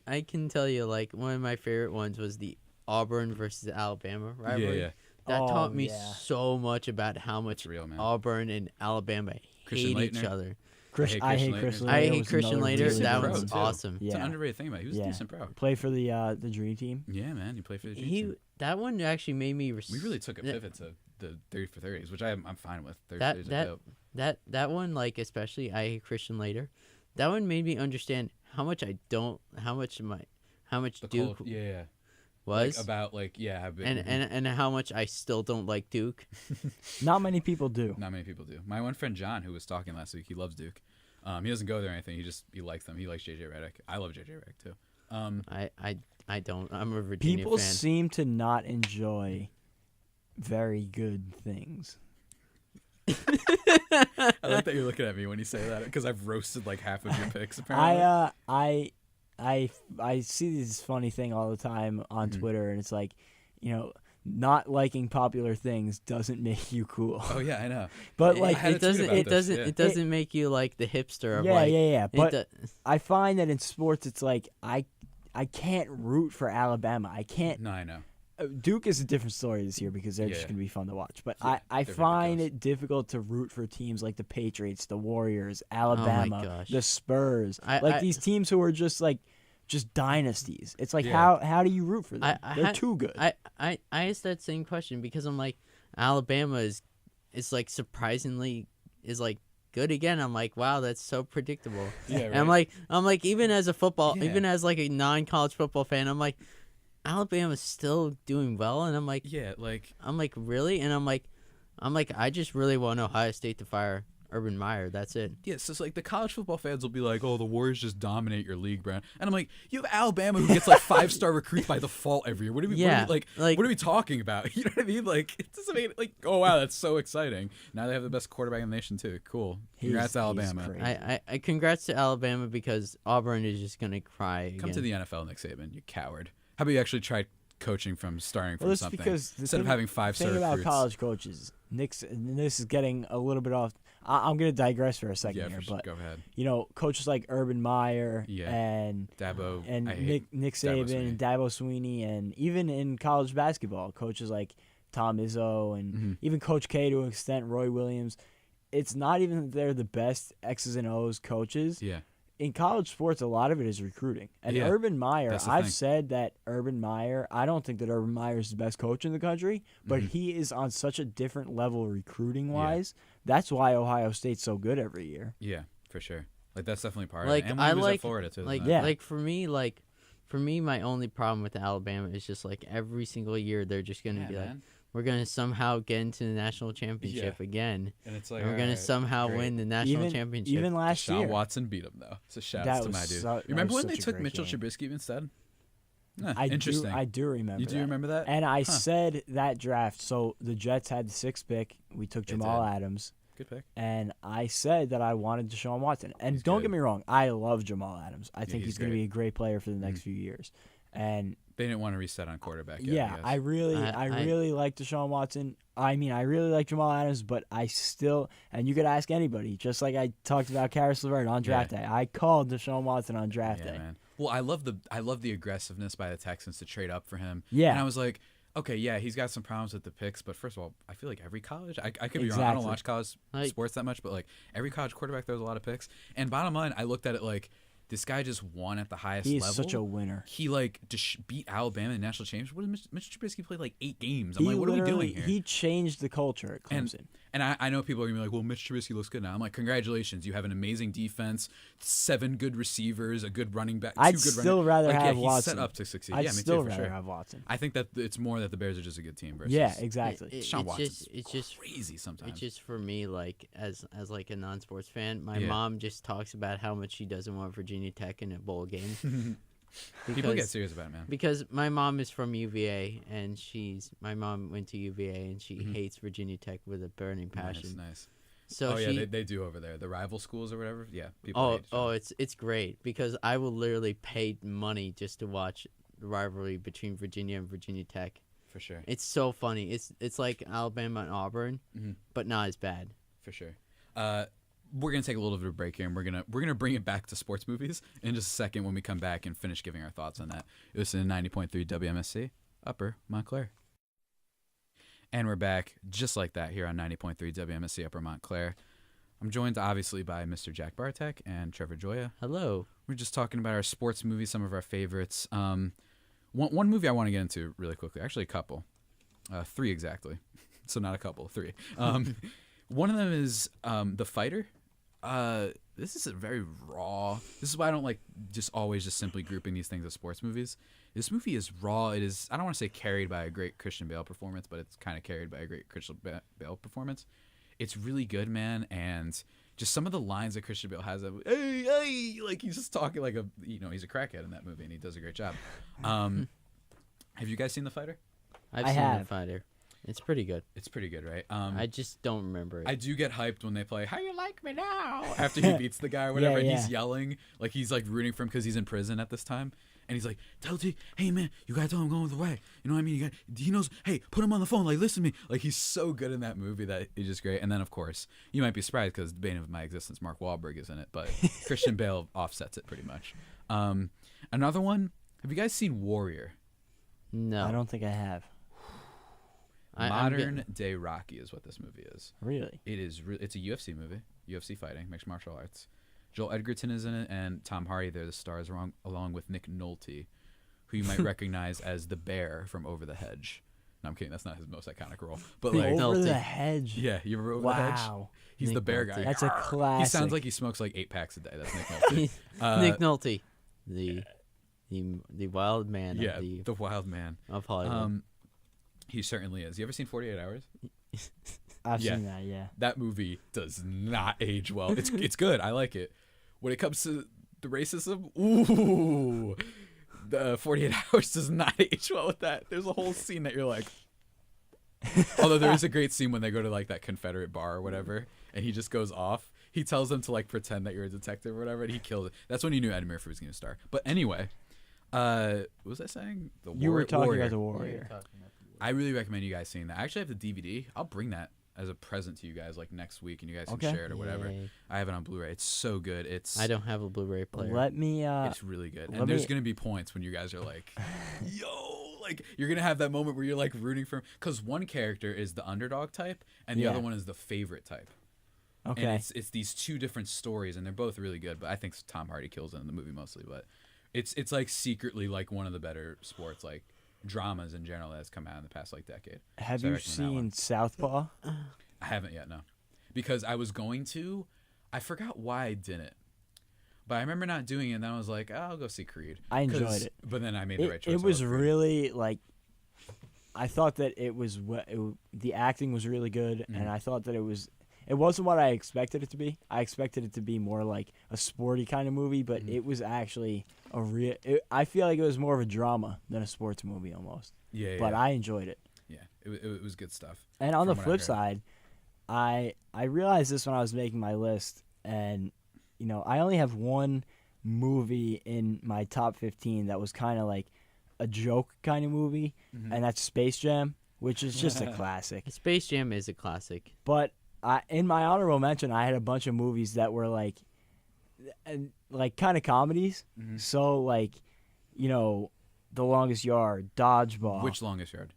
I can tell you like one of my favorite ones was the Auburn versus Alabama rivalry. Yeah. That Oh, taught me yeah. so much about how much It's real, man. Auburn and Alabama Christian hate each Leitner. other. I hate Christian. I Leitner hate was Christian another Leitner. really That good one's one. awesome. It's an Yeah. underrated thing about him. He was a decent pro. Play for the Dream Team. Yeah, man. You played for the G team. That one actually made me. We really took a pivot to the 30 for 30s, which I'm fine with. 30 That- for 30s are that- dope. That one, like especially I hate Christian Leitner. That one made me understand how much The Duke yeah. was, Like, about like how big and how much I still don't like Duke. Not many people do. not many people do. My one friend John, who was talking last week, he loves Duke. He doesn't go there or anything. He likes them. He likes JJ Redick. I love JJ Redick too. I don't. I'm a Virginia People fan. seem to not enjoy very good things. I like that you're looking at me when you say that because I've roasted like half of your picks apparently. I see this funny thing all the time on Twitter, and it's like, not liking popular things doesn't make you cool. Oh yeah, I know. But I had a tweet about this, yeah. It doesn't make you like the hipster of Yeah, like. yeah. But do- I find that in sports, it's like I can't root for Alabama. I can't. No, I know. Duke is a different story this year because they're just Yeah. going to be fun to watch. But Yeah, I they're find ridiculous. it difficult to root for teams like the Patriots, the Warriors, Oh Alabama, gosh. the Spurs, I- these teams who are just dynasties. It's like Yeah. how do you root for them? They're too good. I asked that same question because I'm like, Alabama is like surprisingly is like good again. I'm like, wow, that's so predictable. Yeah, And I'm like, even as a Yeah. even as like a non-college football fan, I'm like, Alabama's still doing well, and I'm like, really, and I'm like, I just really want Ohio State to fire Urban Meyer. That's it. Yeah, so it's like the college football fans will be like, "Oh, the Warriors just dominate your league, Brown," and I'm like, "You have Alabama who gets like 5-star recruits by default every year. What are we what are we talking about? You know what I mean? Like, it doesn't make like, oh wow, that's so exciting. Now they have the best quarterback in the nation too. Cool. Congrats, He's Alabama. crazy. I congrats to Alabama because Auburn is just gonna cry again. Come to the NFL, Nick Saban, you coward. How about you actually try coaching from starting from Well, it's something because the instead of thing- having 5-star thing about recruits? college coaches, and this is getting a little bit off. I'm going to digress for a second Yeah, here, for sure. but Go ahead. coaches like Urban Meyer Yeah. and Dabo and I hate Nick Dabo Saban Swinney. and Dabo Sweeney, and even in college basketball, coaches like Tom Izzo and Mhm. even Coach K to an extent, Roy Williams. It's not even that they're the best X's and O's coaches. Yeah. In college sports, a lot of it is recruiting. And Yeah, Urban Meyer, that's the I've thing. said that Urban Meyer, I don't think that Urban Meyer is the best coach in the country, but Mhm. he is on such a different level recruiting wise. That's why Ohio State's so good every year. Yeah, for sure. Like that's definitely part Like, of it. And I when he was at like- Florida too. Like, isn't it? Yeah. for me, my only problem with Alabama is just like every single year they're just gonna Yeah, be like, man. we're gonna somehow get into the national championship again, And it's like and we're gonna alright, somehow great. win the national Even championship. even last Deshaun year, Watson beat him though. So shouts That to was my dude. so- You that remember was when they such a took great Mitchell game. Trubisky instead? Huh, I interesting. do remember. You do that. remember that? And I Huh. said that draft. So the Jets had the 6th pick. We took They Jamal did. Adams, Good pick. and I said that I wanted Deshaun Watson. And He's don't good. get me wrong, I love Jamal Adams. I think he's he's going to great. be a great player for the next few years. And They didn't want to reset on quarterback yet. yeah, I guess. really like Deshaun Watson. I mean, I really like Jamal Adams, but I still, and you could ask anybody, just like I talked about Karis LeVert on draft day. I called Deshaun Watson on draft Yeah, day. man. Well, I love the aggressiveness by the Texans to trade up for him. Yeah. And I was like, okay, yeah, he's got some problems with the picks, but first of all, I feel like every college, I could be wrong. I don't Exactly. watch college Like- sports that much, but like every college quarterback throws a lot of picks. And bottom line, I looked at it like this guy just won at the highest He is level. such a winner. He beat Alabama in the national championship. What did Mitch Trubisky played like 8 games? I'm He like, what are we literally- doing here? He changed the culture at Clemson. And I know people are gonna be like, well, Mitch Trubisky looks good now. I'm like, congratulations, you have an amazing defense, 7 good receivers, a good running back. 2 I'd good still running rather like, have yeah, Watson. He's set up to succeed. I'd yeah, me still too, for rather sure. have Watson. I think that it's more that the Bears are just a good team versus Yeah, exactly. Deshaun Watson's it's just crazy sometimes. It's just for me, like as like a non-sports fan, my Yeah. mom just talks about how much she doesn't want Virginia Tech in a bowl game. People get serious about it, man. Because my mom is from UVA, and my mom went to UVA, and she hates Virginia Tech with a burning passion. Nice. So Oh she, yeah, they do over there. The rival schools or whatever. Yeah, people. hate each oh, other. it's great because I will literally pay money just to watch the rivalry between Virginia and Virginia Tech. for sure, It's so funny. It's like Alabama and Auburn, Mhm. but not as bad. for sure. We're gonna take a little bit of a break here, and we're gonna bring it back to sports movies in just a second when we come back and finish giving our thoughts on that. It was in 90.3 WMSC, Upper Montclair. And we're back just like that here on 90.3 WMSC Upper Montclair. I'm joined obviously by Mr. Jack Barteck and Trevor Gioia. Hello. We're just talking about our sports movies, some of our favorites. One movie I want to get into really quickly, actually a couple, 3 exactly, so not a couple, 3. One of them is The Fighter. This is a very raw. This is why I don't like just always just simply grouping these things as sports movies. This movie is raw. It is. I don't want to say carried by a great Christian Bale performance, but it's kind of carried by a great Christian Bale performance. It's really good, man, and just some of the lines that Christian Bale has, hey, like he's just talking like he's a crackhead in that movie, and he does a great job. Have you guys seen The Fighter? I've I seen have. The Fighter. It's pretty good. It's pretty good, right? I just don't remember it. I do get hyped when they play "How You Like Me Now" after he beats the guy or whatever, and he's yelling like he's like rooting for him because he's in prison at this time, and he's like, "Tell T, hey man, you gotta tell him going the way." You know what I mean? He knows. Hey, put him on the phone. Like, listen to me. Like, he's so good in that movie that it's just great. And then of course you might be surprised because the bane of my existence, Mark Wahlberg, is in it, but Christian Bale offsets it pretty much. Another one. Have you guys seen Warrior? No. I don't think I have. Modern day Rocky is what this movie is. Really? It is. It's a UFC movie. UFC fighting, mixed martial arts. Joel Edgerton is in it, and Tom Hardy. They're the stars, along with Nick Nolte, who you might recognize as the bear from Over the Hedge. No, I'm kidding. That's not his most iconic role. But like Over the Hedge. Yeah, you remember Over the Hedge? Wow. He's Nick the bear Nolte. guy. That's a classic. He sounds like he smokes like 8 packs a day. That's Nick Nolte. Nick Nolte, the wild man. Yeah, the wild man of Hollywood. He certainly is. You ever seen 48 Hours? I've seen that, yeah. That movie does not age well. It's good. I like it. When it comes to the racism, ooh, the 48 Hours does not age well with that. There's a whole scene that you're like, although there is a great scene when they go to like that Confederate bar or whatever, and he just goes off. He tells them to like pretend that you're a detective or whatever, and he kills it. That's when you knew Eddie Murphy was going to star. But anyway, what was I saying? You were talking Warrior. about The Warrior. I really recommend you guys seeing that. I actually have the DVD. I'll bring that as a present to you guys like next week, and you guys can share it or whatever. Yay. I have it on Blu-ray. It's so good. I don't have a Blu-ray player. Let me. It's really good. And there's gonna be points when you guys are like, yo, like you're gonna have that moment where you're like rooting for him, because one character is the underdog type, and the other one is the favorite type. Okay. And it's these two different stories, and they're both really good. But I think Tom Hardy kills it in the movie mostly. But it's like secretly like one of the better sports like dramas in general that has come out in the past like decade. Have So I you recommend that one. seen Southpaw? I haven't yet, no, because I was going to. I forgot why I didn't, but I remember not doing it. And then I was like, oh, I'll go see Creed. I enjoyed it. But then I made the right choice. It was I love Creed. really like. I thought that the acting was really good, and I thought that it wasn't what I expected it to be. I expected it to be more like a sporty kind of movie, but it was actually I feel like it was more of a drama than a sports movie almost. Yeah. But I enjoyed it. Yeah, it was good stuff. And on the from what I flip heard. side, I realized this when I was making my list, and I only have one movie in my top 15 that was kind of like a joke kind of movie, and that's Space Jam, which is just a classic. Space Jam is a classic. But in my honorable mention, I had a bunch of movies that were like kind of comedies. So like, The Longest Yard, Dodgeball. Which Longest Yard?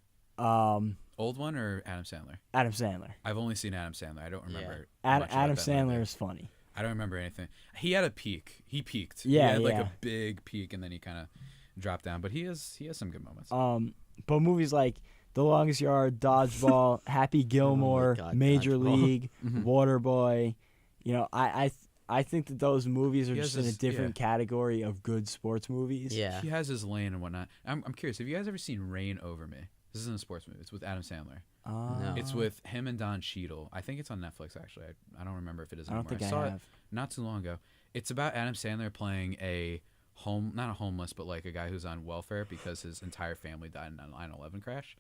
Old one or Adam Sandler? Adam Sandler. I've only seen Adam Sandler. I don't remember. Adam much about that Sandler movie. is funny. I don't remember anything. He had a peak. He peaked. Yeah, he had like yeah. a big peak, and then he kind of dropped down. But he has some good moments. But movies like The Longest Yard, Dodgeball, Happy Gilmore, God, Major Dodgeball. League, Waterboy. I think that those movies are He just has in a this- different category of good sports movies. Yeah. He has his lane and whatnot. I'm curious. Have you guys ever seen Rain Over Me? This isn't a sports movie. It's with Adam Sandler. No. It's with him and Don Cheadle. I think it's on Netflix, actually. I don't remember if it is I don't anymore. think I saw have. it not too long ago. It's about Adam Sandler playing not a homeless, but like a guy who's on welfare because his entire family died in a 9/11 crash.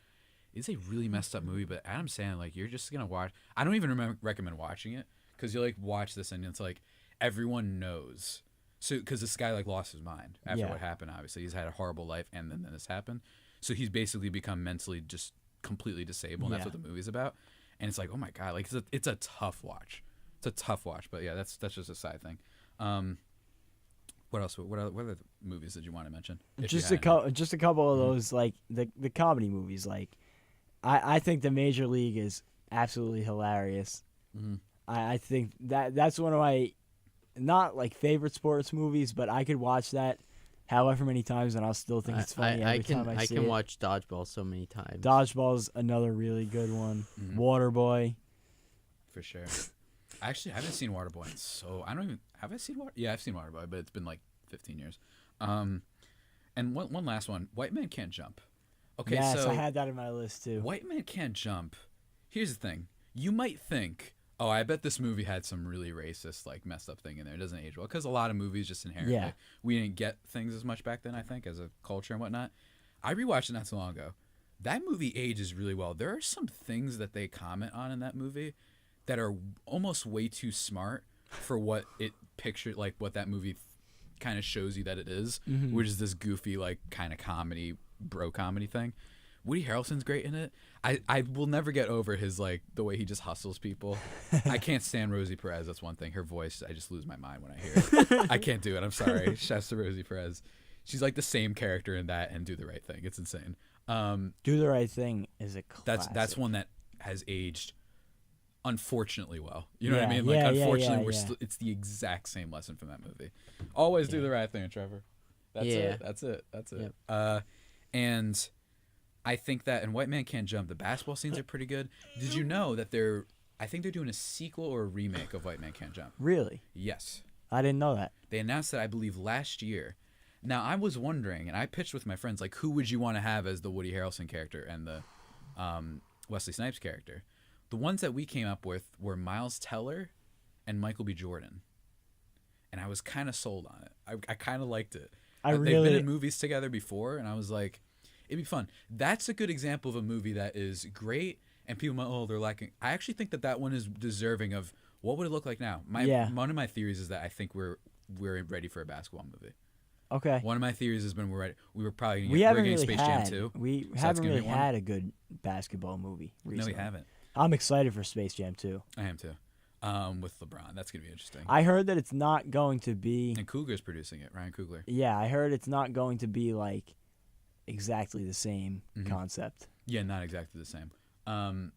It's a really messed up movie, but Adam Sandler, like, you're just going to watch. I don't even recommend watching it, because you like watch this and it's like everyone knows. So, because this guy like lost his mind after what happened, obviously. He's had a horrible life, and then this happened. So he's basically become mentally just completely disabled, and that's what the movie's about. And it's like, oh my God, like it's a tough watch. It's a tough watch, but yeah, that's just a side thing. What else? What other movies did you want to mention? If you Just had any? just a couple of those, like the comedy movies. Like, I think the Major League is absolutely hilarious. I think that's one of my not like favorite sports movies, but I could watch that however many times and I'll still think it's funny every time I see can it. watch Dodgeball so many times. Dodgeball's another really good one. Waterboy. For sure. Actually, I haven't seen Waterboy have I seen Waterboy? Yeah, I've seen Waterboy, but it's been like 15 years. And one last one. White Man Can't Jump. Okay, Yes, so I had that in my list too. White Man Can't Jump. Here's the thing. You might think, Oh, I bet this movie had some really racist, like, messed up thing in there. It doesn't age well because a lot of movies just inherently we didn't get things as much back then. I think as a culture and whatnot. I rewatched it not so long ago. That movie ages really well. There are some things that they comment on in that movie that are almost way too smart for what it pictured, like what that movie kind of shows you that it is, which is this goofy, like, kind of comedy, bro comedy thing. Woody Harrelson's great in it. I will never get over his, like, the way he just hustles people. I can't stand Rosie Perez. That's one thing. Her voice, I just lose my mind when I hear it. I can't do it. I'm sorry. Shouts to Rosie Perez. She's like the same character in that and Do the Right Thing. It's insane. Do the Right Thing is a classic. That's one that has aged unfortunately well. You know what I Yeah, mean? Like, yeah, unfortunately, yeah. it's the exact same lesson from that movie. Always do the right thing, Trevor. That's it. That's it. Yep. And I think that in White Man Can't Jump, the basketball scenes are pretty good. Did you know that I think they're doing a sequel or a remake of White Man Can't Jump? Really? Yes. I didn't know that. They announced that, I believe, last year. Now, I was wondering, and I pitched with my friends, like, who would you want to have as the Woody Harrelson character and the Wesley Snipes character? The ones that we came up with were Miles Teller and Michael B. Jordan. And I was kind of sold on it. I kind of liked it. They've been in movies together before, and I was like, it'd be fun. That's a good example of a movie that is great, and people might, they're lacking. I actually think that one is deserving of what would it look like now. One of my theories is that I think we're ready for a basketball movie. Okay. One of my theories has been we're probably going to we're getting really Space Jam 2. We So haven't really had a good basketball movie recently. No, we haven't. I'm excited for Space Jam 2. I am too. With LeBron. That's going to be interesting. I heard that it's not going to be... And Coogler's producing it, Ryan Coogler. Yeah, I heard it's not going to be, like, exactly the same concept. Yeah, not exactly the same. I'm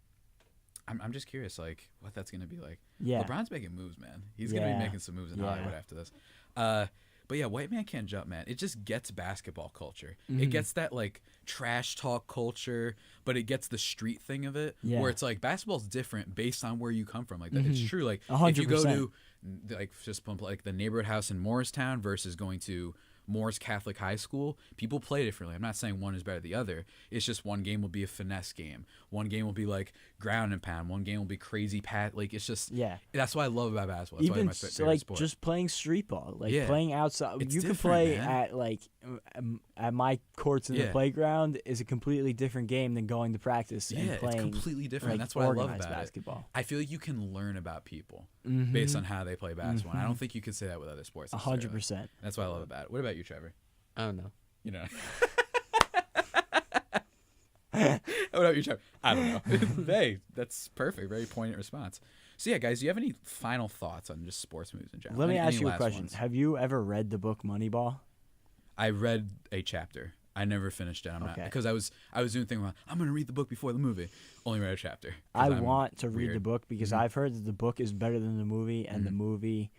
just curious, like, what that's going to be like. Yeah. LeBron's making moves, man. He's going to be making some moves in Hollywood after this. But yeah, White Man Can't Jump, man. It just gets basketball culture. It gets that, like, trash talk culture, but it gets the street thing of it, where it's like basketball's different based on where you come from. Like that, it's true. Like 100%. if you go to like the neighborhood house in Morristown versus going to Moore's Catholic High School, people play differently. I'm not saying one is better than the other. It's just one game will be a finesse game. One game will be like ground and pound. One game will be crazy pat. Like it's just that's what I love about basketball. That's even why it's my favorite sport. just playing street ball, like playing outside. It's you can different, play man. at like at my courts in the playground is a completely different game than going to practice and playing. It's completely different. Like, That's what I love about basketball. it. I feel like you can learn about people based on how they play basketball. And I don't think you could say that with other sports. 100%. That's what I love about it. What about you, Trevor? I don't know. You know. What about you, Trevor? I don't know. Hey, that's perfect. Very poignant response. So yeah, guys, do you have any final thoughts on just sports movies in general? Let me ask any you a last question. ones? Have you ever read the book Moneyball? I read a chapter. I never finished it. I'm not because I was doing things like I'm gonna read the book before the movie. Only read a chapter. I want to read the book because I've heard that the book is better than the movie, and the movie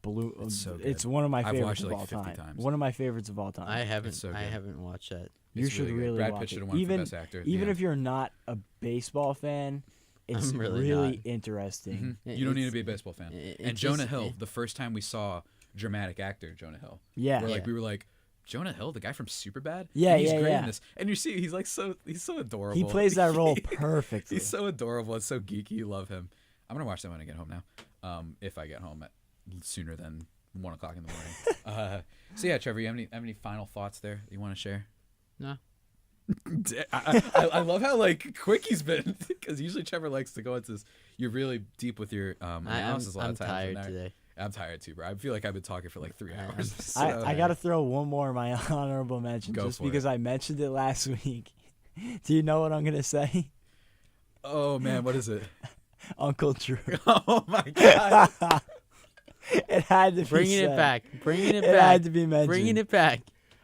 blew. It's so good. It's one of my I've favorites watched it of like all 50 time. times. One of my favorites of all time. I haven't. so good. I haven't watched that. You It's should really good. really Brad watch Pitt should it. have won for Best Actor. Even if you're not a baseball fan, it's I'm really really not. interesting. You don't need to be a baseball fan. it And just- Jonah Hill, the first time we saw dramatic actor Jonah Hill, Yeah. we were like, Jonah Hill, the guy from Superbad. Yeah, and he's yeah, great yeah. in this. And you see, he's so adorable. He plays that role perfectly. He's so adorable. It's so geeky. You love him. I'm gonna watch that when I get home now. If I get home sooner than 1 o'clock in the morning. So yeah, Trevor, you have any final thoughts there that you want to share? No. I love how like quick he's been because usually Trevor likes to go into this. You're really deep with your analysis. I'm tired today. I'm tired too, bro. I feel like I've been talking for like 3 hours. So, I got to throw one more of my honorable mention Go just for because it. I mentioned it last week. Do you know what I'm going to say? oh man, what is it? Uncle Drew. Oh my god. It had to be Bringing said. it back. Bringing it It back. had to be mentioned. Bringing it back.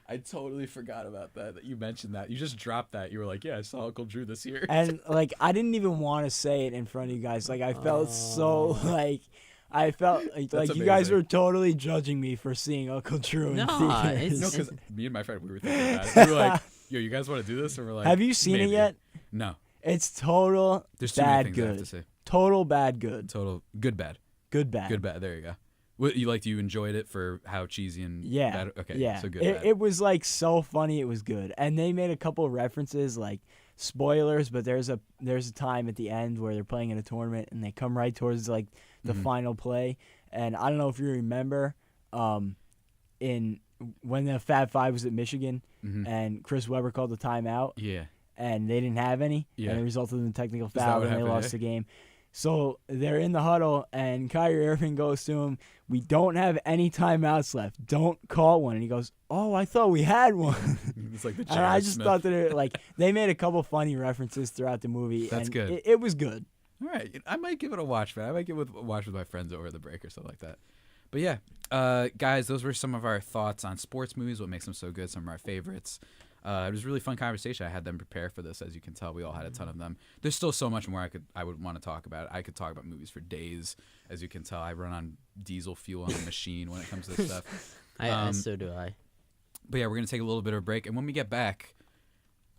I totally forgot about that you mentioned that. You just dropped that. You were like, yeah, I saw Uncle Drew this year. And like I didn't even want to say it in front of you guys. Like I felt so like I felt like you guys amazing. were totally judging me for seeing Uncle Drew in No, theaters. No, because me and my friend, we were thinking about it. We were like, yo, you guys want to do this? And we're like, Have you seen maybe. it yet? No. It's total There's too many bad things I have to good. say. Total bad good. Total good, bad. Good bad. Good, bad. There you go. What, you enjoyed it for how cheesy and Yeah. bad? Okay. Yeah. So good, bad. It was like so funny. It was good. And they made a couple of references like spoilers, but there's a time at the end where they're playing in a tournament and they come right towards like the final play. And I don't know if you remember, in when the Fab Five was at Michigan and Chris Webber called the timeout. Yeah. And they didn't have any. Yeah. And it resulted in a technical that foul what and they happened, lost the game. So they're in the huddle, and Kyrie Irving goes to him, "We don't have any timeouts left. Don't call one." And he goes, "Oh, I thought we had one." It's like the And I J.R. just Smith. thought that they made a couple funny references throughout the movie. That's and good. It was good. All right, I might give it a watch, man. I might give it a watch with my friends over the break or something like that. But yeah, guys, those were some of our thoughts on sports movies, what makes them so good, some of our favorites. It was a really fun conversation. I had them prepare for this. As you can tell, we all had a ton of them. There's still so much more I would want to talk about. I could talk about movies for days. As you can tell, I run on diesel fuel on a machine when it comes to this stuff. So do I. But yeah, we're going to take a little bit of a break. And when we get back,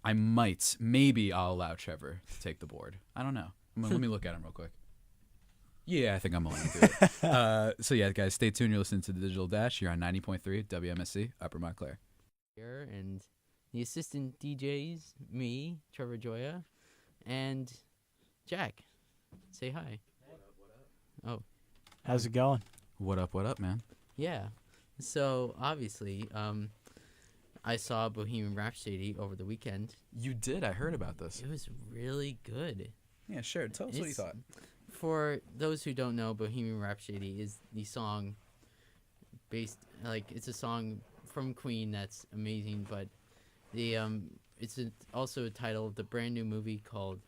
maybe I'll allow Trevor to take the board. I don't know. Let me look at him real quick. Yeah, I think I'm willing to do it. So yeah, guys, stay tuned. You're listening to The Digital Dash. You're on 90.3 WMSC, Upper Montclair. Here and the assistant DJs, me, Trevor Gioia, and Jack. Say hi. Oh, How's it going? What up, man? yeah. So obviously, I saw Bohemian Rhapsody over the weekend. You did. I heard about this. It was really good. Yeah, sure. Tell us what you thought. For those who don't know, Bohemian Rhapsody is the song based, it's a song from Queen that's amazing, but it's also a title of the brand new movie called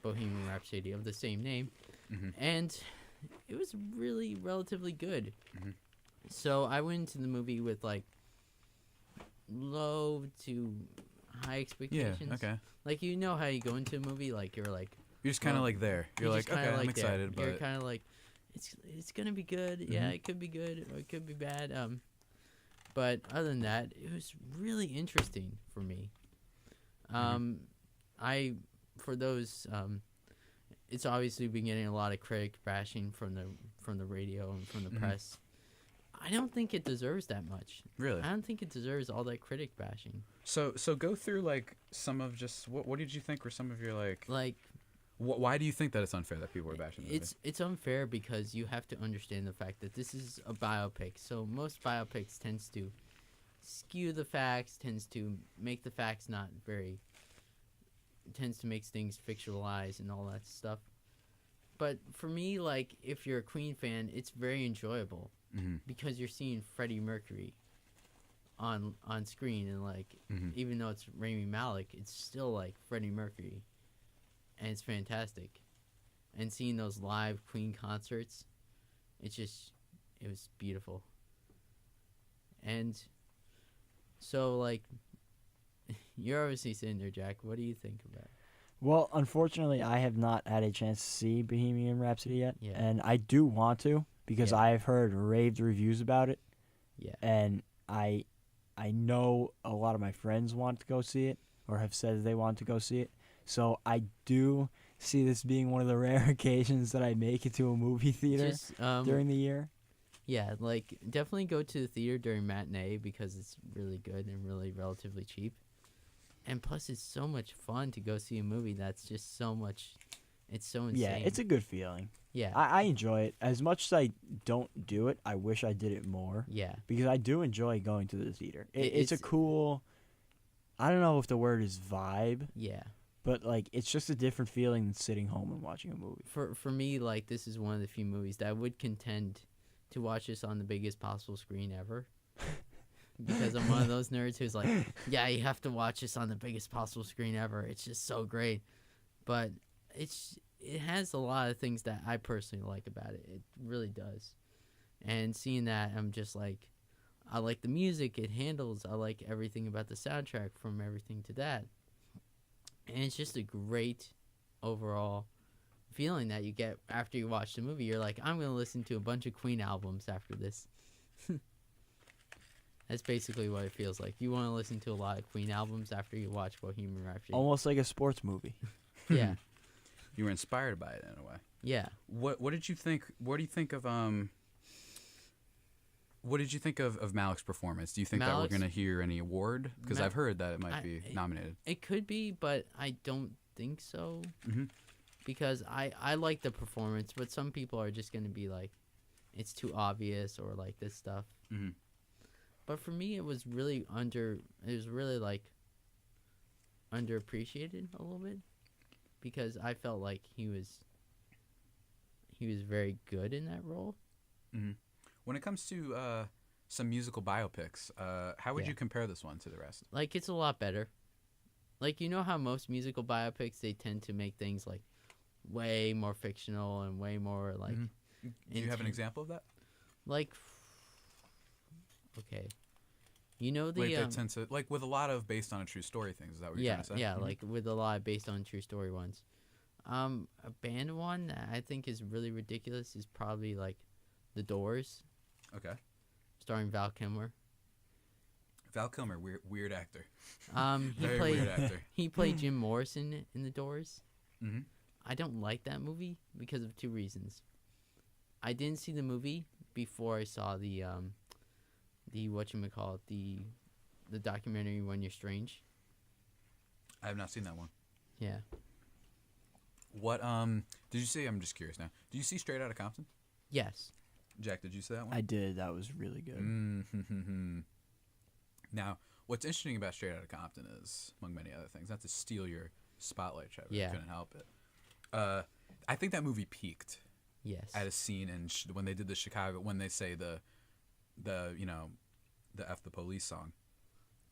Bohemian Rhapsody of the same name, and it was really relatively good. So I went into the movie with low to high expectations. Yeah, okay. Like, you know how you go into a movie, you're just kind of there. You're like, okay, I'm excited, but you're kind of it's gonna be good. Yeah, it could be good or it could be bad. But other than that, it was really interesting for me. For those, it's obviously been getting a lot of critic bashing from the radio and from the press. I don't think it deserves that much. Really? I don't think it deserves all that critic bashing. So go through some of just what did you think were some of your why do you think that it's unfair that people are bashing the movie? It's unfair because you have to understand the fact that this is a biopic. So most biopics tends to skew the facts, tends to make the facts tends to make things fictionalized and all that stuff. But for me, if you're a Queen fan, it's very enjoyable because you're seeing Freddie Mercury on screen, and even though it's Rami Malek, it's still Freddie Mercury. And it's fantastic. And seeing those live Queen concerts, it was beautiful. And so, you're obviously sitting there, Jack. What do you think about it? Well, unfortunately, I have not had a chance to see Bohemian Rhapsody yet. Yeah. And I do want to because I've heard raved reviews about it. Yeah. And I know a lot of my friends want to go see it or have said they want to go see it. So I do see this being one of the rare occasions that I make it to a movie theater during the year. Yeah, definitely go to the theater during matinee because it's really good and really relatively cheap. And plus, it's so much fun to go see a movie that's just so much. It's so insane. Yeah, it's a good feeling. Yeah. I enjoy it. As much as I don't do it, I wish I did it more. Yeah. Because I do enjoy going to the theater. It's a cool, I don't know if the word is vibe. Yeah. But it's just a different feeling than sitting home and watching a movie. For me, this is one of the few movies that I would contend to watch this on the biggest possible screen ever. Because I'm one of those nerds who's yeah, you have to watch this on the biggest possible screen ever. It's just so great. But it has a lot of things that I personally like about it. It really does. And seeing that, I'm just I like the music it handles. I like everything about the soundtrack, from everything to that. And it's just a great overall feeling that you get after you watch the movie. You're I'm going to listen to a bunch of Queen albums after this. That's basically what it feels like. You want to listen to a lot of Queen albums after you watch Bohemian Rhapsody. Almost like a sports movie. Yeah. You were inspired by it in a way. Yeah. What did you think? What do you think of What did you think of Malik's performance? Do you think that we're Malik's- going to hear any award? Because Ma- I've heard that it might be nominated. It could be, but I don't think so. Mhm. Because I like the performance, but some people are just gonna be like, it's too obvious or like this stuff. Mhm. But for me, it was really like underappreciated a little bit, because I felt like he was very good in that role. When it comes to some musical biopics, how would Yeah. you compare this one to the rest? Like, it's a lot better. Like, you know how most musical biopics, they tend to make things like way more fictional and way more like Mhm. Do you have an example of that? like, okay, you know the Like they tend to, like with a lot of based on a true story things. Is that what you're trying to say? yeah, Mhm. like with a lot based on true story ones. A band one that I think is really ridiculous is probably like The Doors, Okay. starring Val Kilmer. Val Kilmer, weird actor. He Very played weird actor. he played Jim Morrison in The Doors. Mhm. I don't like that movie because of two reasons. I didn't see the movie before I saw the whatchamacallit, the documentary When You're Strange. I have not seen that one. Yeah. What did you see? I'm just curious now. Do you see Straight Outta Compton? Yes. Jack, did you see that one? I did. That was really good. Mm-hmm. Now, what's interesting about Straight Outta Compton is, among many other things, not to steal your spotlight, Trevor. Yeah. I couldn't help it. I think that movie peaked Yes. at a scene in when they did the Chicago, when they say the F the Police song.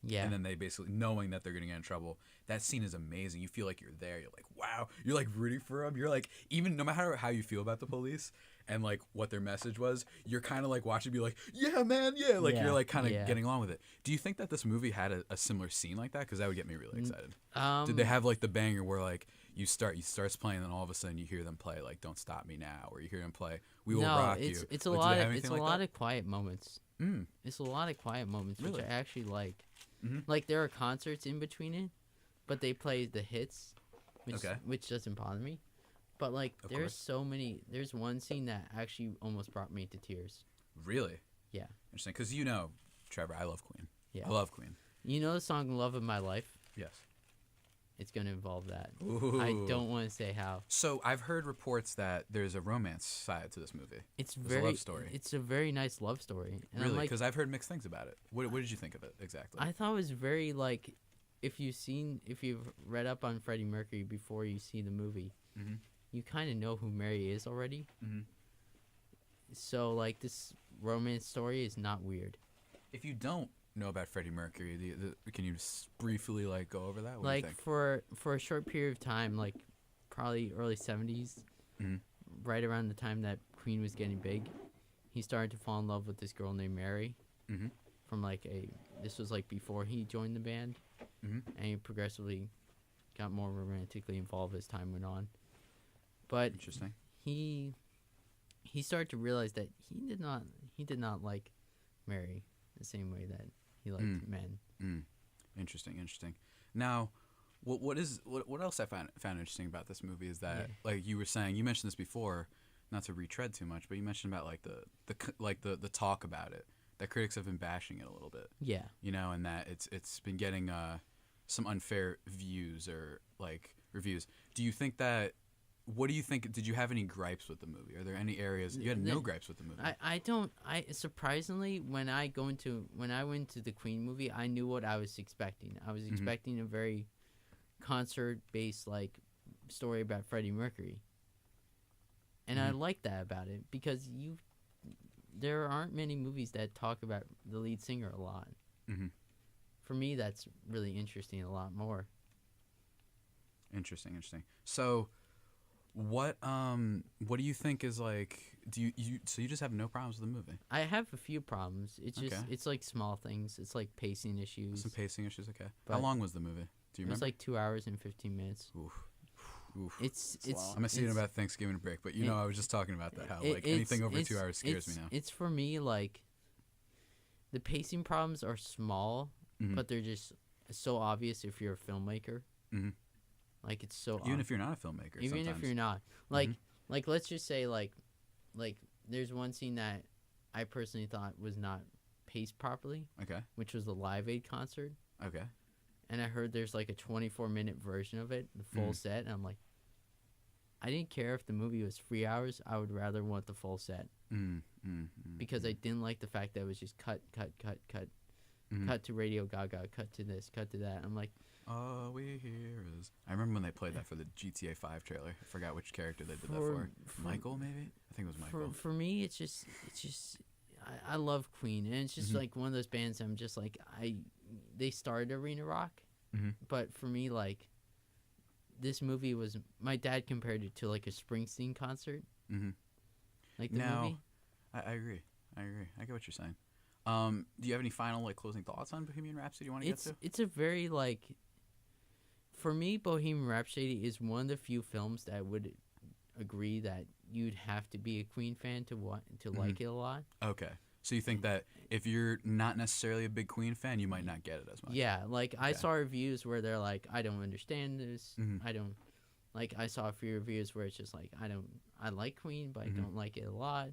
Yeah. And then they basically, knowing that they're going to get in trouble, that scene is amazing. You feel like you're there. You're like, wow. You're like rooting for them. You're like, even no matter how you feel about the police and like what their message was, you're kind of like watching, be like, yeah, man, yeah. Like you're like kind of Yeah. getting along with it. Do you think that this movie had a similar scene like that? Because that would get me really excited. Did they have like the banger where like he starts playing and all of a sudden you hear them play like Don't Stop Me Now, or you hear them play We Will Rock You? It's a Like, do lot they have of anything like that? of quiet moments. It's a lot of quiet moments, which Really? I actually like. Mhm. Like, there are concerts in between it, but they play the hits, which doesn't bother me. But like, Of there's course. so many. There's one scene that actually almost brought me to tears. Really? Yeah. Interesting. Because Trevor, I love Queen. Yeah. I love Queen. You know the song "Love of My Life"? Yes. It's gonna involve that. Ooh. I don't want to say how. So I've heard reports that there's a romance side to this movie. It's There's very a love story. It's a very nice love story. And Really? I'm like, Because I've heard mixed things about it. What did you think of it exactly? I thought it was very like, if you've read up on Freddie Mercury before you see the movie, Mhm. you kind of know who Mary is already. Mhm. So like, this romance story is not weird. If you don't know about Freddie Mercury, can you just briefly like go over that? What Like, do you think? for a short period of time, like probably early 70s, Mhm. right around the time that Queen was getting big, he started to fall in love with this girl named Mary. Mhm. From this was like before he joined the band, Mhm. and he progressively got more romantically involved as time went on. But Interesting. he started to realize that he did not like Mary the same way that he liked men. Interesting. Now, what else I found interesting about this movie is that, Yeah. like you were saying, you mentioned this before, not to retread too much, but you mentioned about like the talk about it, that critics have been bashing it a little bit, Yeah. and that it's been getting some unfair views or like reviews. Do you think that? What do you think? Did you have any gripes with the movie? Are there any areas you had no gripes with the movie? I don't. Surprisingly, when I went to the Queen movie, I knew what I was expecting. I was expecting a very concert-based like story about Freddie Mercury, and I like that about it because there aren't many movies that talk about the lead singer a lot. Mhm. For me, that's really interesting a lot more. Interesting. So, what do you think is like? So you just have no problems with the movie? I have a few problems. It's just Okay. it's like small things. It's like pacing issues. Some pacing issues. Okay. How But- long was the movie? Do you It was remember? like 2 hours and 15 minutes. Oof. It's long. I'm gonna see it it's- about Thanksgiving break, but I was just talking about that. How it- like anything over it's- 2 hours scares me now. It's for me like the pacing problems are small, Mhm. but they're just so obvious if you're a filmmaker. Mhm. Like it's so Even if you're not a filmmaker, even sometimes. if you're not like let's just say like there's one scene that I personally thought was not paced properly, Okay. which was the Live Aid concert. Okay. And I heard there's like a 24-minute version of it, the full set. And I'm like, I didn't care if the movie was 3 hours. I would rather want the full set because I didn't like the fact that it was just cut to Radio Gaga, cut to this, cut to that. I'm like, all we hear is. I remember when they played that for the GTA 5 trailer. I forgot which character they did that for. Michael, maybe? I think it was Michael. For me, it's just I love Queen, and it's just like one of those bands I'm just like they started Arena Rock, but for me, like, this movie was, my dad compared it to like a Springsteen concert. Like the movie. I agree. I get what you're saying. Do you have any final like closing thoughts on Bohemian Rhapsody you want to get to? It's a very like, for me, Bohemian Rhapsody is one of the few films that I would agree that you'd have to be a Queen fan to like it a lot. Okay. So you think that if you're not necessarily a big Queen fan, you might not get it as much? Yeah, like I saw reviews where they're like, I don't understand this. I don't, like, I saw a few reviews where it's just like, I like Queen, but I don't like it a lot.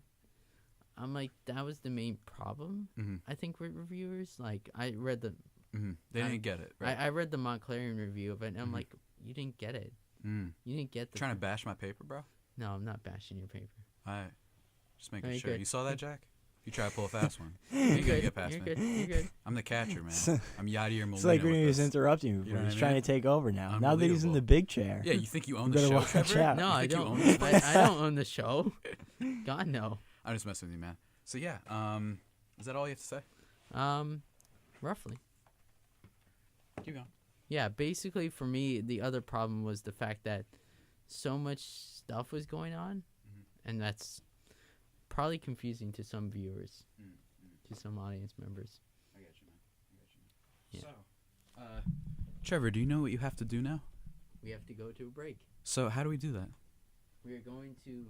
I'm like, that was the main problem, I think, with reviewers. Like, I read the... They didn't get it, right? I read the Montclarian review of it, and I'm like, you didn't get it. You didn't get the... Trying to bash my paper, bro? No, I'm not bashing your paper. All right. Just making No, sure. good. You saw that, Jack? You try to pull a fast one. You're gonna good. get past You're me. good. You're good. I'm the catcher, man. I'm Yadier Molina. It's like when he was this. interrupting you You before. know what He's I trying mean? to take over now. Now that he's in Unbelievable. the big chair. Yeah, you think you own You the better show, watch Trevor? out. No, You I think you don't. own this place? I don't own the show. God, no. I'm just messing with you, man. So yeah, is that all you have to say? Roughly. Keep going. Yeah, basically for me, the other problem was the fact that so much stuff was going on, and that's probably confusing to some viewers, to some audience members. I get you, man. Yeah. So, Trevor, do you know what you have to do now? We have to go to a break. So how do we do that? We are going to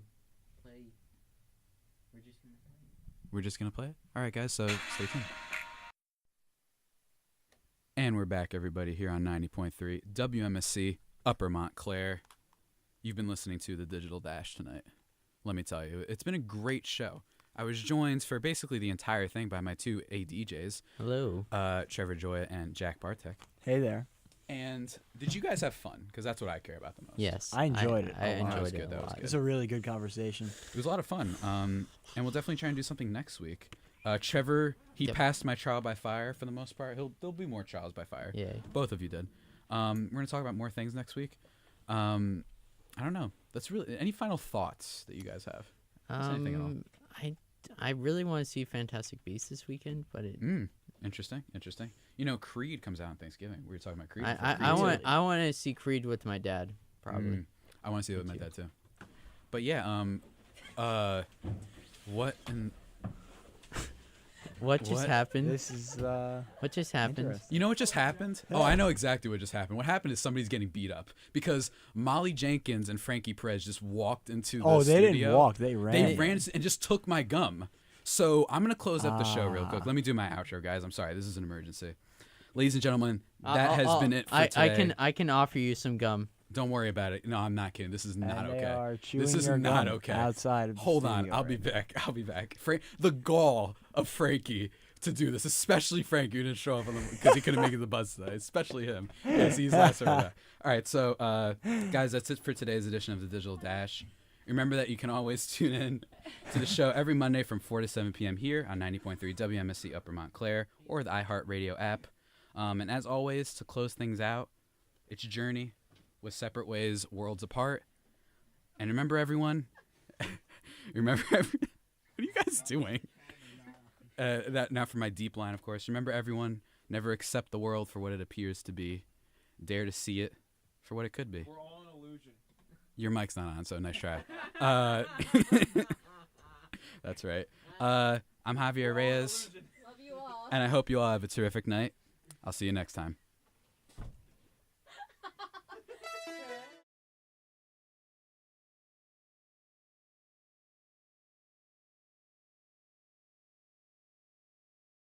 play. We're just going to play. We're just going to play it? All right, guys, so stay tuned. And we're back, everybody, here on 90.3 WMSC, Upper Montclair. You've been listening to The Digital Dash tonight. Let me tell you, it's been a great show. I was joined for basically the entire thing by my two ADJs, Hello. Trevor Gioia and Jack Barteck. Hey there. And did you guys have fun? Because that's what I care about the most. Yes. I enjoyed it. I a lot. That was enjoyed good, it that a was lot. good. It's a really good conversation. It was a lot of fun. And we'll definitely try and do something next week. Trevor, he passed my trial by fire for the most part. There'll be more trials by fire. Yeah. Both of you did. We're going to talk about more things next week. I don't know. That's really any final thoughts that you guys have? Just anything at all? I really want to see Fantastic Beasts this weekend, but it. Interesting. You know, Creed comes out on Thanksgiving. We were talking about Creed. I want to see Creed with my dad, probably. I want to see it with my dad too. But yeah, what and What just happened? This is What just happened? interesting. you know what just happened? Oh, I know exactly what just happened. What happened is somebody's getting beat up because Molly Jenkins and Frankie Perez just walked into the they studio. didn't walk. They ran. They ran and just took my gum. So I'm gonna close up the show real quick. Let me do my outro, guys. I'm sorry, this is an emergency. Ladies and gentlemen, that has been it for today. I can offer you some gum. Don't worry about it. No, I'm not kidding. This is not And they okay. are chewing This is your not gum okay. outside of the Hold on. studio I'll be right back. I'll be back. The gall of Frankie to do this, especially Frankie who didn't show up because he couldn't make it to the bus today, especially him. Yes, he's last over there. All right, so guys, that's it for today's edition of The Digital Dash. Remember that you can always tune in to the show every Monday from 4 to 7 p.m. here on 90.3 WMSC Upper Montclair or the iHeartRadio app. And as always, to close things out, it's a journey with separate ways, worlds apart. And remember, everyone, what are you guys doing? That now for my deep line, of course. Remember, everyone, never accept the world for what it appears to be. Dare to see it for what it could be. We're all an illusion. Your mic's not on, so nice try. That's right. I'm Javier Reyes, Love you all. and I hope you all have a terrific night. I'll see you next time.